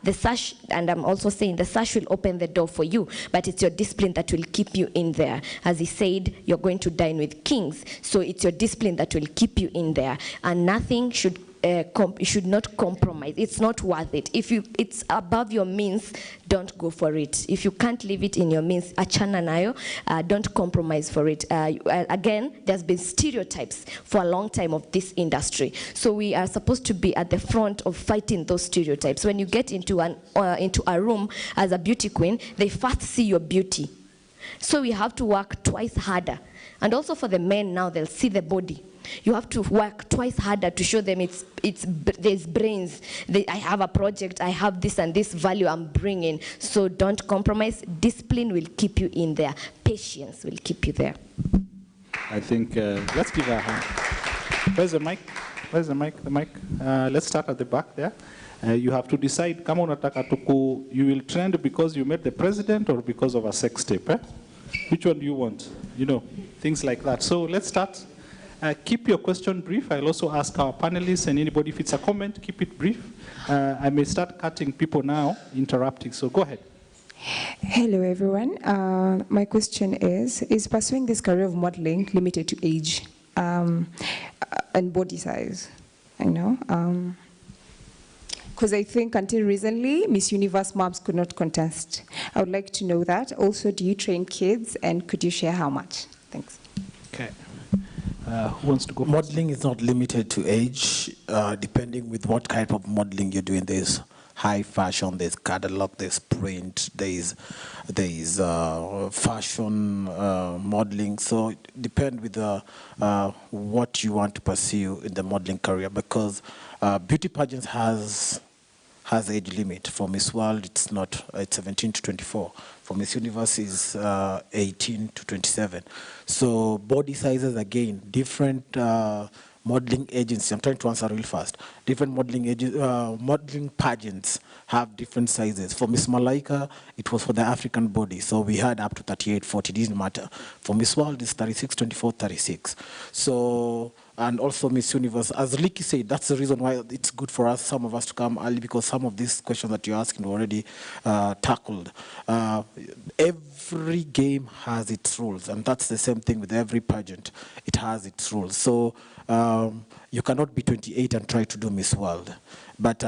the sash, and I'm also saying the sash will open the door for you, but it's your discipline that will keep you in there. As he said, you're going to dine with kings, so it's your discipline that will keep you in there, and nothing should not compromise. It's not worth it. If it's above your means, don't go for it. If you can't leave it in your means, achana nayo, don't compromise for it. Again, there's been stereotypes for a long time of this industry. So we are supposed to be at the front of fighting those stereotypes. When you get into a room as a beauty queen, they first see your beauty. So we have to work twice harder. And also for the men now, they'll see the body. You have to work twice harder to show them there's brains. I have a project, I have this and this value I'm bringing. So don't compromise. Discipline will keep you in there. Patience will keep you there. I think, let's give her a hand. Where's the mic? Where's the mic? The mic. Let's start at the back there. You have to decide, kama unataka tuku, you will trend because you met the president or because of a sex tape. Which one do you want? Things like that. So let's start. Keep your question brief. I'll also ask our panelists and anybody, if it's a comment, keep it brief. I may start cutting people now, interrupting, so go ahead. Hello, everyone. My question is pursuing this career of modeling limited to age and body size? Because I think until recently, Miss Universe moms could not contest. I would like to know that. Also, do you train kids, and could you share how much? Thanks. Okay. Who wants to go? Modeling is not limited to age, depending with what type of modeling you're doing. There's high fashion, there's catalog, there's print, there's fashion modeling. So it depends with what you want to pursue in the modeling career, because beauty pageants has age limit. For Miss World, it's 17 to 24. For Miss Universe is 18 to 27. So body sizes, again, different modeling agencies, I'm trying to answer real fast. Different modeling pageants have different sizes. For Miss Malaika, it was for the African body, so we had up to 38, 40, it didn't matter. For Miss World, it's 36, 24, 36. So, and also Miss Universe, as Licky said, that's the reason why it's good for us, some of us, to come early, because some of these questions that you're asking were already tackled. Every game has its rules, and that's the same thing with every pageant. It has its rules. So you cannot be 28 and try to do Miss World. But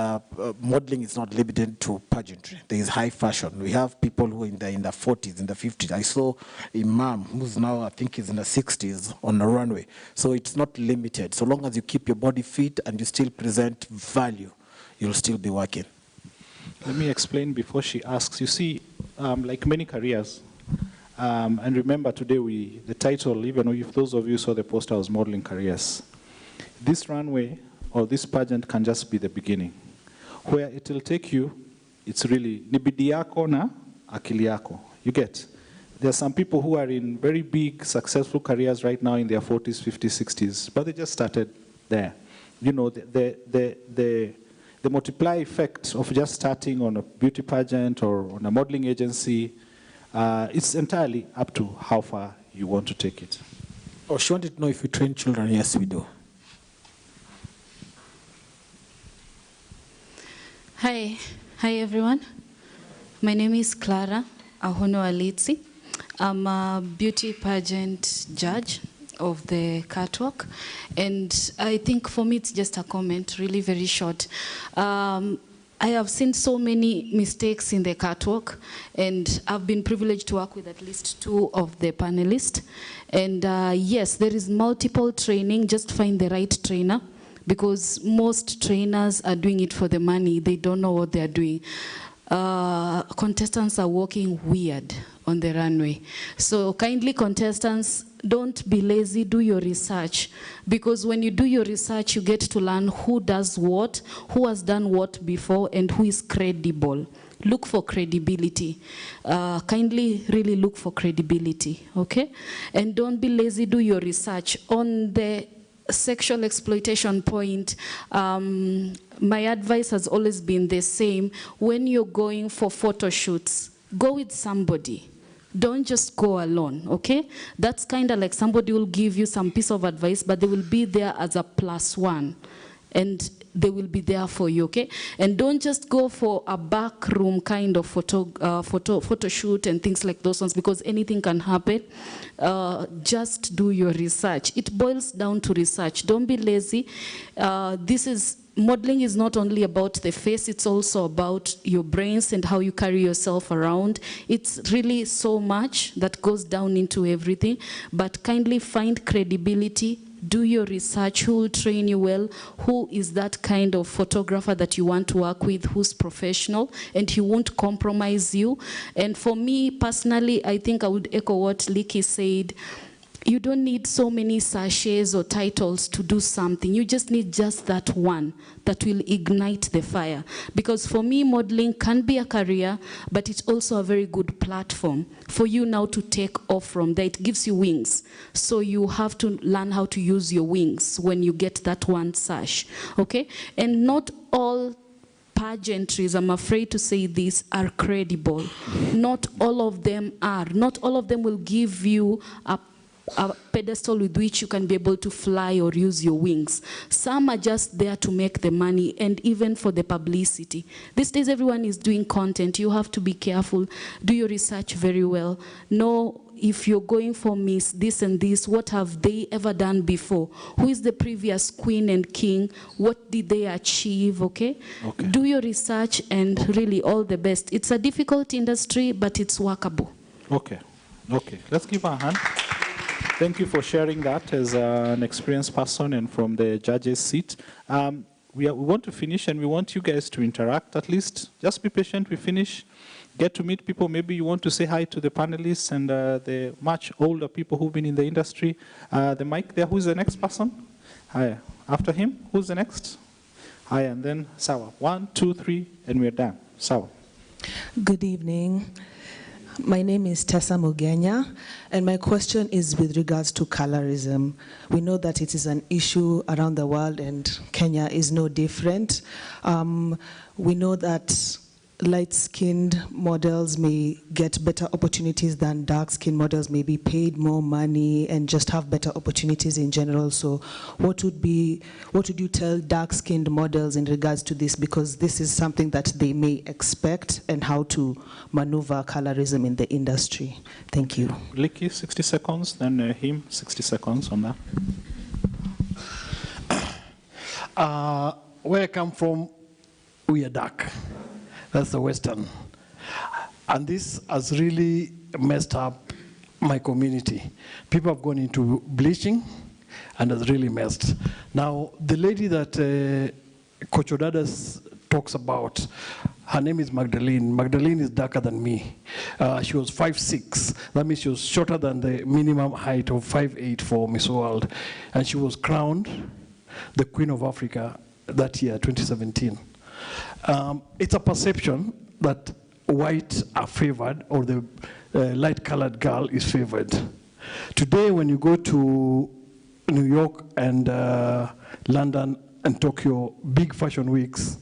modeling is not limited to pageantry. There is high fashion. We have people who are in the 40s, in the 50s. I saw Imam, who's now, I think, is in the 60s on the runway. So it's not limited. So long as you keep your body fit and you still present value, you'll still be working. Let me explain before she asks. You see, like many careers, and remember today the title, even if those of you saw the poster, was Modeling Careers. This runway or this pageant can just be the beginning. Where it will take you, it's really ni bidii yako na akili yako. You get? There are some people who are in very big, successful careers right now in their 40s, 50s, 60s, but they just started there. You know, the multiply effect of just starting on a beauty pageant or on a modeling agency, it's entirely up to how far you want to take it. Oh, she wanted to know if we train children. Yes, we do. Hi everyone. My name is Clara Ahono Alitsi. I'm a beauty pageant judge of the catwalk, and I think for me it's just a comment, really very short. I have seen so many mistakes in the catwalk, and I've been privileged to work with at least 2 of the panelists. And yes, there is multiple training, just find the right trainer, because most trainers are doing it for the money. They don't know what they're doing. Contestants are walking weird on the runway. So kindly, contestants, don't be lazy, do your research. Because when you do your research, you get to learn who does what, who has done what before, and who is credible. Look for credibility. Kindly really look for credibility, okay? And don't be lazy, do your research. On the sexual exploitation point, my advice has always been the same. When you're going for photo shoots, go with somebody. Don't just go alone, okay? That's kind of like somebody will give you some piece of advice, but they will be there as a +1. And they will be there for you, okay? And don't just go for a backroom kind of photo shoot and things like those ones, because anything can happen. Just do your research. It boils down to research. Don't be lazy. Modeling is not only about the face, it's also about your brains and how you carry yourself around. It's really so much that goes down into everything, but kindly find credibility. Do your research, who will train you well, who is that kind of photographer that you want to work with, who's professional, and he won't compromise you. And for me personally, I think I would echo what Licky said. You don't need so many sachets or titles to do something. You just need just that one that will ignite the fire. Because for me, modeling can be a career, but it's also a very good platform for you now to take off from there. It gives you wings. So you have to learn how to use your wings when you get that one sash, okay? And not all pageantries, I'm afraid to say this, are credible. Not all of them are. Not all of them will give you a pedestal with which you can be able to fly or use your wings. Some are just there to make the money and even for the publicity. These days everyone is doing content. You have to be careful. Do your research very well. Know if you're going for Miss this and this, what have they ever done before? Who is the previous queen and king? What did they achieve, okay? Do your research and really all the best. It's a difficult industry, but it's workable. Okay, let's give her a hand. Thank you for sharing that as an experienced person and from the judge's seat. We want to finish and we want you guys to interact at least. Just be patient, we finish. Get to meet people. Maybe you want to say hi to the panelists and the much older people who've been in the industry. The mic there, who's the next person? Hi. After him, who's the next? Hi, and then Sawa. 1, 2, 3, and we're done. Sawa. Good evening. My name is Tessa Mugenya, and my question is with regards to colorism. We know that it is an issue around the world, and Kenya is no different. We know that light-skinned models may get better opportunities than dark-skinned models, may be paid more money and just have better opportunities in general. So what would you tell dark-skinned models in regards to this? Because this is something that they may expect, and how to maneuver colorism in the industry. Thank you. Licky, 60 seconds, then him, 60 seconds on that. Where I come from, we are dark. That's the Western. And this has really messed up my community. People have gone into bleaching and has really messed. Now, the lady that Coach Odadas talks about, her name is Magdalene. Magdalene is darker than me. She was 5'6". That means she was shorter than the minimum height of 5'8" for Miss World. And she was crowned the Queen of Africa that year, 2017. It's a perception that white are favored, or the light-colored girl is favored. Today, when you go to New York and London and Tokyo, big fashion weeks,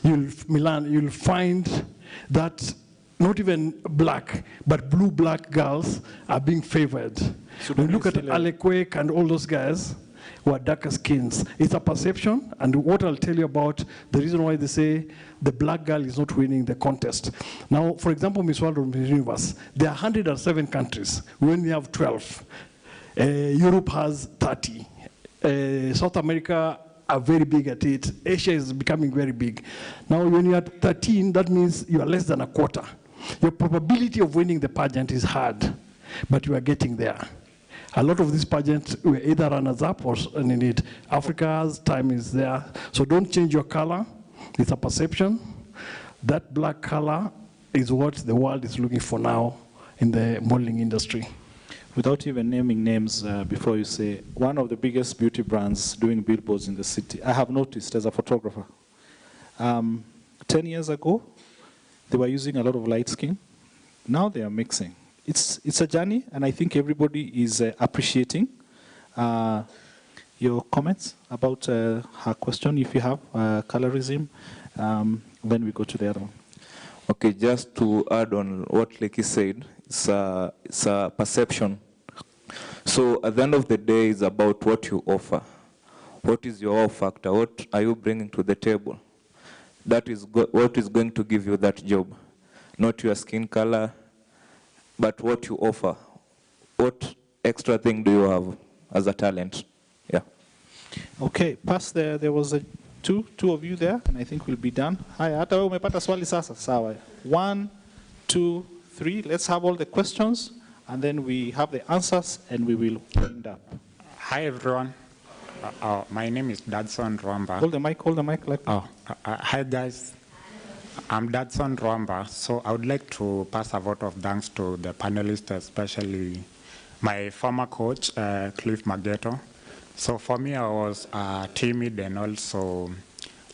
Milan, you'll find that not even black, but blue-black girls are being favored. So when you look at Alec Wake and all those guys who are darker skins, it's a perception. And what I'll tell you about the reason why they say the black girl is not winning the contest. Now, for example, Miss World or Miss Universe, there are 107 countries. We only have 12. Europe has 30. South America are very big at it. Asia is becoming very big. Now, when you're at 13, that means you are less than a quarter. Your probability of winning the pageant is hard, but you are getting there. A lot of these pageants were either runners-up or in it. Africa's time is there. So don't change your color. It's a perception. That black color is what the world is looking for now in the modeling industry. Without even naming names, before you say, one of the biggest beauty brands doing billboards in the city, I have noticed as a photographer, 10 years ago, they were using a lot of light skin. Now they are mixing. It's a journey, and I think everybody is appreciating your comments about her question, if you have, colorism. Then we go to the other one. Okay, just to add on what Leki said, it's a perception. So at the end of the day, it's about what you offer. What is your factor? What are you bringing to the table? That is what is going to give you that job. Not your skin color, but what you offer. What extra thing do you have as a talent? Yeah. Okay, past there was two of you there, and I think we'll be done. Haya, hata wewe umepata swali sasa, sawa. 1, 2, 3. Let's have all the questions, and then we have the answers, and we will end up. Hi, everyone. My name is Dadson Rwamba. Hold the mic. Hi, guys. I'm Dadson Rwamba. So I would like to pass a vote of thanks to the panelists, especially my former coach, Cliff Mageto. So for me, I was timid and also,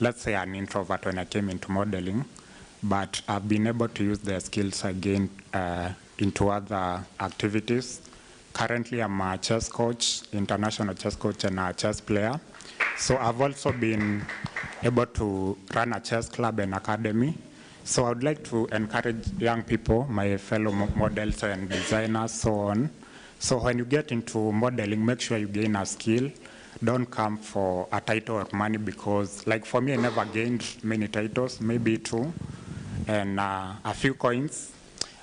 let's say, an introvert when I came into modeling. But I've been able to use the skills I gained into other activities. Currently, I'm a chess coach, international chess coach, and a chess player. So I've also been able to run a chess club and academy. So I would like to encourage young people, my fellow models and designers, so on. So when you get into modeling, make sure you gain a skill. Don't come for a title or money, because, like for me, I never gained many titles, maybe 2, and a few coins.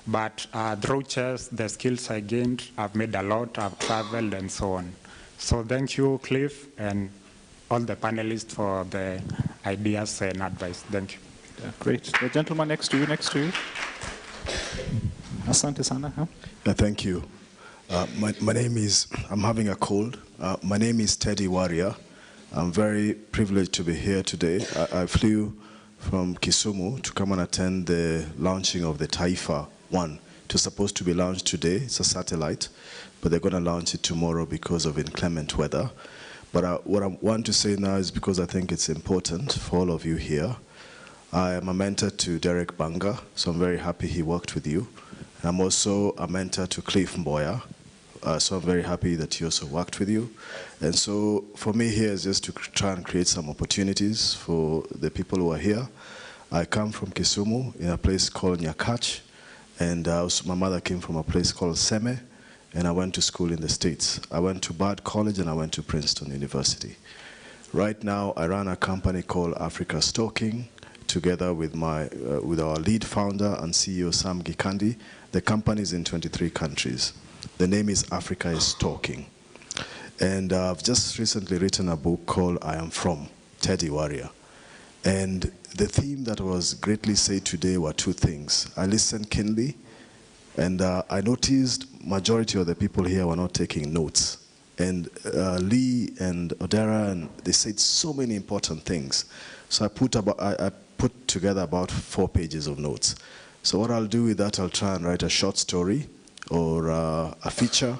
But through chess, the skills I gained, I've made a lot, I've traveled, and so on. So thank you, Cliff, and all the panelists for the ideas and advice. Thank you. Yeah, great. The gentleman next to you. Asante sana. Huh? Thank you. My name is, I'm having a cold. My name is Teddy Warrior. I'm very privileged to be here today. I flew from Kisumu to come and attend the launching of the Taifa 1. It's supposed to be launched today. It's a satellite, but they're going to launch it tomorrow because of inclement weather. But what I want to say now is because I think it's important for all of you here. I am a mentor to Derek Banga, so I'm very happy he worked with you. I'm also a mentor to Cliff Mboya. So I'm very happy that he also worked with you. And so for me here is just to try and create some opportunities for the people who are here. I come from Kisumu in a place called Nyakach, and my mother came from a place called Seme, and I went to school in the States. I went to Bard College and I went to Princeton University. Right now I run a company called Africa Stalking, together with with our lead founder and CEO Sam Gikandi. The company is in 23 countries. The name is Africa is Talking. And I've just recently written a book called I Am From, Teddy Warrior. And the theme that was greatly said today were two things. I listened keenly, and I noticed majority of the people here were not taking notes. And Lee and Odera, and they said so many important things. So I put together about 4 pages of notes. So what I'll do with that, I'll try and write a short story or a feature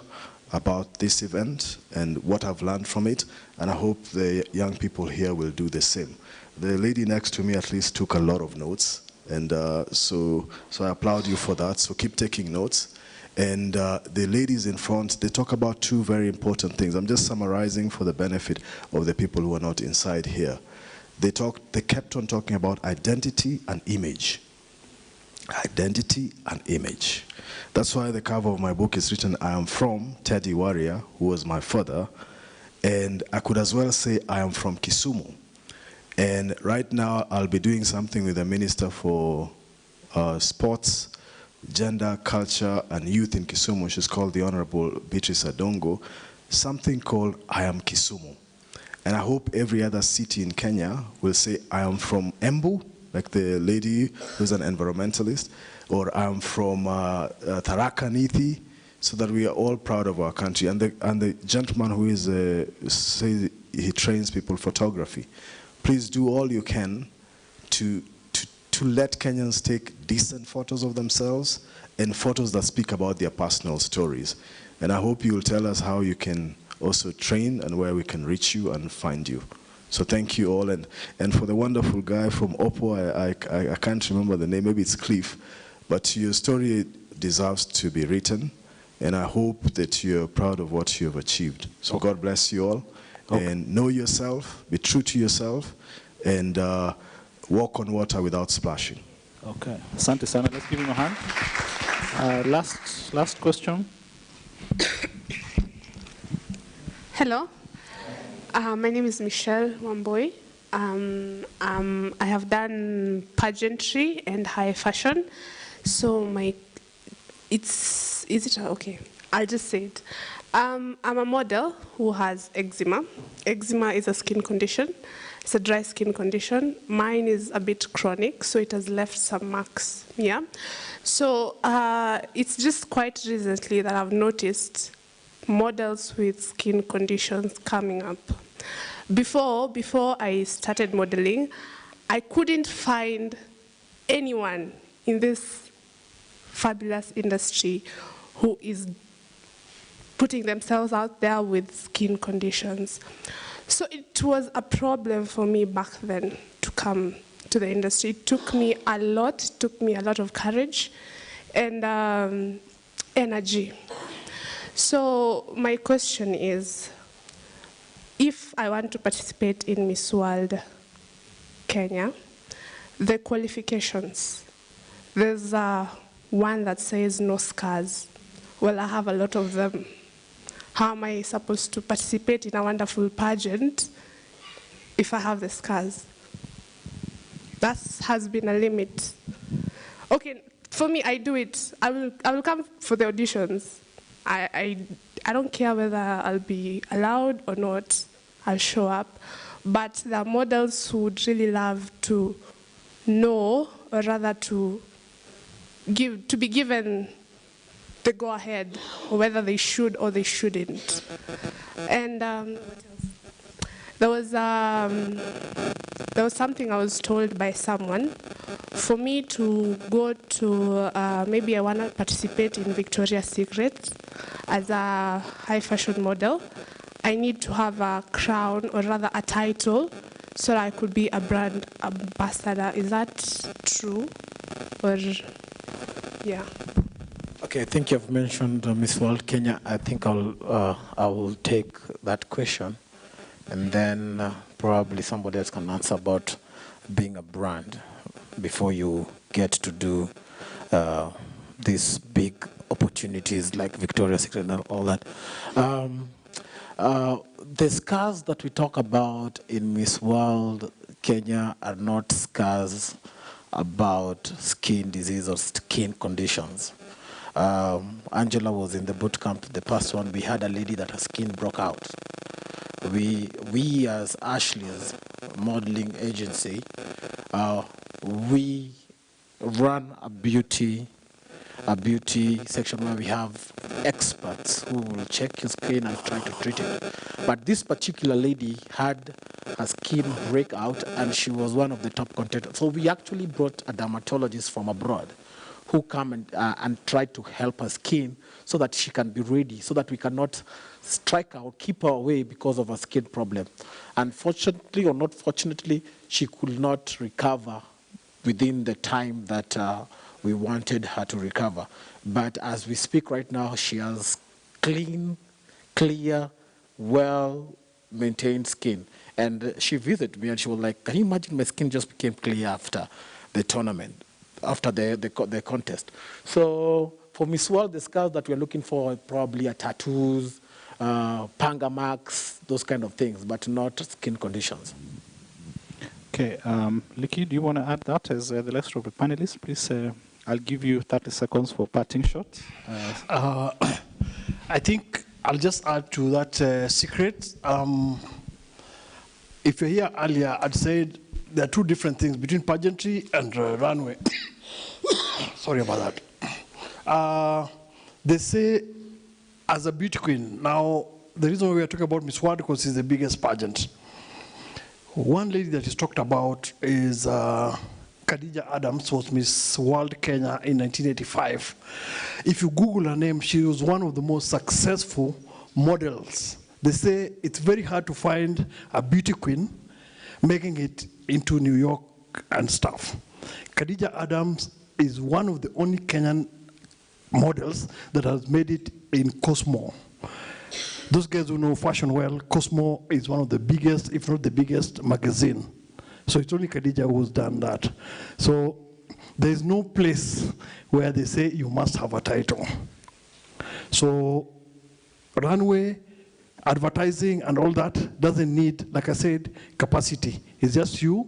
about this event and what I've learned from it, and I hope the young people here will do the same. The lady next to me at least took a lot of notes, and so I applaud you for that, so keep taking notes. And the ladies in front, they talk about 2 very important things. I'm just summarizing for the benefit of the people who are not inside here. They kept on talking about identity and image. Identity and image. That's why the cover of my book is written, I am from Teddy Warrior, who was my father. And I could as well say, I am from Kisumu. And right now, I'll be doing something with the Minister for Sports, Gender, Culture, and Youth in Kisumu. She's called the Honorable Beatrice Adongo. Something called I am Kisumu. And I hope every other city in Kenya will say, I am from Embu, like the lady who's an environmentalist, or I'm from Tharaka Nithi, so that we are all proud of our country. And the gentleman who is, say he trains people photography, please do all you can to let Kenyans take decent photos of themselves and photos that speak about their personal stories. And I hope you'll tell us how you can also train and where we can reach you and find you. So thank you all. And for the wonderful guy from Oppo, I can't remember the name, maybe it's Cliff, but your story deserves to be written, and I hope that you're proud of what you've achieved. So okay. God bless you all. Okay. And know yourself, be true to yourself, and walk on water without splashing. Okay, asante sana. Let's give him a hand. Last question. Hello. My name is Michelle Wamboi. I have done pageantry and high fashion. So is it okay? I'll just say it. I'm a model who has eczema. Eczema is a skin condition. It's a dry skin condition. Mine is a bit chronic, so it has left some marks. Yeah. So it's just quite recently that I've noticed models with skin conditions coming up. Before I started modeling, I couldn't find anyone in this fabulous industry who is putting themselves out there with skin conditions. So it was a problem for me back then to come to the industry. It took me a lot of courage and energy. So my question is, if I want to participate in Miss World Kenya, the qualifications, there's one that says no scars. Well, I have a lot of them. How am I supposed to participate in a wonderful pageant if I have the scars? That has been a limit. Okay, for me, I do it. I will come for the auditions. I don't care whether I'll be allowed or not. I'll show up. But there are models who would really love to know, or rather to be given the go-ahead, or whether they should or they shouldn't. And there was something I was told by someone. For me to go to, maybe I want to participate in Victoria's Secret as a high fashion model, I need to have a crown, or rather a title, so that I could be a brand ambassador. Is that true? Or, yeah. Okay, I think you've mentioned Miss World Kenya. I think I will take that question, and then probably somebody else can answer about being a brand before you get to do these big opportunities like Victoria's Secret and all that. The scars that we talk about in Miss World Kenya are not scars about skin disease or skin conditions. Angela was in the boot camp, the past one. We had a lady that her skin broke out. We as Ashley's modeling agency, we run a beauty section where we have experts who will check your skin and try to treat it. But this particular lady had her skin break out, and she was one of the top contenders. So we actually brought a dermatologist from abroad who come and try to help her skin so that she can be ready, so that we cannot strike her or keep her away because of a skin problem. Unfortunately or not fortunately, she could not recover within the time that we wanted her to recover. But as we speak right now, she has clean, clear, well-maintained skin. And she visited me and she was like, can you imagine my skin just became clear after the tournament, after the contest. So for Miss World, the scars that we're looking for probably are tattoos, panga marks, those kind of things, but not skin conditions. Okay, Liki, do you want to add that as the rest of the panelists? Please, I'll give you 30 seconds for parting shot. I think I'll just add to that secret. If you're here earlier, I'd said there are two different things between pageantry and runway. Sorry about that. They say, as a beauty queen, now the reason why we are talking about Miss World because it's the biggest pageant. One lady that is talked about is Khadija Adams, was Miss World Kenya in 1985. If you Google her name, she was one of the most successful models. They say it's very hard to find a beauty queen making it into New York and stuff. Khadija Adams is one of the only Kenyan models that has made it in Cosmo. Those guys who know fashion well, Cosmo is one of the biggest, if not the biggest, magazine. So it's only Khadija who's done that. So there's no place where they say you must have a title. So runway, advertising and all that doesn't need, like I said, capacity. It's just you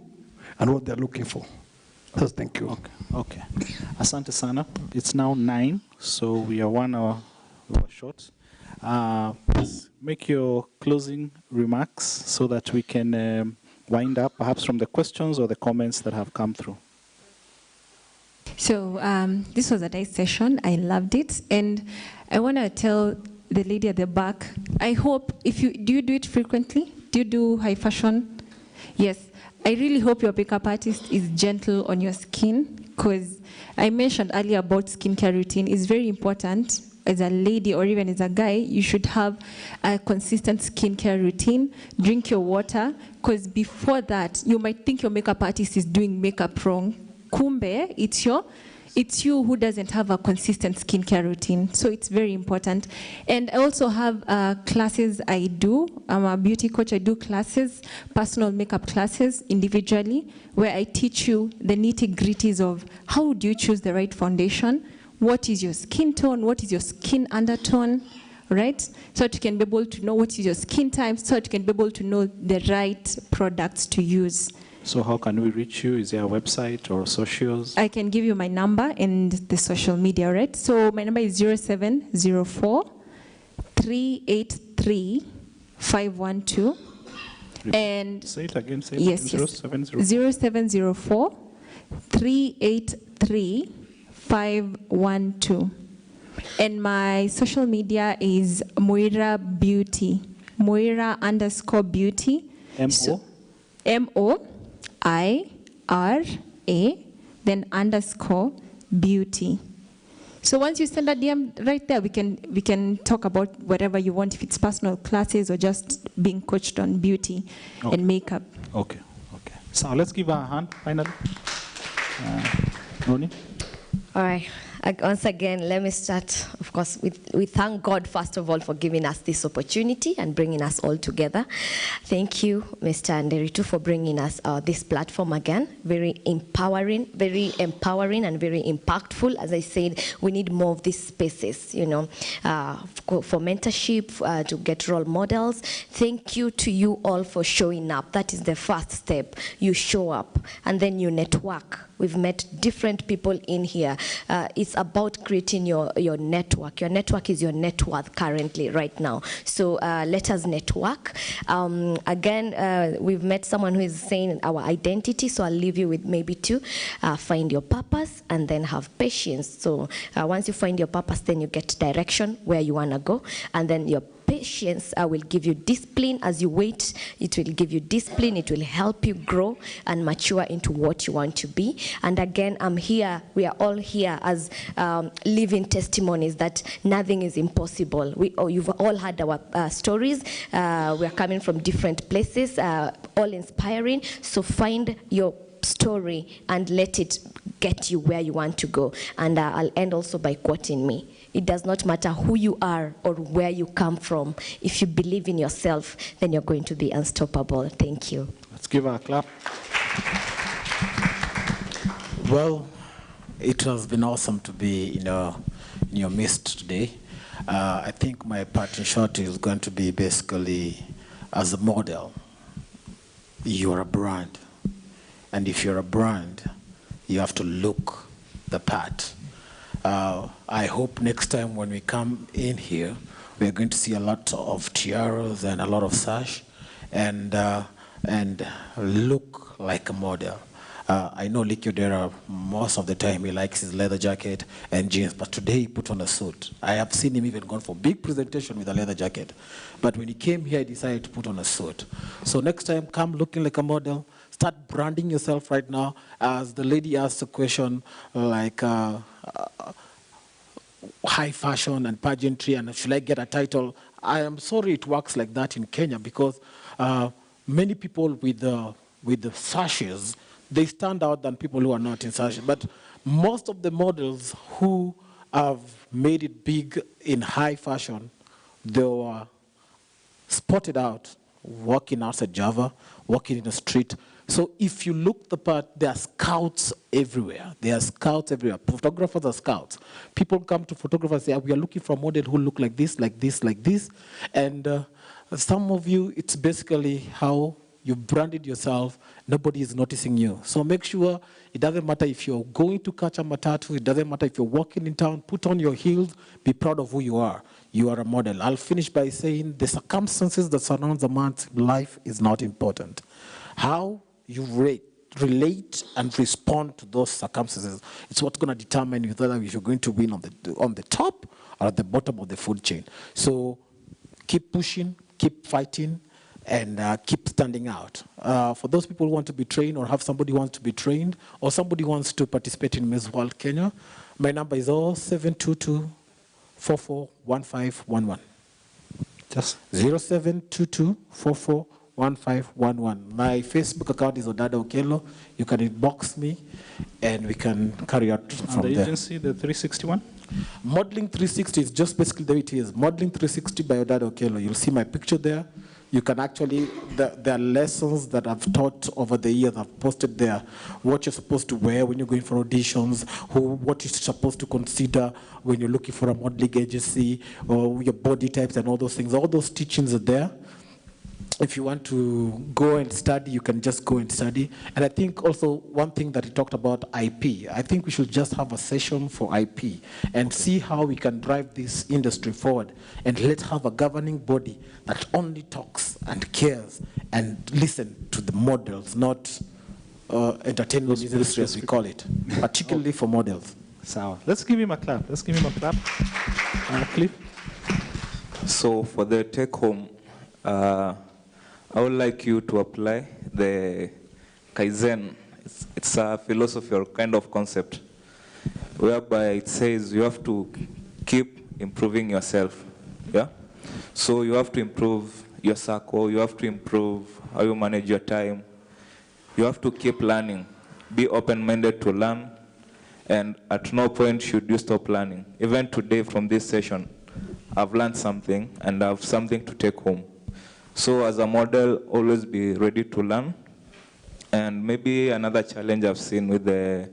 and what they're looking for. So thank you. Okay. Asante sana. It's now 9, so we are 1 hour short. Please make your closing remarks so that we can wind up, perhaps from the questions or the comments that have come through. So this was a nice session. I loved it. And I want to tell the lady at the back, I hope, do you do it frequently? Do you do high fashion? Yes. I really hope your makeup artist is gentle on your skin, because I mentioned earlier about skincare routine. It's very important. As a lady or even as a guy, you should have a consistent skincare routine. Drink your water, because before that, you might think your makeup artist is doing makeup wrong. Kumbe, it's you who doesn't have a consistent skincare routine. So it's very important. And I also have classes I do. I'm a beauty coach. I do classes, personal makeup classes individually, where I teach you the nitty-gritties of how do you choose the right foundation, what is your skin tone, what is your skin undertone, right? So that you can be able to know what is your skin type, so that you can be able to know the right products to use. So how can we reach you? Is there a website or socials? I can give you my number and the social media, right? So my number is 0704 383 512. And say it again. Say it yes, again. yes. 0704 383 512. And my social media is Moira Beauty. Moira_beauty. M-O? M-O-I-R-A, then _beauty. So once you send a DM right there, we can talk about whatever you want, if it's personal classes or just being coached on beauty and makeup. Okay, okay. So let's give her a hand finally. Noni? All right. Once again, let me start, of course, we thank God, first of all, for giving us this opportunity and bringing us all together. Thank you, Mr. Nderitu, for bringing us this platform again. Very empowering and very impactful. As I said, we need more of these spaces, you know, for mentorship, to get role models. Thank you to you all for showing up. That is the first step. You show up, and then you network. We've met different people in here. It's about creating your network. Your network is your net worth currently, right now. So let us network. Again, we've met someone who is saying our identity, so I'll leave you with maybe two. Find your purpose and then have patience. So once you find your purpose, then you get direction where you want to go, and then your patience will give you discipline. As you wait, it will give you discipline. It will help you grow and mature into what you want to be. And again, I'm here, we are all here as living testimonies that nothing is impossible. You've all heard our stories. We are coming from different places, all inspiring. So find your story and let it get you where you want to go. And I'll end also by quoting me. It does not matter who you are or where you come from. If you believe in yourself, then you're going to be unstoppable. Thank you. Let's give her a clap. Well, it has been awesome to be in your midst today. I think my part in short is going to be basically as a model. You're a brand. And if you're a brand, you have to look the part. I hope next time when we come in here, we're going to see a lot of tiaras and a lot of sash and look like a model. I know Likiodera, most of the time he likes his leather jacket and jeans, but today he put on a suit. I have seen him even gone for big presentation with a leather jacket. But when he came here, he decided to put on a suit. So next time, come looking like a model. Start branding yourself right now. As the lady asked a question like, high fashion and pageantry, and should I get a title? I am sorry it works like that in Kenya, because many people with the sashes, they stand out than people who are not in sashes. But most of the models who have made it big in high fashion, they were spotted out walking outside Java, walking in the street. So if you look the part, there are scouts everywhere. There are scouts everywhere. Photographers are scouts. People come to photographers and say, we are looking for a model who look like this, like this, like this. And some of you, it's basically how you branded yourself. Nobody is noticing you. So make sure it doesn't matter if you're going to catch a matatu. It doesn't matter if you're walking in town. Put on your heels. Be proud of who you are. You are a model. I'll finish by saying the circumstances that surround a man's life is not important. How you relate and respond to those circumstances, it's what's going to determine whether you're going to win on the top or at the bottom of the food chain. So keep pushing, keep fighting, and keep standing out. For those people who want to be trained or have somebody who wants to be trained or somebody who wants to participate in Miss World Kenya, my number is 0722 441511. Just 0722 441511. My Facebook account is Odada Okello. You can inbox me, and we can carry out from the there. agency, the 361? Modeling 360 is just basically the way it is. Modeling 360 by Odada Okello. You'll see my picture there. You can actually, there are lessons that I've taught over the years. I've posted there what you're supposed to wear when you're going for auditions, what you're supposed to consider when you're looking for a modeling agency, or your body types and all those things. All those teachings are there. If you want to go and study, you can just go and study. And I think also one thing that he talked about, IP. I think we should just have a session for IP and see how we can drive this industry forward. And let's have a governing body that only talks and cares and listen to the models, not entertainment industry as we call it, particularly for models. So let's give him a clap. Let's give him a clap. Cliff. So for the take home, I would like you to apply the Kaizen. It's a philosophy or kind of concept whereby it says you have to keep improving yourself. Yeah? So you have to improve your circle, you have to improve how you manage your time. You have to keep learning. Be open-minded to learn And at no point should you stop learning. Even today from this session, I've learned something and I have something to take home. So as a model, always be ready to learn. And maybe another challenge I've seen with the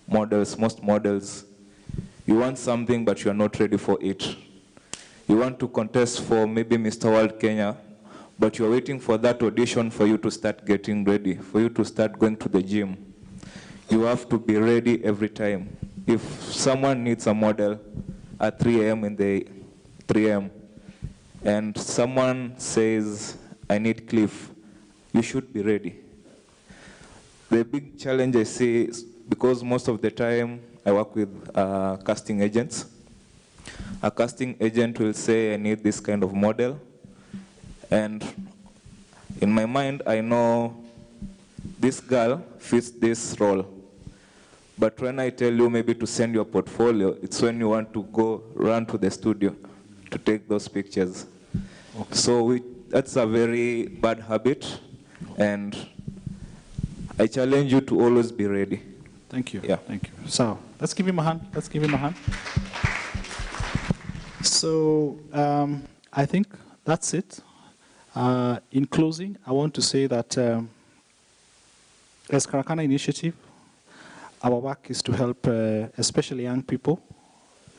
models, most models, you want something but you're not ready for it. You want to contest for maybe Mr. World Kenya, but you're waiting for that audition for you to start getting ready, for you to start going to the gym. You have to be ready every time. If someone needs a model at 3 a.m. in the 3 a.m., and someone says, I need Cliff, you should be ready. The big challenge I see is because most of the time I work with casting agents. A casting agent will say, I need this kind of model. And in my mind, I know this girl fits this role. But when I tell you maybe to send your portfolio, it's when you want to go run to the studio to take those pictures. Okay. So that's a very bad habit, and I challenge you to always be ready. Thank you. Yeah. Thank you. So let's give him a hand. Let's give him a hand. So I think that's it. In closing, I want to say that as Karakana Initiative, our work is to help especially young people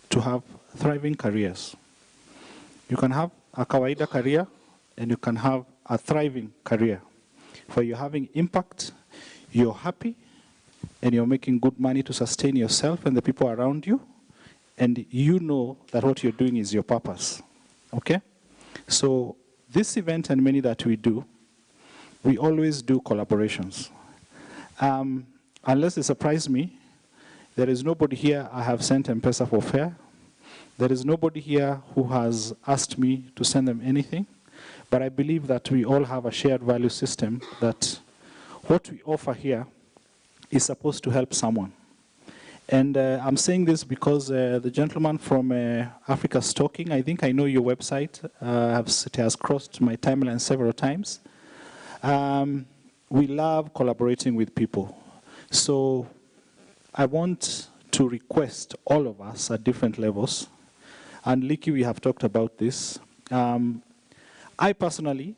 to have thriving careers. You can have a kawaida career and you can have a thriving career where you're having impact, you're happy, and you're making good money to sustain yourself and the people around you, and you know that what you're doing is your purpose. Okay? So this event and many that we do, we always do collaborations. Unless they surprise me, there is nobody here I have sent M-Pesa for fare. There is nobody here who has asked me to send them anything. But I believe that we all have a shared value system that what we offer here is supposed to help someone. And I'm saying this because the gentleman from Africa's Talking, I think I know your website. It has crossed my timeline several times. We love collaborating with people. So I want to request all of us at different levels, and Liki, we have talked about this. I personally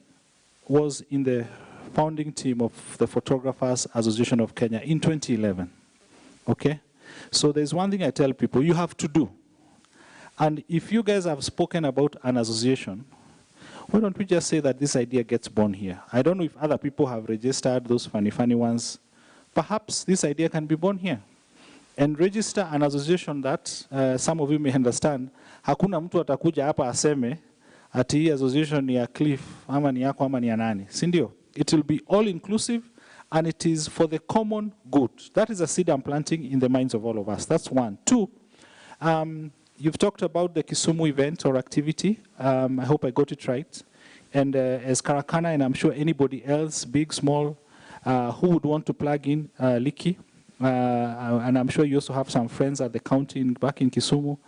was in the founding team of the Photographers Association of Kenya in 2011, okay? So there's one thing I tell people, you have to do. And if you guys have spoken about an association, why don't we just say that this idea gets born here? I don't know if other people have registered those funny ones. Perhaps this idea can be born here. And register an association that some of you may understand. Hakuna mtu atakuja hapa aseme ati hii association ni ya Cliff, ama ni yako, ama ni ya nani. Sindio? It will be all inclusive and it is for the common good. That is a seed I'm planting in the minds of all of us. That's one. Two, you've talked about the Kisumu event or activity. I hope I got it right. And as Karakana, and I'm sure anybody else, big, small, who would want to plug in Liki, and I'm sure you also have some friends at the county back in Kisumu,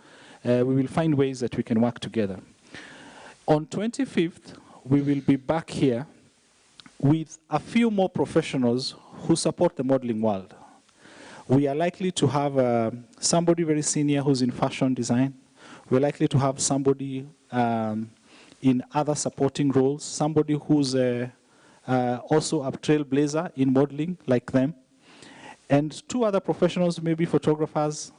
we will find ways that we can work together. On 25th, we will be back here with a few more professionals who support the modeling world. We are likely to have somebody very senior who's in fashion design. We're likely to have somebody in other supporting roles, somebody who's also a trailblazer in modeling like them, and two other professionals, maybe photographers.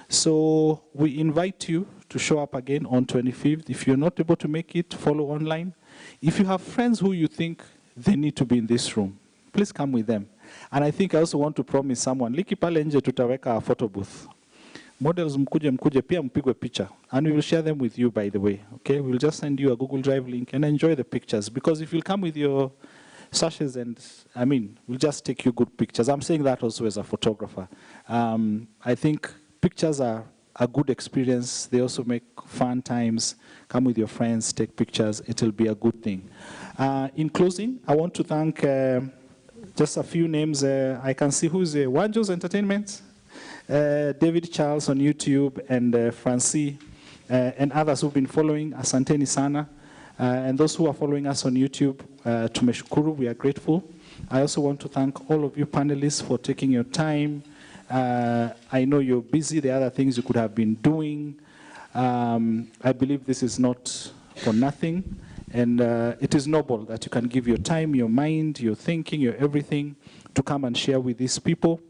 So we invite you to show up again on 25th. If you're not able to make it, follow online. If you have friends who you think they need to be in this room, please come with them. And I think I also want to promise someone, Liki pale nje tutaweka a photo booth. Models mkuje pia mpigwe picha. And we will share them with you, by the way. Okay, we'll just send you a Google Drive link and enjoy the pictures. Because if you'll come with your sashes and, I mean, we'll just take you good pictures. I'm saying that also as a photographer. I think pictures are a good experience. They also make fun times. Come with your friends, take pictures. It'll be a good thing. In closing, I want to thank just a few names. I can see who's Wanjo's Entertainment, David Charles on YouTube, and Francie, and others who've been following. Asanteni sana. And those who are following us on YouTube, tumeshukuru, we are grateful. I also want to thank all of you panelists for taking your time I know you're busy. There are other things you could have been doing. I believe this is not for nothing. And it is noble that you can give your time, your mind, your thinking, your everything to come and share with these people.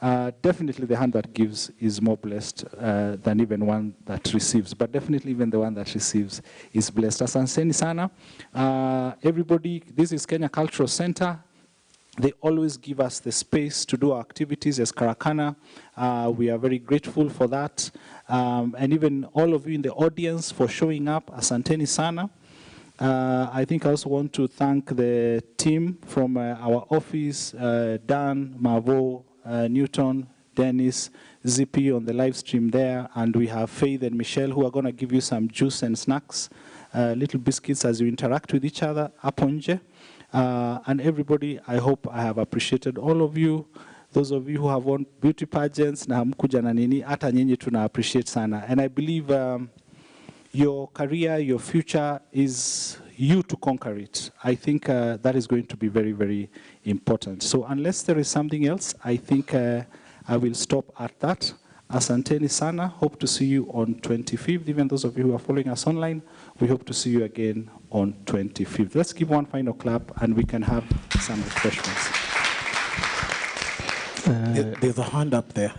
Definitely the hand that gives is more blessed than even one that receives. But definitely even the one that receives is blessed. Asanteni sana. Everybody, this is Kenya Cultural Center. They always give us the space to do our activities as Karakana. We are very grateful for that. And even all of you in the audience for showing up. Asanteni sana. I think I also want to thank the team from our office, Dan, Mavo, Newton, Dennis, ZP on the live stream there, and we have Faith and Michelle who are going to give you some juice and snacks, little biscuits as you interact with each other, aponje. And everybody, I hope I have appreciated all of you. Those of you who have won beauty pageants, na hamkuja na nini, hata nyinyi tuna appreciate sana. And I believe your career, your future is you to conquer it. I think that is going to be very, very important. So unless there is something else, I think I will stop at that. Asanteni sana. Hope to see you on 25th. Even those of you who are following us online, we hope to see you again on 25th. Let's give one final clap and we can have some refreshments. There's a hand up there.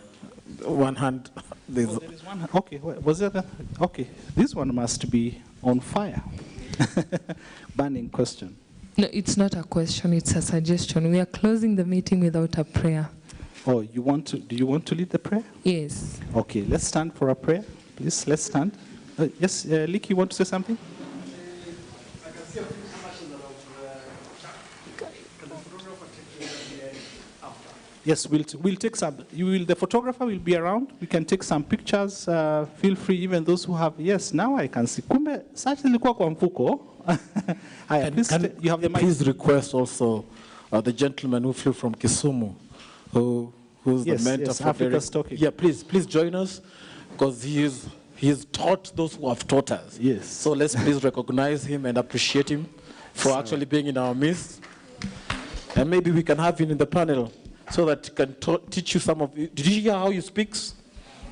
One hand. There is one. Okay, was there? Okay, this one must be on fire. Burning question. No, it's not a question, it's a suggestion. We are closing the meeting without a prayer. Oh, you want to? Do you want to lead the prayer? Yes. Okay, let's stand for a prayer. Please, let's stand. Yes, Licky, you want to say something? Yes, we'll take some. The photographer will be around. We can take some pictures. Feel free, even those who have. Yes, now I can see. Kumbe, certainly kwa mfuko. You have the mic. Please request also the gentleman who flew from Kisumu, who's the mentor for Africa's Talking. Yeah, please join us, because he's taught those who have taught us. Yes. So let's please recognize him and appreciate him for actually being in our midst. And maybe we can have him in the panel, so that he can teach you some of. Did you hear how he speaks?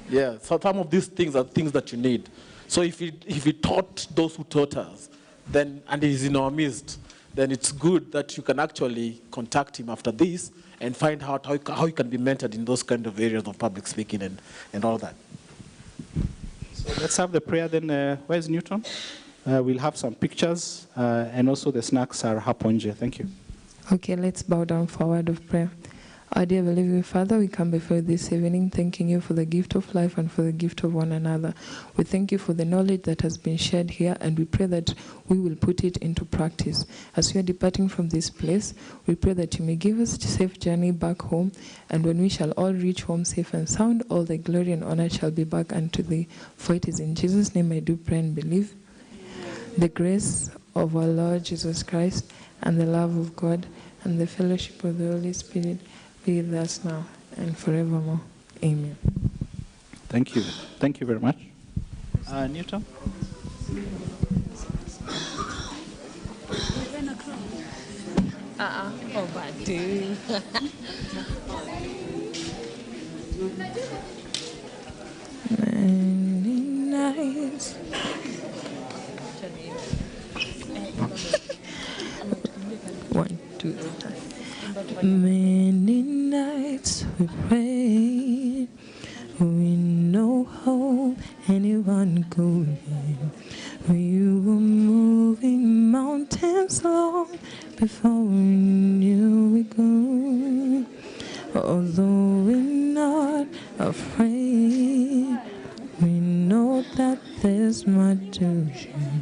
Yeah, so some of these things are things that you need. So if he taught those who taught us, then, and he's in our midst, then it's good that you can actually contact him after this and find out how you can be mentored in those kind of areas of public speaking and all that. So let's have the prayer then. Where's Newton? We'll have some pictures, and also the snacks are haponje. Thank you. Okay, let's bow down for a word of prayer. Our dear believing Father, we come before you this evening, thanking you for the gift of life and for the gift of one another. We thank you for the knowledge that has been shared here, and we pray that we will put it into practice. As we are departing from this place, we pray that you may give us a safe journey back home, and when we shall all reach home safe and sound, all the glory and honor shall be back unto thee. For it is in Jesus' name I do pray and believe. The grace of our Lord Jesus Christ and the love of God and the fellowship of the Holy Spirit be with us now and forevermore. Amen. Thank you. Thank you very much. Newton? Oh, bad dude. Many nights. One, two, three. Many nights we prayed, we know hope anyone going. We were moving mountains long before we knew we could. Although we're not afraid, we know that there's much to share.